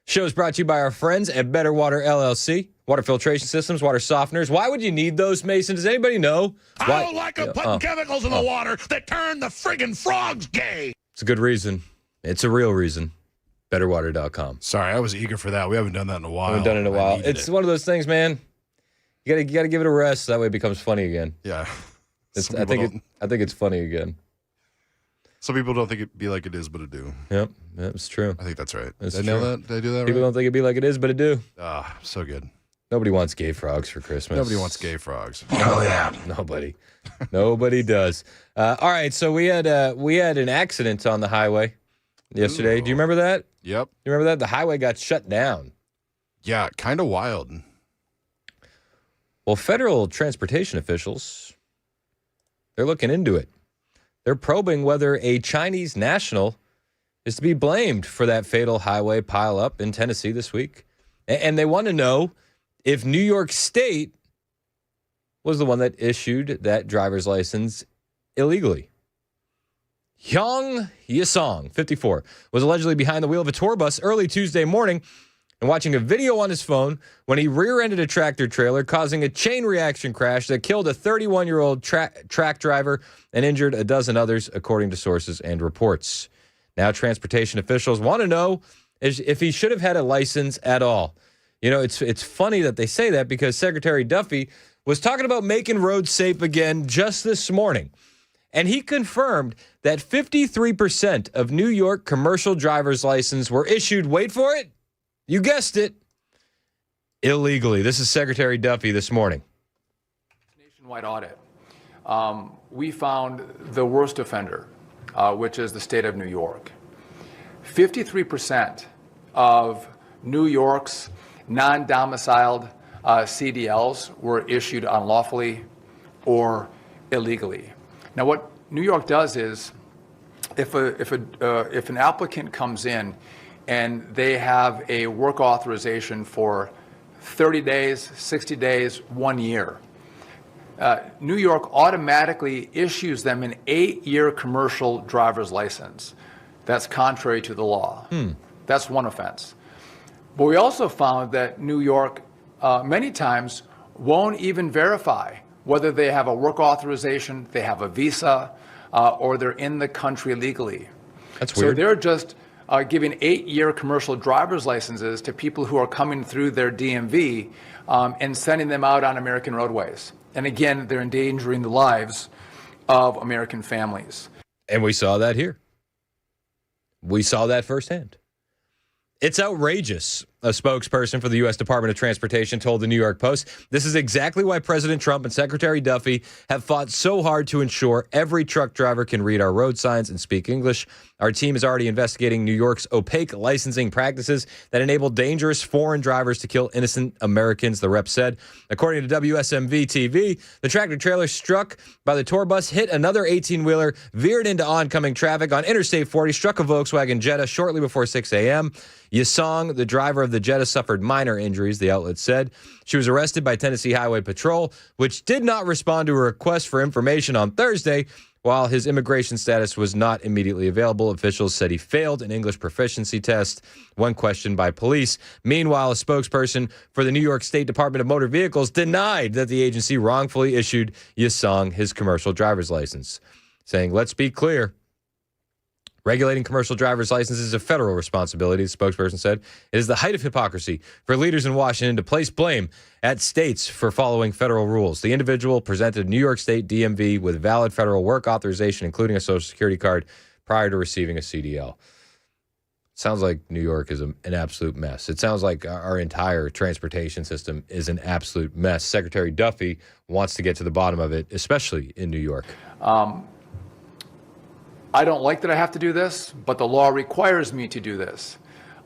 Show is brought to you by our friends at Better Water LLC. Water filtration systems, water softeners. Why would you need those, Mason? Does anybody know? I don't like them putting chemicals in the water that turn the friggin' frogs gay. It's a good reason. It's a real reason. BetterWater.com. Sorry, I was eager for that. We haven't done that in a while. Haven't done it in a while. It's one of those things, man. You gotta give it a rest. So that way it becomes funny again. Yeah. I think it's funny again. Some people don't think it be like it is, but it do. Yep, it's true. I think that's right. It's Did I know that? Did I do that right? People don't think it be like it is, but it do. Ah, so good. Nobody wants gay frogs for Christmas. Nobody wants gay frogs. Oh yeah, nobody. Nobody does. All right, so we had an accident on the highway yesterday. Do you remember that? Yep. You remember that? The highway got shut down. Yeah, kind of wild. Well, federal transportation officials, they're looking into it. They're probing whether a Chinese national is to be blamed for that fatal highway pileup in Tennessee this week. And they want to know if New York State was the one that issued that driver's license illegally. Hyung Yisong, 54, was allegedly behind the wheel of a tour bus early Tuesday morning and watching a video on his phone when he rear-ended a tractor trailer, causing a chain reaction crash that killed a 31-year-old track driver and injured a dozen others, according to sources and reports. Now, transportation officials want to know if he should have had a license at all. You know, it's funny that they say that because Secretary Duffy was talking about making roads safe again just this morning. And he confirmed that 53% of New York commercial driver's licenses were issued, wait for it, you guessed it, illegally. This is Secretary Duffy this morning. Nationwide audit. We found the worst offender, which is the state of New York. 53% of New York's non-domiciled CDLs were issued unlawfully or illegally. Now, what New York does is, if an applicant comes in and they have a work authorization for 30 days, 60 days, 1 year, New York automatically issues them an 8-year commercial driver's license. That's contrary to the law. That's one offense. But we also found that New York many times won't even verify whether they have a work authorization, they have a visa, or they're in the country legally. That's weird. So they're just giving 8-year commercial driver's licenses to people who are coming through their DMV and sending them out on American roadways. And again, they're endangering the lives of American families. And we saw that here. We saw that firsthand. It's outrageous, a spokesperson for the U.S. Department of Transportation told the New York Post. This is exactly why President Trump and Secretary Duffy have fought so hard to ensure every truck driver can read our road signs and speak English. Our team is already investigating New York's opaque licensing practices that enable dangerous foreign drivers to kill innocent Americans, the rep said. According to WSMV TV, the tractor trailer struck by the tour bus hit another 18-wheeler, veered into oncoming traffic on Interstate 40, struck a Volkswagen Jetta shortly before 6 a.m. Yisong, the driver of the Jetta, suffered minor injuries, the outlet said. She was arrested by Tennessee Highway Patrol, which did not respond to a request for information on Thursday. While his immigration status was not immediately available, officials said he failed an English proficiency test when questioned by police. Meanwhile, a spokesperson for the New York State Department of Motor Vehicles denied that the agency wrongfully issued Yisong his commercial driver's license, saying, "Let's be clear. Regulating commercial driver's licenses is a federal responsibility," the spokesperson said. "It is the height of hypocrisy for leaders in Washington to place blame at states for following federal rules. The individual presented New York State DMV with valid federal work authorization, including a Social Security card, prior to receiving a CDL." Sounds like New York is an absolute mess. It sounds like our entire transportation system is an absolute mess. Secretary Duffy wants to get to the bottom of it, especially in New York. I don't like that I have to do this, but the law requires me to do this.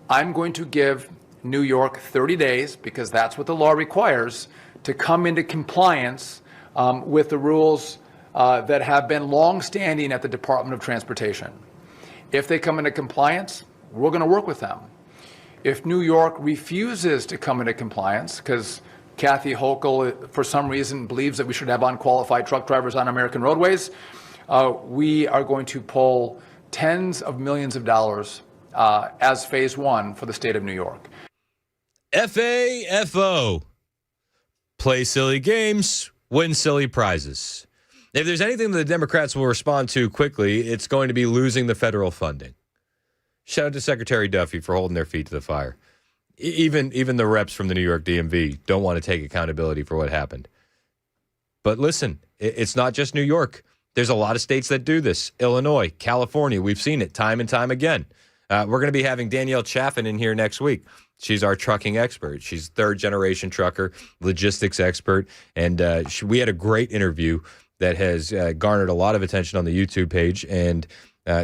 I'm going to give New York 30 days, because that's what the law requires, to come into compliance with the rules that have been long-standing at the Department of Transportation. If they come into compliance, we're going to work with them. If New York refuses to come into compliance, because Kathy Hochul, for some reason, believes that we should have unqualified truck drivers on American roadways, we are going to pull tens of millions of dollars as phase one for the state of New York. FAFO. Play silly games, win silly prizes. If there's anything that the Democrats will respond to quickly, it's going to be losing the federal funding. Shout out to Secretary Duffy for holding their feet to the fire. Even the reps from the New York DMV don't want to take accountability for what happened. But listen, it's not just New York. There's a lot of states that do this. Illinois, California, we've seen it time and time again. We're going to be having Danielle Chaffin in here next week. She's our trucking expert. She's third-generation trucker, logistics expert, and we had a great interview that has garnered a lot of attention on the YouTube page, and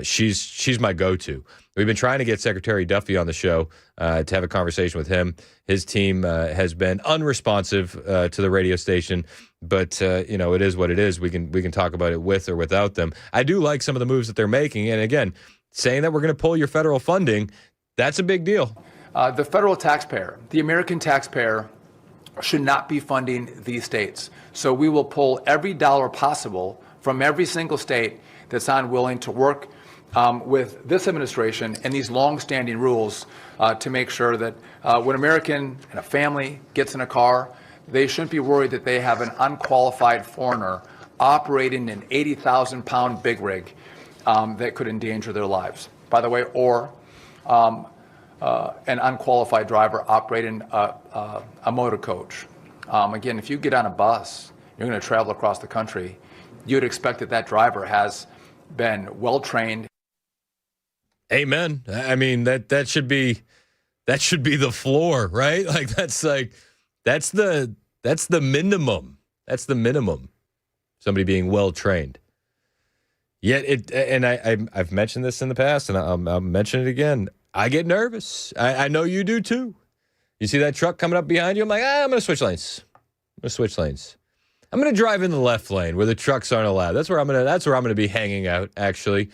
she's my go-to. We've been trying to get Secretary Duffy on the show to have a conversation with him. His team has been unresponsive to the radio station, but it is what it is. We can talk about it with or without them. I do like some of the moves that they're making, and again, saying that we're going to pull your federal funding, that's a big deal. The federal taxpayer, the American taxpayer, should not be funding these states. So we will pull every dollar possible from every single state that's unwilling to work with this administration and these long-standing rules to make sure that when an American and a family gets in a car, they shouldn't be worried that they have an unqualified foreigner operating an 80,000-pound big rig that could endanger their lives, by the way, or an unqualified driver operating a motor coach. Again, if you get on a bus, you're going to travel across the country, you'd expect that driver has been well-trained. Amen. I mean, that should be the floor, right? That's the minimum. That's the minimum. Somebody being well-trained. Yet I've mentioned this in the past, and I'll mention it again. I get nervous. I know you do too. You see that truck coming up behind you? I'm like, I'm going to switch lanes. I'm going to drive in the left lane where the trucks aren't allowed. That's where I'm going to be hanging out, actually,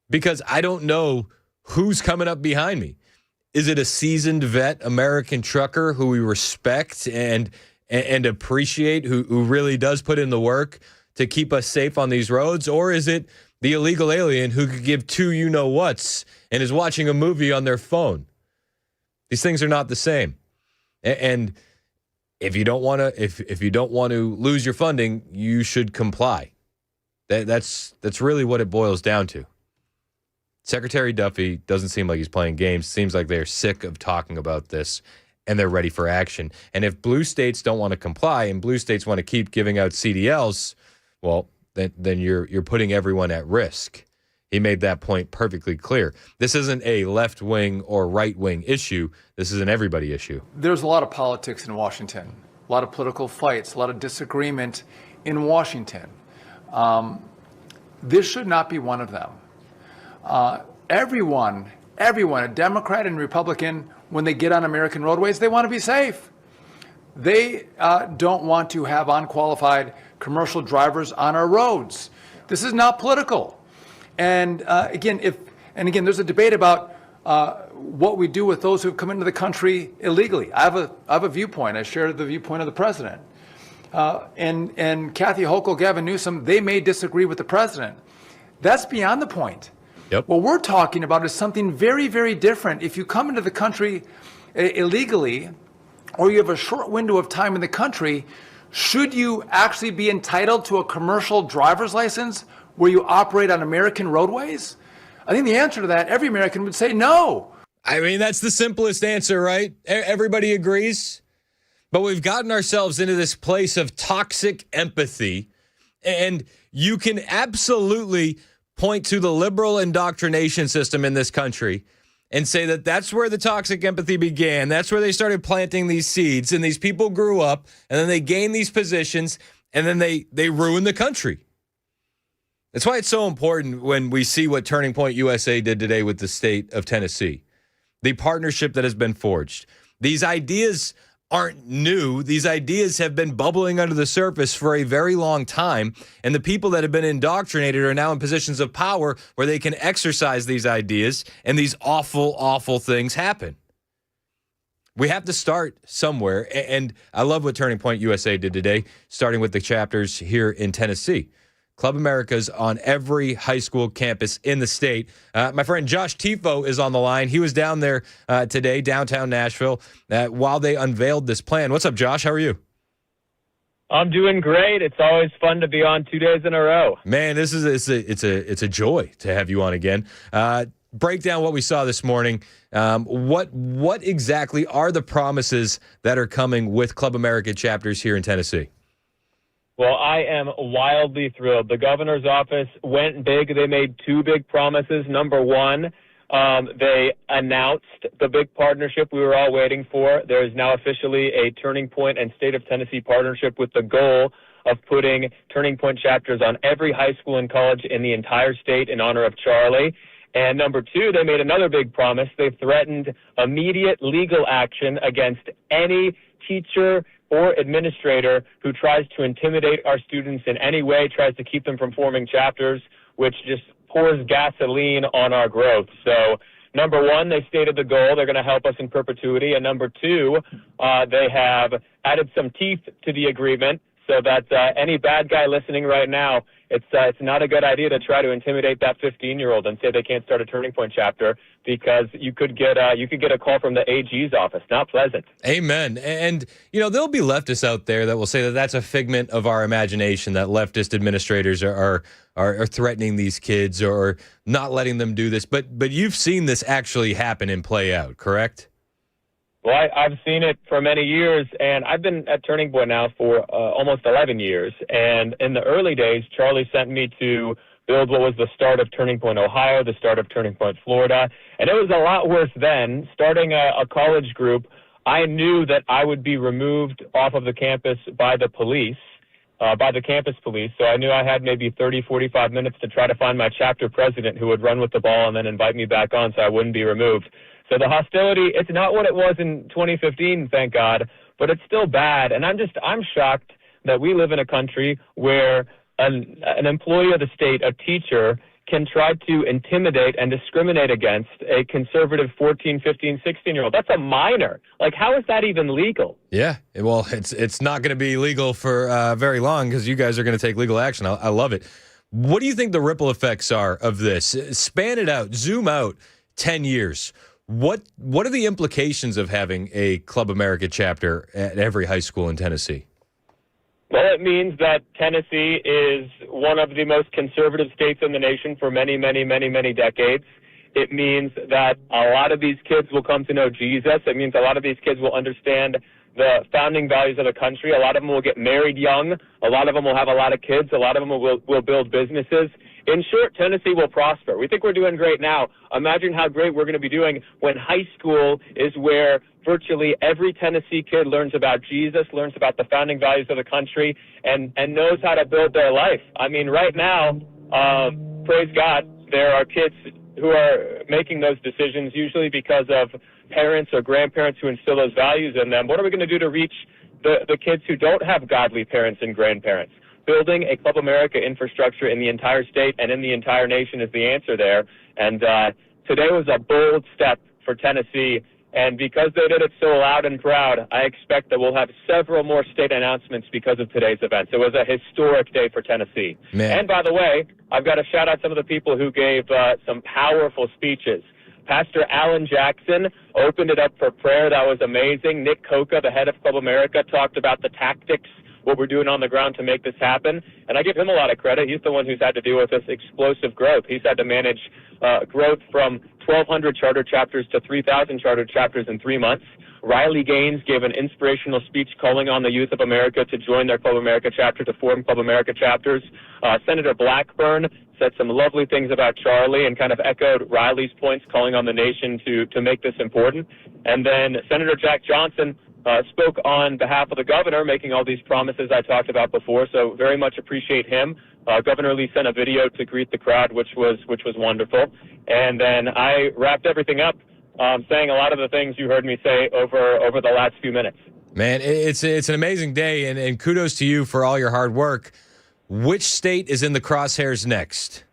because I don't know who's coming up behind me. Is it a seasoned vet American trucker who we respect and appreciate, who really does put in the work to keep us safe on these roads? Or is it the illegal alien who could give two you-know-whats and is watching a movie on their phone? These things are not the same. And if you don't want to, if you don't want to lose your funding, you should comply. That's really what it boils down to. Secretary Duffy doesn't seem like he's playing games. Seems like they're sick of talking about this and they're ready for action. And if blue states don't want to comply and blue states want to keep giving out CDLs, well, then you're putting everyone at risk. He made that point perfectly clear. This isn't a left-wing or right-wing issue. This is an everybody issue. There's a lot of politics in Washington, a lot of political fights, a lot of disagreement in Washington. This should not be one of them. Everyone, a Democrat and Republican, when they get on American roadways, they want to be safe. They don't want to have unqualified commercial drivers on our roads. This is not political. And again, there's a debate about what we do with those who've come into the country illegally. I have a viewpoint. I share the viewpoint of the president. And Kathy Hochul, Gavin Newsom, they may disagree with the president. That's beyond the point. Yep. What we're talking about is something very, very different. If you come into the country illegally, or you have a short window of time in the country, should you actually be entitled to a commercial driver's license where you operate on American roadways? I think the answer to that, every American would say no. I mean, that's the simplest answer, right? Everybody agrees. But we've gotten ourselves into this place of toxic empathy, and you can absolutely point to the liberal indoctrination system in this country and say that that's where the toxic empathy began. That's where they started planting these seeds, and these people grew up, and then they gained these positions, and then they ruined the country. That's why it's so important when we see what Turning Point USA did today with the state of Tennessee, the partnership that has been forged. These ideas aren't new. These ideas have been bubbling under the surface for a very long time, and the people that have been indoctrinated are now in positions of power where they can exercise these ideas, and these awful, awful things happen. We have to start somewhere, and I love what Turning Point USA did today, starting with the chapters here in Tennessee. Club America's on every high school campus in the state. My friend Josh Tifo is on the line. He was down there today, downtown Nashville, while they unveiled this plan. What's up, Josh? How are you? I'm doing great. It's always fun to be on 2 days in a row. Man, it's a joy to have you on again. Break down what we saw this morning. What exactly are the promises that are coming with Club America chapters here in Tennessee? Well, I am wildly thrilled. The governor's office went big. They made two big promises. Number one, they announced the big partnership we were all waiting for. There is now officially a Turning Point and State of Tennessee partnership with the goal of putting Turning Point chapters on every high school and college in the entire state in honor of Charlie. And number two, they made another big promise. They threatened immediate legal action against any teacher or administrator who tries to intimidate our students in any way, tries to keep them from forming chapters, which just pours gasoline on our growth. So number one, they stated the goal. They're going to help us in perpetuity. And number two, they have added some teeth to the agreement so that any bad guy listening right now, it's not a good idea to try to intimidate that 15-year-old and say they can't start a Turning Point chapter, because you could get a call from the AG's office. Not pleasant. Amen. And there'll be leftists out there that will say that that's a figment of our imagination, that leftist administrators are threatening these kids or not letting them do this. But you've seen this actually happen and play out, correct? Well, I've seen it for many years, and I've been at Turning Point now for almost 11 years. And in the early days, Charlie sent me to build what was the start of Turning Point, Ohio, the start of Turning Point, Florida. And it was a lot worse then. Starting a college group, I knew that I would be removed off of the campus by the police, by the campus police. So I knew I had maybe 30, 45 minutes to try to find my chapter president who would run with the ball and then invite me back on so I wouldn't be removed. So the hostility, it's not what it was in 2015, thank God, but it's still bad. And I'm shocked that we live in a country where an employee of the state, a teacher, can try to intimidate and discriminate against a conservative 14, 15, 16-year-old. That's a minor. Like, how is that even legal? Yeah, well, it's not going to be legal for very long, because you guys are going to take legal action. I love it. What do you think the ripple effects are of this? Span it out, zoom out 10 years. What are the implications of having a Club America chapter at every high school in Tennessee? Well, it means that Tennessee is one of the most conservative states in the nation for many, many, many, many decades. It means that a lot of these kids will come to know Jesus. It means a lot of these kids will understand the founding values of the country. A lot of them will get married young. A lot of them will have a lot of kids. A lot of them will build businesses. In short, Tennessee will prosper. We think we're doing great now. Imagine how great we're going to be doing when high school is where virtually every Tennessee kid learns about Jesus, learns about the founding values of the country, and knows how to build their life. I mean, right now, praise God, there are kids who are making those decisions, usually because of parents or grandparents who instill those values in them. What are we going to do to reach the kids who don't have godly parents and grandparents? Building a Club America infrastructure in the entire state and in the entire nation is the answer there. And today was a bold step for Tennessee. And because they did it so loud and proud, I expect that we'll have several more state announcements because of today's events. It was a historic day for Tennessee. Man. And by the way, I've got to shout out some of the people who gave some powerful speeches. Pastor Alan Jackson opened it up for prayer. That was amazing. Nick Coca, the head of Club America, talked about the tactics, what we're doing on the ground to make this happen. And I give him a lot of credit. He's the one who's had to deal with this explosive growth. He's had to manage growth from 1,200 charter chapters to 3,000 charter chapters in 3 months. Riley Gaines gave an inspirational speech calling on the youth of America to join their Club America chapter, to form Club America chapters. Senator Blackburn said some lovely things about Charlie and kind of echoed Riley's points, calling on the nation to make this important. And then Senator Jack Johnson spoke on behalf of the governor, making all these promises I talked about before, so very much appreciate him. Governor Lee sent a video to greet the crowd, which was wonderful. And then I wrapped everything up saying a lot of the things you heard me say over the last few minutes. Man, it's an amazing day, and kudos to you for all your hard work. Which state is in the crosshairs next?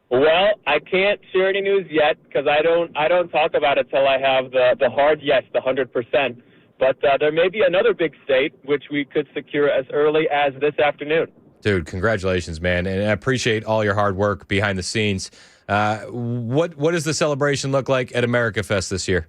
Well, I can't share any news yet because I don't talk about it till I have the hard yes, the 100%. But there may be another big state which we could secure as early as this afternoon. Dude, congratulations, man. And I appreciate all your hard work behind the scenes. What does the celebration look like at America Fest this year?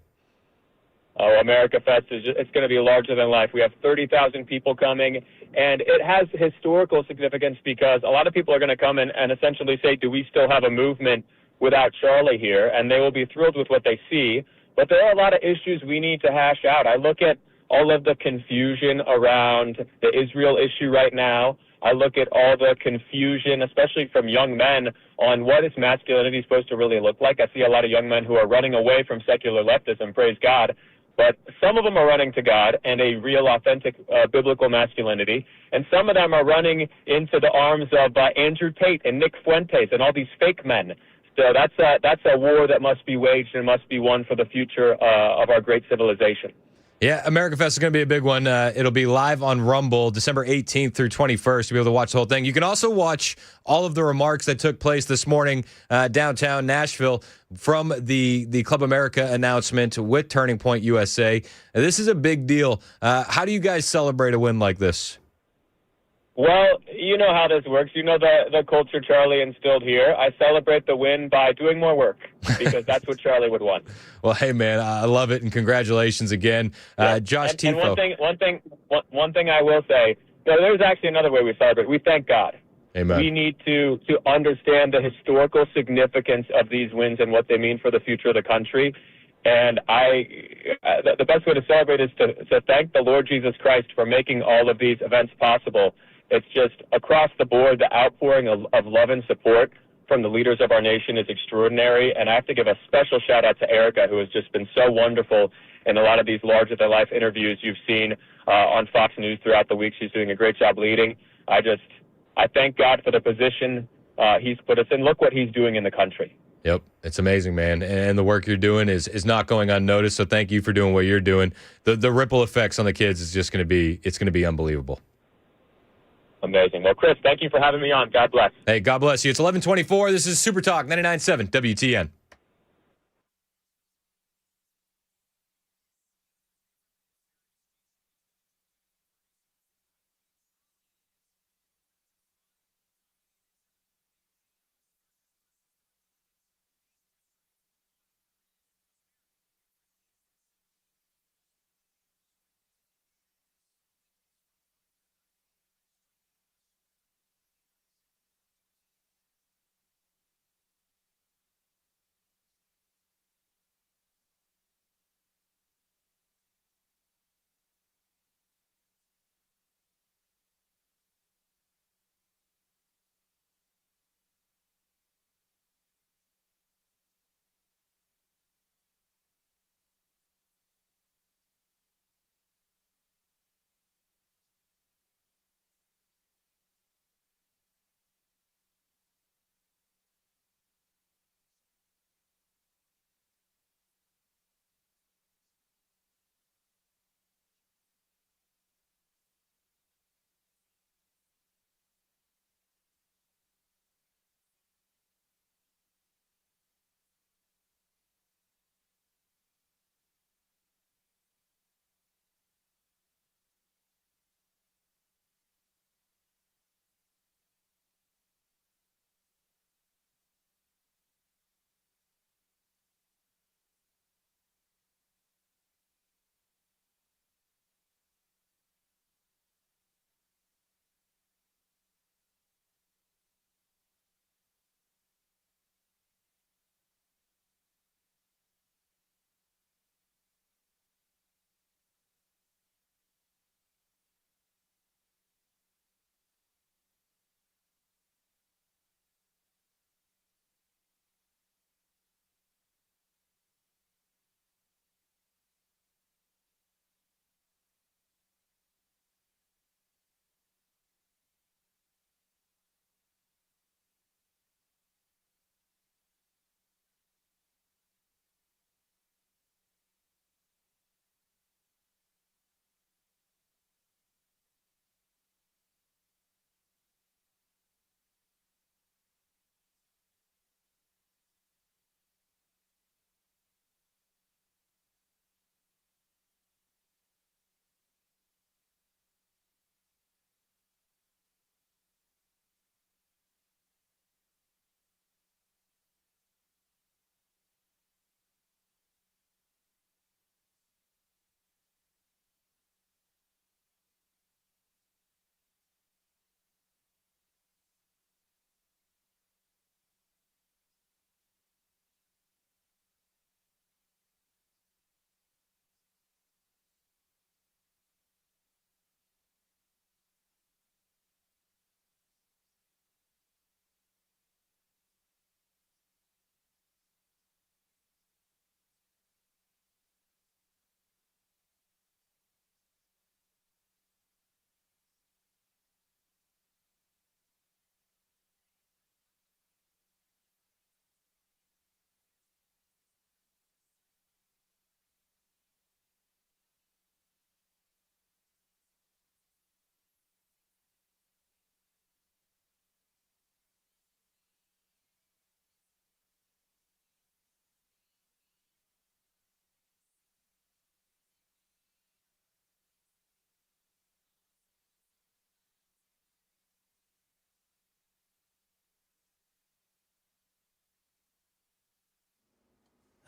Oh, America Fest it's going to be larger than life. We have 30,000 people coming, and it has historical significance because a lot of people are going to come and essentially say, do we still have a movement without Charlie here? And they will be thrilled with what they see. But there are a lot of issues we need to hash out. I look at all of the confusion around the Israel issue right now. I look at all the confusion, especially from young men, on what is masculinity supposed to really look like. I see a lot of young men who are running away from secular leftism, praise God. But some of them are running to God and a real, authentic biblical masculinity. And some of them are running into the arms of Andrew Tate and Nick Fuentes and all these fake men. So that's a war that must be waged and must be won for the future of our great civilization. Yeah, America Fest is going to be a big one. It'll be live on Rumble December 18th through 21st. You'll be able to watch the whole thing. You can also watch all of the remarks that took place this morning downtown Nashville from the Club America announcement with Turning Point USA. This is a big deal. How do you guys celebrate a win like this? Well, you know how this works. You know the culture Charlie instilled here. I celebrate the win by doing more work because that's what Charlie would want. Well, hey, man, I love it, and congratulations again. Josh Tifo. And one thing I will say, there's actually another way we celebrate. We thank God. Amen. We need to understand the historical significance of these wins and what they mean for the future of the country. And the best way to celebrate is to thank the Lord Jesus Christ for making all of these events possible. It's just across the board, the outpouring of love and support from the leaders of our nation is extraordinary. And I have to give a special shout out to Erica, who has just been so wonderful in a lot of these larger-than-life interviews you've seen on Fox News throughout the week. She's doing a great job leading. I thank God for the position he's put us in. Look what he's doing in the country. Yep, it's amazing, man. And the work you're doing is not going unnoticed. So thank you for doing what you're doing. The ripple effects on the kids is just going to be unbelievable. Amazing. Well, Chris, thank you for having me on. God bless. Hey, God bless you. It's 11:24. This is Super Talk 99.7 WTN.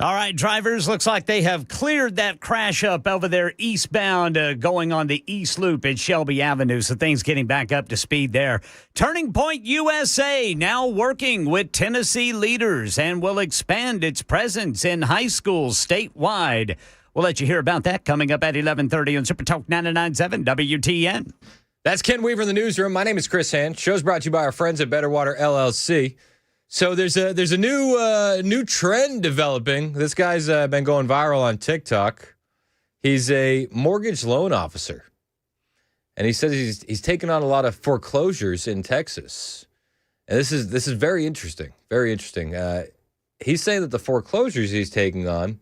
All right, drivers, looks like they have cleared that crash up over there eastbound going on the East Loop at Shelby Avenue. So things getting back up to speed there. Turning Point USA now working with Tennessee leaders and will expand its presence in high schools statewide. We'll let you hear about that coming up at 11:30 on Super Talk 99.7 WTN. That's Ken Weaver in the newsroom. My name is Chris Hand. Show's brought to you by our friends at Better Water LLC. So there's a new trend developing. This guy's been going viral on TikTok. He's a mortgage loan officer, and he says he's taken on a lot of foreclosures in Texas. And this is very interesting. Very interesting. He's saying that the foreclosures he's taking on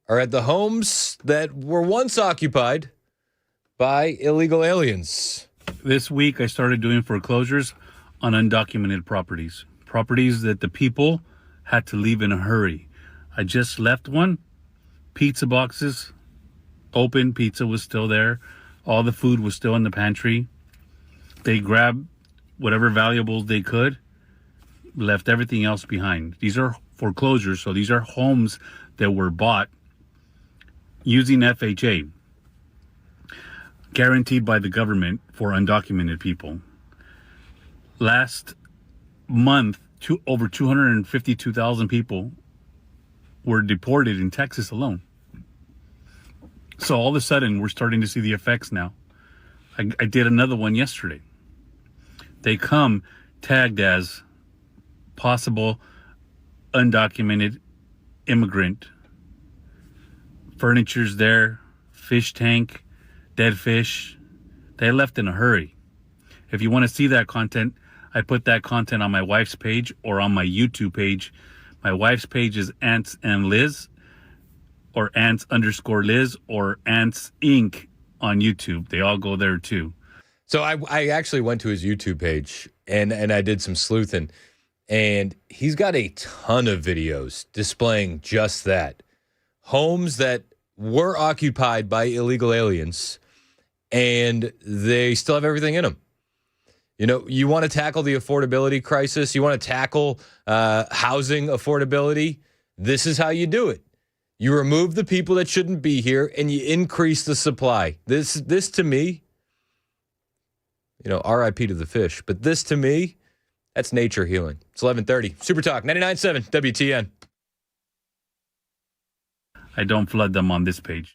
are at the homes that were once occupied by illegal aliens. This week, I started doing foreclosures on undocumented properties that the people had to leave in a hurry. I just left one. Pizza boxes, open, pizza was still there. All the food was still in the pantry. They grabbed whatever valuables they could, left everything else behind. These are foreclosures, so these are homes that were bought using FHA, guaranteed by the government for undocumented people. Last month, over 252,000 people were deported in Texas alone. So all of a sudden, we're starting to see the effects now. I did another one yesterday. They come tagged as possible undocumented immigrant. Furniture's there, fish tank, dead fish. They left in a hurry. If you want to see that content, I put that content on my wife's page or on my YouTube page. My wife's page is Ants and Liz, or Ants_Liz, or Ants Inc. on YouTube. They all go there too. So I actually went to his YouTube page and I did some sleuthing, and he's got a ton of videos displaying just that. Homes that were occupied by illegal aliens, and they still have everything in them. You know, you want to tackle the affordability crisis, you want to tackle housing affordability, this is how you do it. You remove the people that shouldn't be here, and you increase the supply. This to me, you know, RIP to the fish, but this to me, that's nature healing. It's 11:30. Super Talk 99.7 WTN. I don't flood them on this page.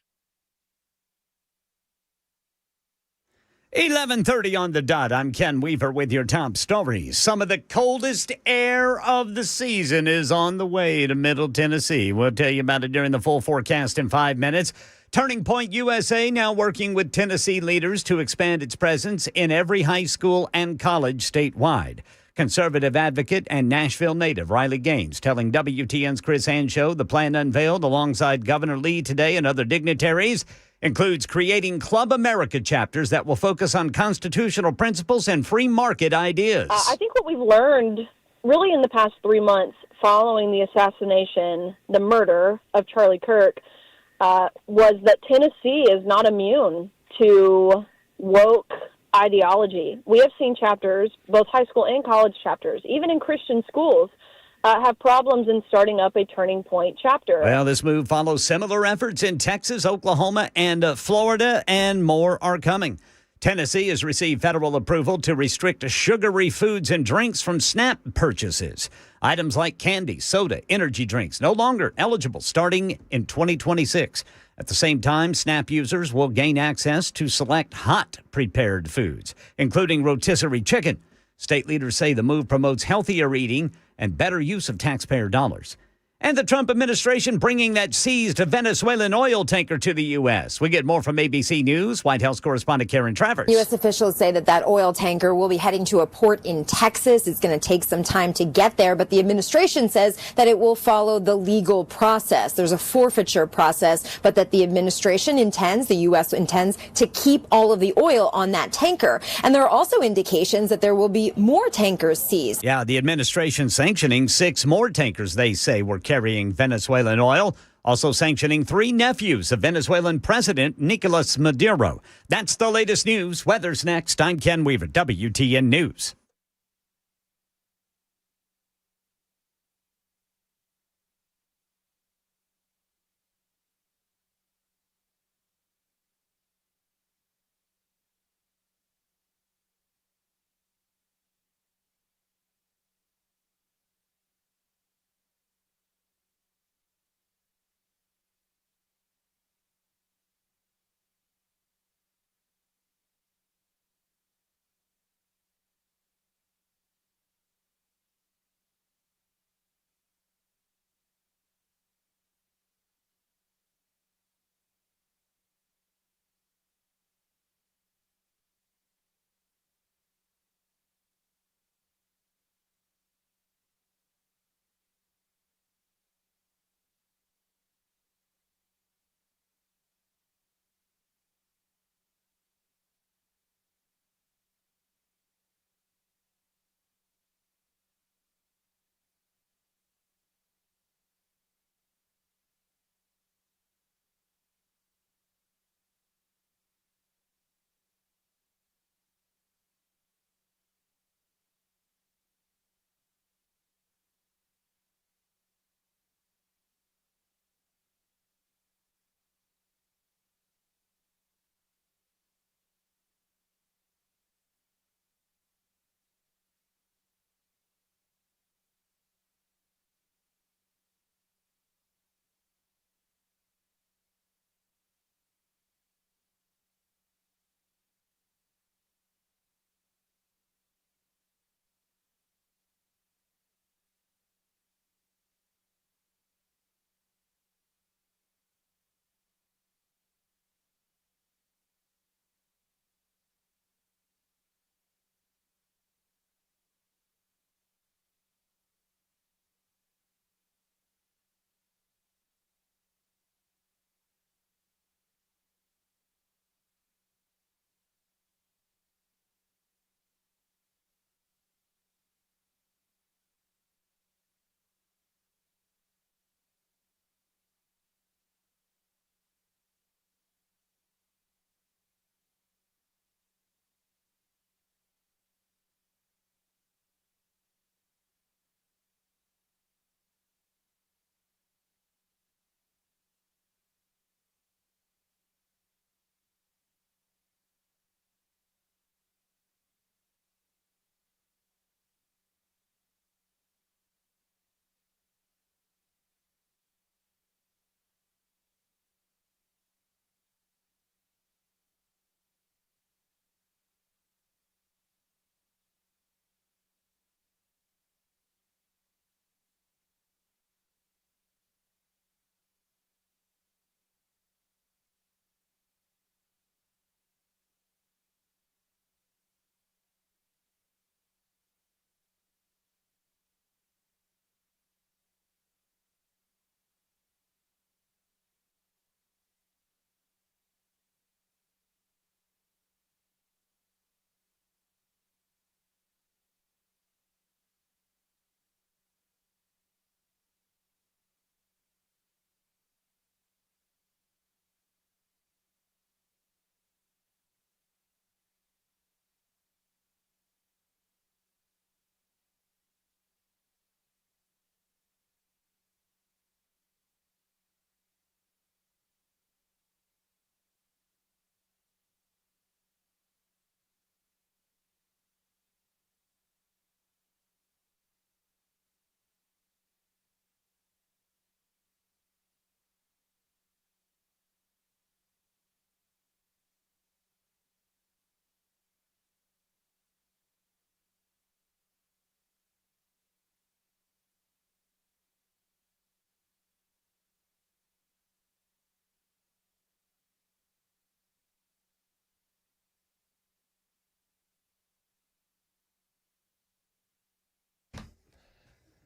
11:30 on the dot. I'm Ken Weaver with your top stories. Some of the coldest air of the season is on the way to Middle Tennessee. We'll tell you about it during the full forecast in 5 minutes. Turning Point USA now working with Tennessee leaders to expand its presence in every high school and college statewide. Conservative advocate and Nashville native Riley Gaines telling WTN's Chris Hand Show the plan unveiled alongside Governor Lee today and other dignitaries includes creating Club America chapters that will focus on constitutional principles and free market ideas. I think what we've learned really in the past 3 months following the assassination, the murder of Charlie Kirk, was that Tennessee is not immune to woke ideology. We have seen chapters, both high school and college chapters, even in Christian schools, have problems in starting up a Turning Point chapter. Well, this move follows similar efforts in Texas, Oklahoma, and Florida, and more are coming. Tennessee has received federal approval to restrict sugary foods and drinks from SNAP purchases. Items like candy, soda, energy drinks no longer eligible starting in 2026. At the same time, SNAP users will gain access to select hot prepared foods, including rotisserie chicken. State leaders say the move promotes healthier eating and better use of taxpayer dollars. And the Trump administration bringing that seized Venezuelan oil tanker to the U.S. We get more from ABC News. White House correspondent Karen Travers. U.S. officials say that oil tanker will be heading to a port in Texas. It's going to take some time to get there, but the administration says that it will follow the legal process. There's a forfeiture process, but that the administration intends, the U.S. intends, to keep all of the oil on that tanker. And there are also indications that there will be more tankers seized. Yeah, the administration sanctioning 6 more tankers they say were carrying Venezuelan oil, also sanctioning 3 nephews of Venezuelan President Nicolas Maduro. That's the latest news. Weather's next. I'm Ken Weaver, WTN News.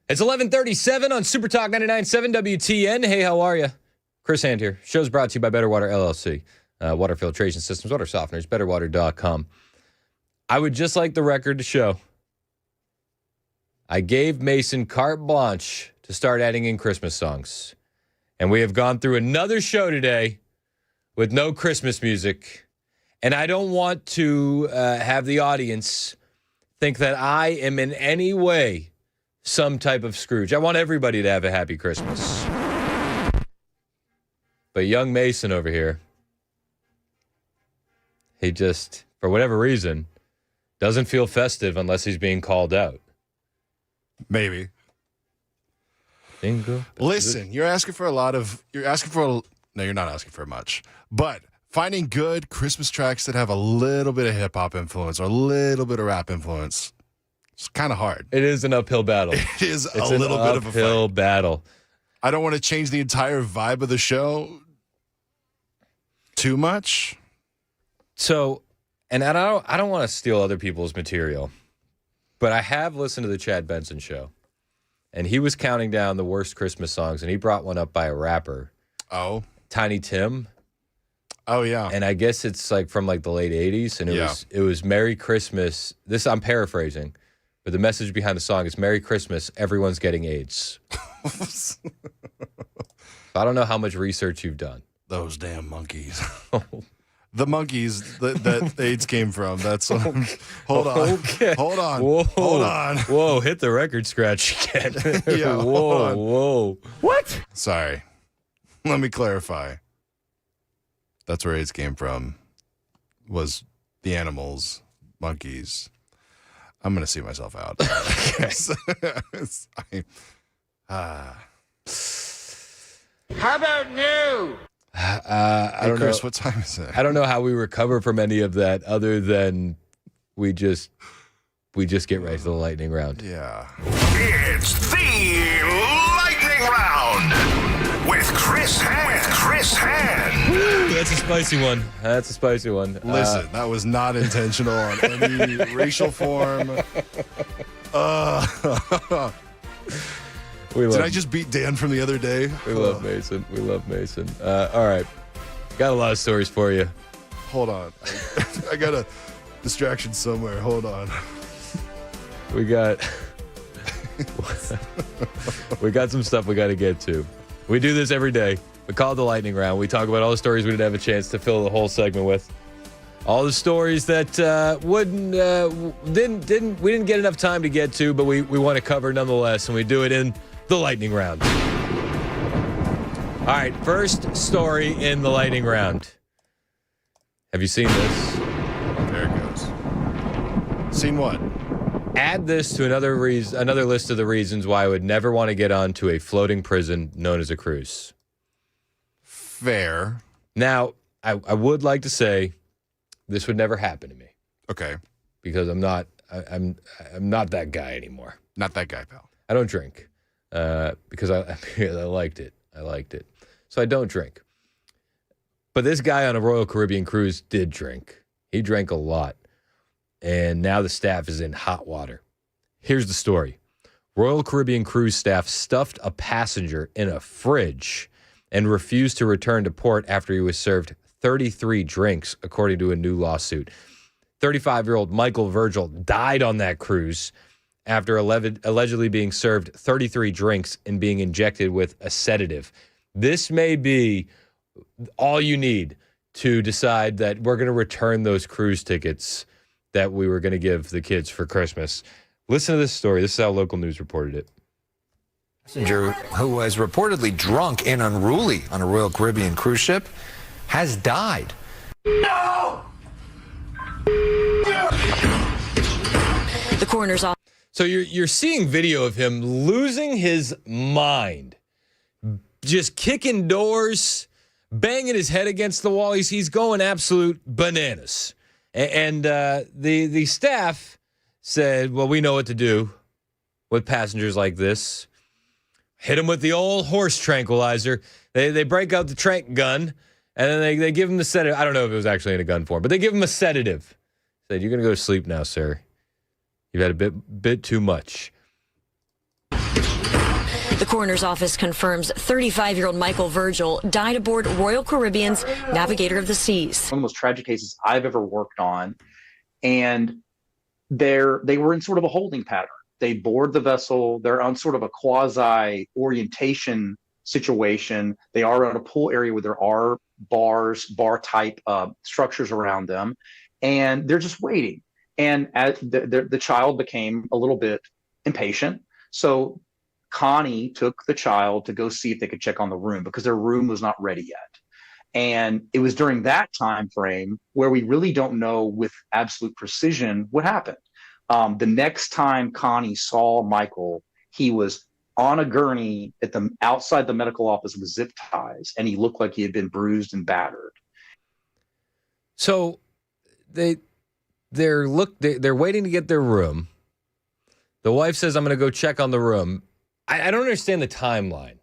It's 11:37 on Super Talk 99.7 WTN. Hey, how are you? Chris Hand here. Show's brought to you by Better Water LLC. Water filtration systems, water softeners, betterwater.com. I would just like the record to show I gave Mason carte blanche to start adding in Christmas songs. And we have gone through another show today with no Christmas music. And I don't want to have the audience think that I am in any way some type of Scrooge. I want everybody to have a happy Christmas. But young Mason over here, he just, for whatever reason, doesn't feel festive unless he's being called out. Maybe. Bingo. Listen, you're asking for no, you're not asking for much. But finding good Christmas tracks that have a little bit of hip-hop influence or a little bit of rap influence, it's kind of hard. It is an uphill battle. It is a little bit of a uphill battle. I don't want to change the entire vibe of the show too much. So, and I don't want to steal other people's material, but I have listened to the Chad Benson show, and he was counting down the worst Christmas songs, and he brought one up by a rapper. Oh. Tiny Tim. Oh, yeah. And I guess it's like from like the late 80s, and it was Merry Christmas. This I'm paraphrasing, but the message behind the song is Merry Christmas, everyone's getting AIDS. I don't know how much research you've done. Those damn monkeys. The monkeys that AIDS came from. That's what hold on. Okay. Hold on. Whoa. Hold on. Whoa, hit the record scratch again. Yeah, whoa. What? Sorry. Let me clarify. That's where AIDS came from. Was the animals, monkeys. I'm going to see myself out. How about new? I don't Chris, know. what time is it? I don't know how we recover from any of that other than we just get right to the lightning round. Yeah. It's the lightning round with Chris Hand. Woo, that's a spicy one. Listen, that was not intentional on any racial form. Did I just beat Dan from the other day? We love Mason. All right. Got a lot of stories for you. Hold on. I got a distraction somewhere. Hold on. We got some stuff we got to get to. We do this every day. We call it the lightning round. We talk about all the stories we didn't have a chance to fill the whole segment with. All the stories that we didn't get enough time to get to, but we want to cover nonetheless, and we do it in the lightning round. All right, first story in the lightning round. Have you seen this? There it goes. Seen what? Add this to another list of the reasons why I would never want to get onto a floating prison known as a cruise. Fair. Now, I would like to say this would never happen to me. Okay. Because I'm not that guy anymore. Not that guy, pal. I don't drink because I liked it. So I don't drink. But this guy on a Royal Caribbean cruise did drink. He drank a lot. And now the staff is in hot water. Here's the story. Royal Caribbean cruise staff stuffed a passenger in a fridge and refused to return to port after he was served 33 drinks, according to a new lawsuit. 35-year-old Michael Virgil died on that cruise after allegedly being served 33 drinks and being injected with a sedative. This may be all you need to decide that we're going to return those cruise tickets that we were going to give the kids for Christmas. Listen to this story. This is how local news reported it. Passenger who was reportedly drunk and unruly on a Royal Caribbean cruise ship has died. No! The coroner's office. So you're seeing video of him losing his mind, just kicking doors, banging his head against the wall. He's going absolute bananas. And the staff said, well, we know what to do with passengers like this. Hit him with the old horse tranquilizer. They break out the trank gun, and then they give him the sedative. I don't know if it was actually in a gun form, but they give him a sedative. Said, you're going to go to sleep now, sir. You've had a bit too much. The coroner's office confirms 35-year-old Michael Virgil died aboard Royal Caribbean's Navigator of the Seas. One of the most tragic cases I've ever worked on. And they were in sort of a holding pattern. They board the vessel. They're on sort of a quasi orientation situation. They are in a pool area where there are bars, bar type structures around them, and they're just waiting. And as the child became a little bit impatient, so Connie took the child to go see if they could check on the room because their room was not ready yet. And it was during that time frame where we really don't know with absolute precision what happened. The next time Connie saw Michael, he was on a gurney outside the medical office with zip ties, and he looked like he had been bruised and battered. So they're waiting to get their room. The wife says, "I'm going to go check on the room." I don't understand the timeline.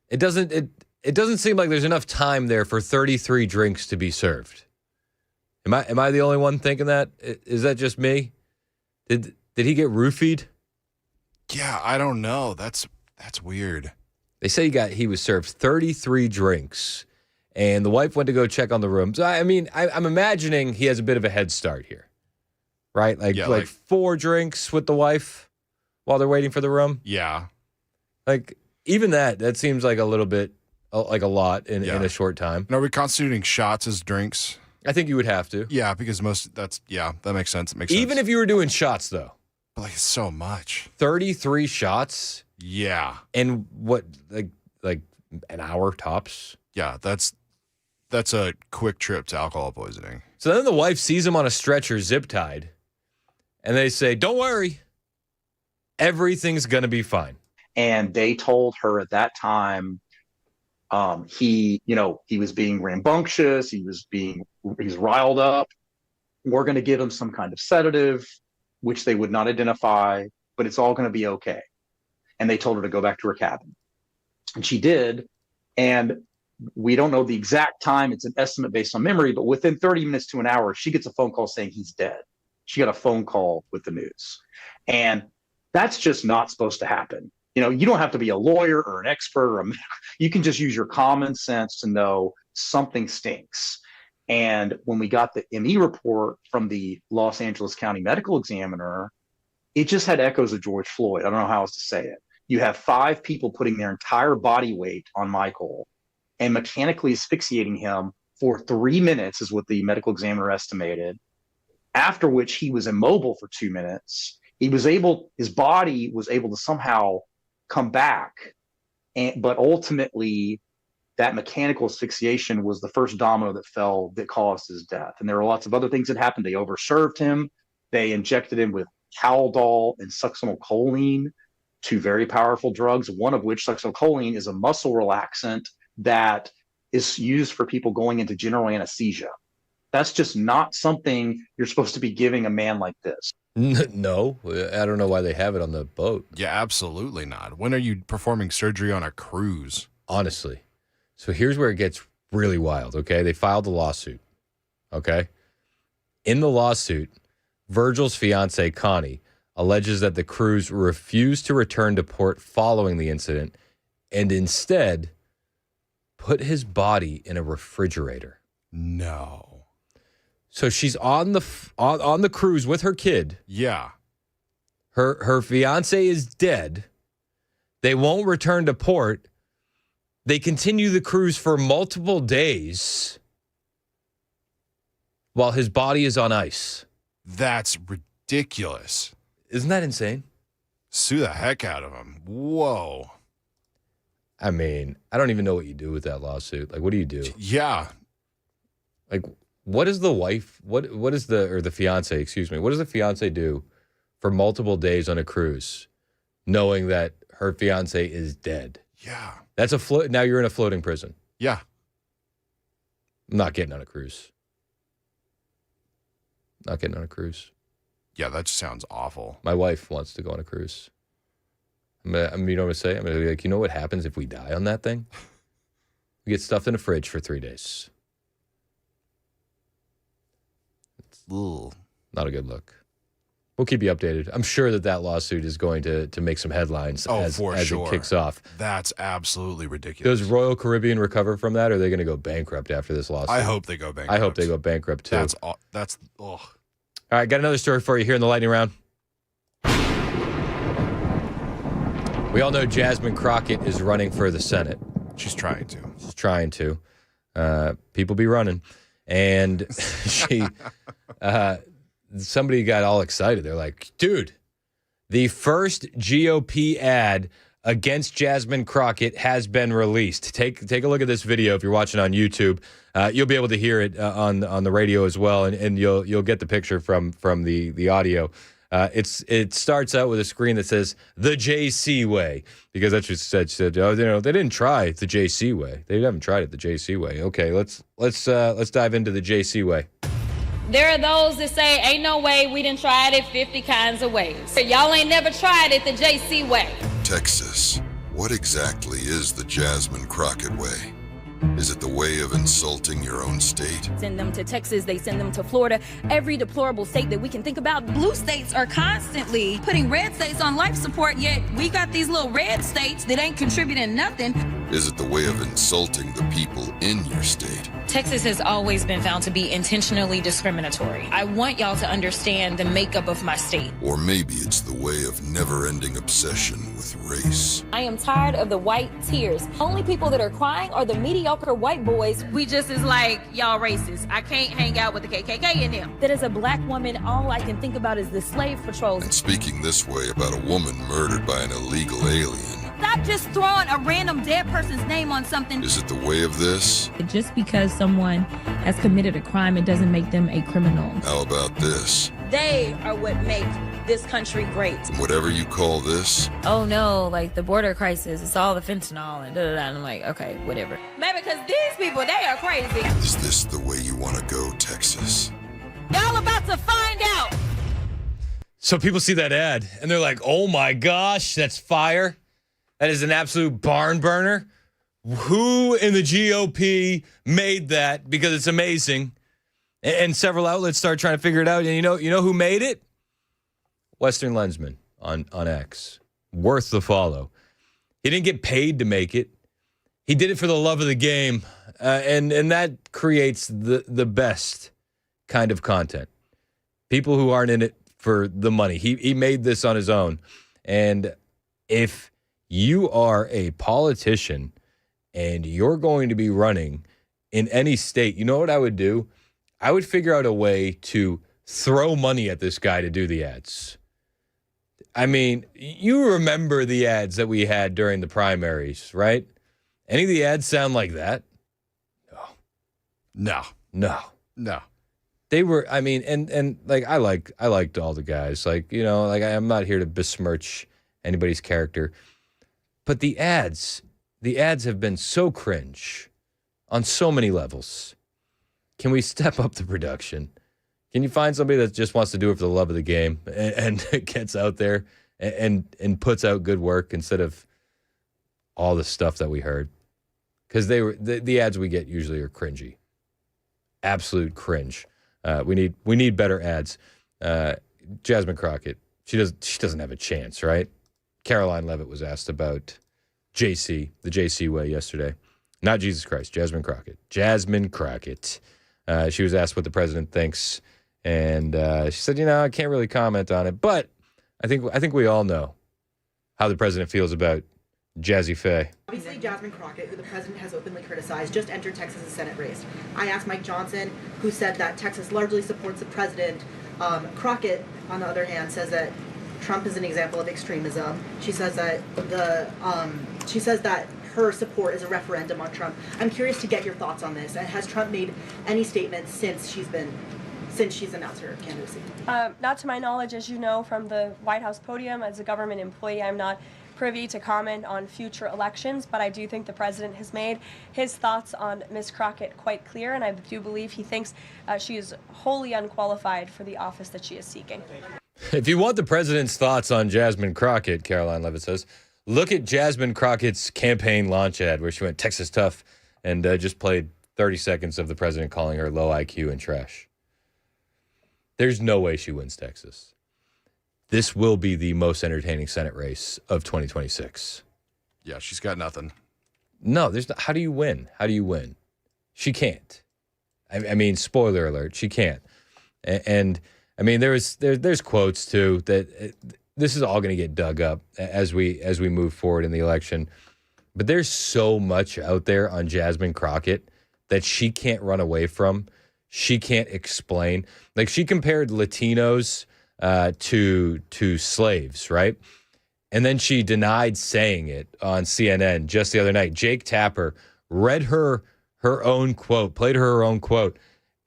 It doesn't seem like there's enough time there for 33 drinks to be served. Am I the only one thinking that? Is that just me? Did he get roofied? Yeah, I don't know. That's weird. They say he was served 33 drinks, and the wife went to go check on the room. So I mean, I'm imagining he has a bit of a head start here, right? Like 4 drinks with the wife while they're waiting for the room. Yeah, like even that seems like a little bit like a lot in a short time. And are we constituting shots as drinks? I think you would have to. Yeah, because that makes sense. It makes sense. Even if you were doing shots, though. But like, it's so much. 33 shots? Yeah. And what, like an hour tops? Yeah, that's a quick trip to alcohol poisoning. So then the wife sees him on a stretcher, zip-tied, and they say, "Don't worry. Everything's going to be fine." And they told her at that time, he was being rambunctious. He's riled up. We're going to give him some kind of sedative, which they would not identify, but it's all going to be okay. And they told her to go back to her cabin. And she did. And we don't know the exact time. It's an estimate based on memory, but within 30 minutes to an hour, she gets a phone call saying he's dead. She got a phone call with the news. And that's just not supposed to happen. You don't have to be a lawyer or an expert you can just use your common sense to know something stinks. And when we got the ME report from the Los Angeles County Medical Examiner, it just had echoes of George Floyd. I don't know how else to say it. You have 5 people putting their entire body weight on Michael and mechanically asphyxiating him for 3 minutes is what the medical examiner estimated, after which he was immobile for 2 minutes. His body was able to somehow come back, but ultimately that mechanical asphyxiation was the first domino that fell that caused his death. And there were lots of other things that happened. They overserved him. They injected him with Caldol and succinylcholine, 2 very powerful drugs, one of which, succinylcholine, is a muscle relaxant that is used for people going into general anesthesia. That's just not something you're supposed to be giving a man like this. No, I don't know why they have it on the boat. Yeah, absolutely not. When are you performing surgery on a cruise? Honestly. So here's where it gets really wild, okay? They filed a lawsuit, okay? In the lawsuit, Virgil's fiance, Connie, alleges that the cruise refused to return to port following the incident and instead put his body in a refrigerator. No. So she's on the cruise with her kid. Yeah. Her fiance is dead. They won't return to port. They continue the cruise for multiple days while his body is on ice. That's ridiculous. Isn't that insane? Sue the heck out of him. Whoa. I mean, I don't even know what you do with that lawsuit. Like, what do you do? Yeah. Like, what is the wife, what is the fiance, excuse me, what does the fiance do for multiple days on a cruise knowing that her fiance is dead? Yeah. That's now you're in a floating prison. Yeah. I'm not getting on a cruise. Not getting on a cruise. Yeah, that just sounds awful. My wife wants to go on a cruise. You know what I'm going to say? I'm going to be like, you know what happens if we die on that thing? We get stuffed in a fridge for 3 days. It's not a good look. We'll keep you updated. I'm sure that lawsuit is going to make some headlines as it kicks off. That's absolutely ridiculous. Does Royal Caribbean recover from that, or are they going to go bankrupt after this lawsuit? I hope they go bankrupt. I hope they go bankrupt, too. That's ugh. All right, got another story for you here in the lightning round. We all know Jasmine Crockett is running for the Senate. She's trying to. People be running. And somebody got all excited. They're like, dude, the first GOP ad against Jasmine Crockett has been released. Take a look at this video if you're watching on YouTube. You'll be able to hear it on the radio as well, and you'll get the picture from the audio. It starts out with a screen that says the JC way, because that's what she said. Oh, they didn't try the JC way. They haven't tried it the JC way. Okay, let's dive into the JC way. There are those that say, ain't no way we done tried it 50 kinds of ways. Y'all ain't never tried it the JC way. Texas, what exactly is the Jasmine Crockett way? Is it the way of insulting your own state? Send them to Texas, they send them to Florida, every deplorable state that we can think about. Blue states are constantly putting red states on life support, yet we got these little red states that ain't contributing nothing. Is it the way of insulting the people in your state? Texas has always been found to be intentionally discriminatory. I want y'all to understand the makeup of my state. Or maybe it's the way of never-ending obsession with race. I am tired of the white tears. Only people that are crying are the mediocre white boys. We just is like, y'all racist. I can't hang out with the KKK in them. That as a black woman, all I can think about is the slave patrols. And speaking this way about a woman murdered by an illegal alien. Stop just throwing a random dead person's name on something. Is it the way of this? Just because someone has committed a crime, it doesn't make them a criminal. How about this? They are what make this country great. And whatever you call this. Oh no, like the border crisis, it's all the fentanyl and da-da-da. And I'm like, okay, whatever. Maybe because these people, they are crazy. Is this the way you want to go, Texas? Y'all about to find out. So people see that ad and they're like, oh my gosh, that's fire. That is an absolute barn burner. Who in the GOP made that? Because it's amazing. And several outlets start trying to figure it out. And you know who made it? Western Lensman on X. Worth the follow. He didn't get paid to make it. He did it for the love of the game. And that creates the best kind of content. People who aren't in it for the money. He made this on his own. And if you are a politician and you're going to be running in any state, you know what I would do? I would figure out a way to throw money at this guy to do the ads. I mean, you remember the ads that we had during the primaries, right? Any of the ads sound like that? No. They were, I mean, and like I liked all the guys. Like, like I'm not here to besmirch anybody's character. But the ads have been so cringe on so many levels. Can we step up the production? Can you find somebody that just wants to do it for the love of the game and gets out there and puts out good work instead of all the stuff that we heard? Because the ads we get usually are cringy, absolute cringe. We need better ads. Jasmine Crockett, she doesn't have a chance, right? Caroline Levitt was asked about the JC way yesterday. Not Jesus Christ, Jasmine Crockett. She was asked what the president thinks, and she said, I can't really comment on it, but I think we all know how the president feels about Jazzy Faye. Obviously, Jasmine Crockett, who the president has openly criticized, just entered Texas' Senate race. I asked Mike Johnson, who said that Texas largely supports the president. Crockett, on the other hand, says that Trump is an example of extremism. She says that her support is a referendum on Trump. I'm curious to get your thoughts on this. And has Trump made any statements since she's announced her candidacy? Not to my knowledge, as you know, from the White House podium. As a government employee, I'm not privy to comment on future elections, but I do think the president has made his thoughts on Ms. Crockett quite clear, and I do believe he thinks she is wholly unqualified for the office that she is seeking. If you want the president's thoughts on Jasmine Crockett, Caroline Levitt says, look at Jasmine Crockett's campaign launch ad where she went Texas tough and just played 30 seconds of the president calling her low IQ and trash. There's no way she wins Texas. this will be the most entertaining Senate race of 2026. Yeah, she's got nothing. No, there's not. How do you win? How do you win? She can't. I mean, spoiler alert, she can't. And I mean, there's quotes too that this is all going to get dug up as we move forward in the election. But there's so much out there on Jasmine Crockett that she can't run away from. She can't explain. Like, she compared Latinos to slaves, right? And then she denied saying it on CNN just the other night. Jake Tapper read her own quote, played her own quote,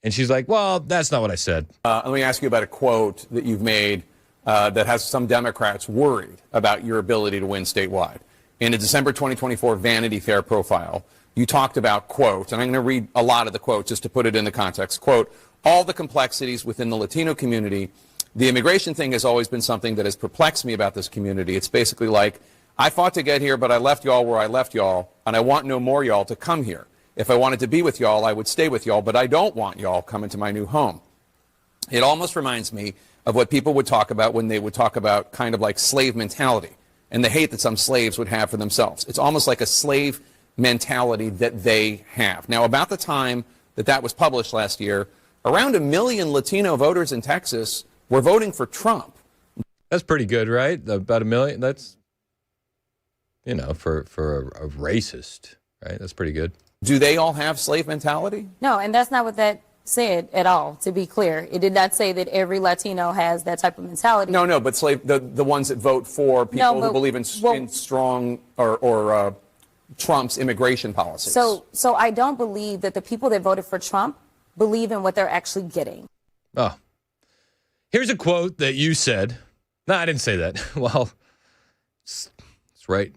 and she's like, well, that's not what I said. Let me ask you about a quote that you've made that has some Democrats worried about your ability to win statewide. In a December 2024 Vanity Fair profile, you talked about, quote, and I'm going to read a lot of the quote just to put it into context, quote, all the complexities within the Latino community. The immigration thing has always been something that has perplexed me about this community. It's basically like, I fought to get here, but I left y'all where I left y'all, and I want no more y'all to come here. If I wanted to be with y'all, I would stay with y'all, but I don't want y'all coming to my new home. It almost reminds me of what people would talk about when they would talk about kind of like slave mentality and the hate that some slaves would have for themselves. It's almost like a slave mentality that they have. Now, about the time that was published last year, around 1 million Latino voters in Texas were voting for Trump. That's pretty good, right? About 1 million. That's, for a racist, right? That's pretty good. Do they all have slave mentality? No, and that's not what that said at all, to be clear. It did not say that every Latino has that type of mentality. No, but the ones that vote for people who believe in strong or Trump's immigration policies. So I don't believe that the people that voted for Trump believe in what they're actually getting. Oh, here's a quote that you said. No, I didn't say that. Well, it's right.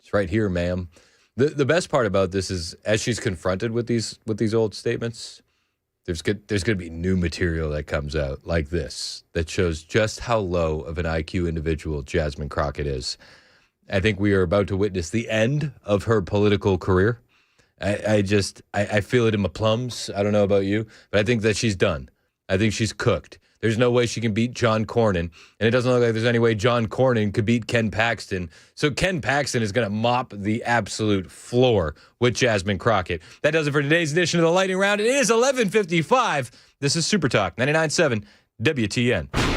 It's right here, ma'am. The best part about this is, as she's confronted with these old statements, there's going to be new material that comes out like this that shows just how low of an IQ individual Jasmine Crockett is. I think we are about to witness the end of her political career. I feel it in my plums. I don't know about you, but I think that she's done. I think she's cooked. There's no way she can beat John Cornyn, and it doesn't look like there's any way John Cornyn could beat Ken Paxton. So Ken Paxton is going to mop the absolute floor with Jasmine Crockett. That does it for today's edition of the Lightning Round. It is 11:55. This is Super Talk 99.7 WTN.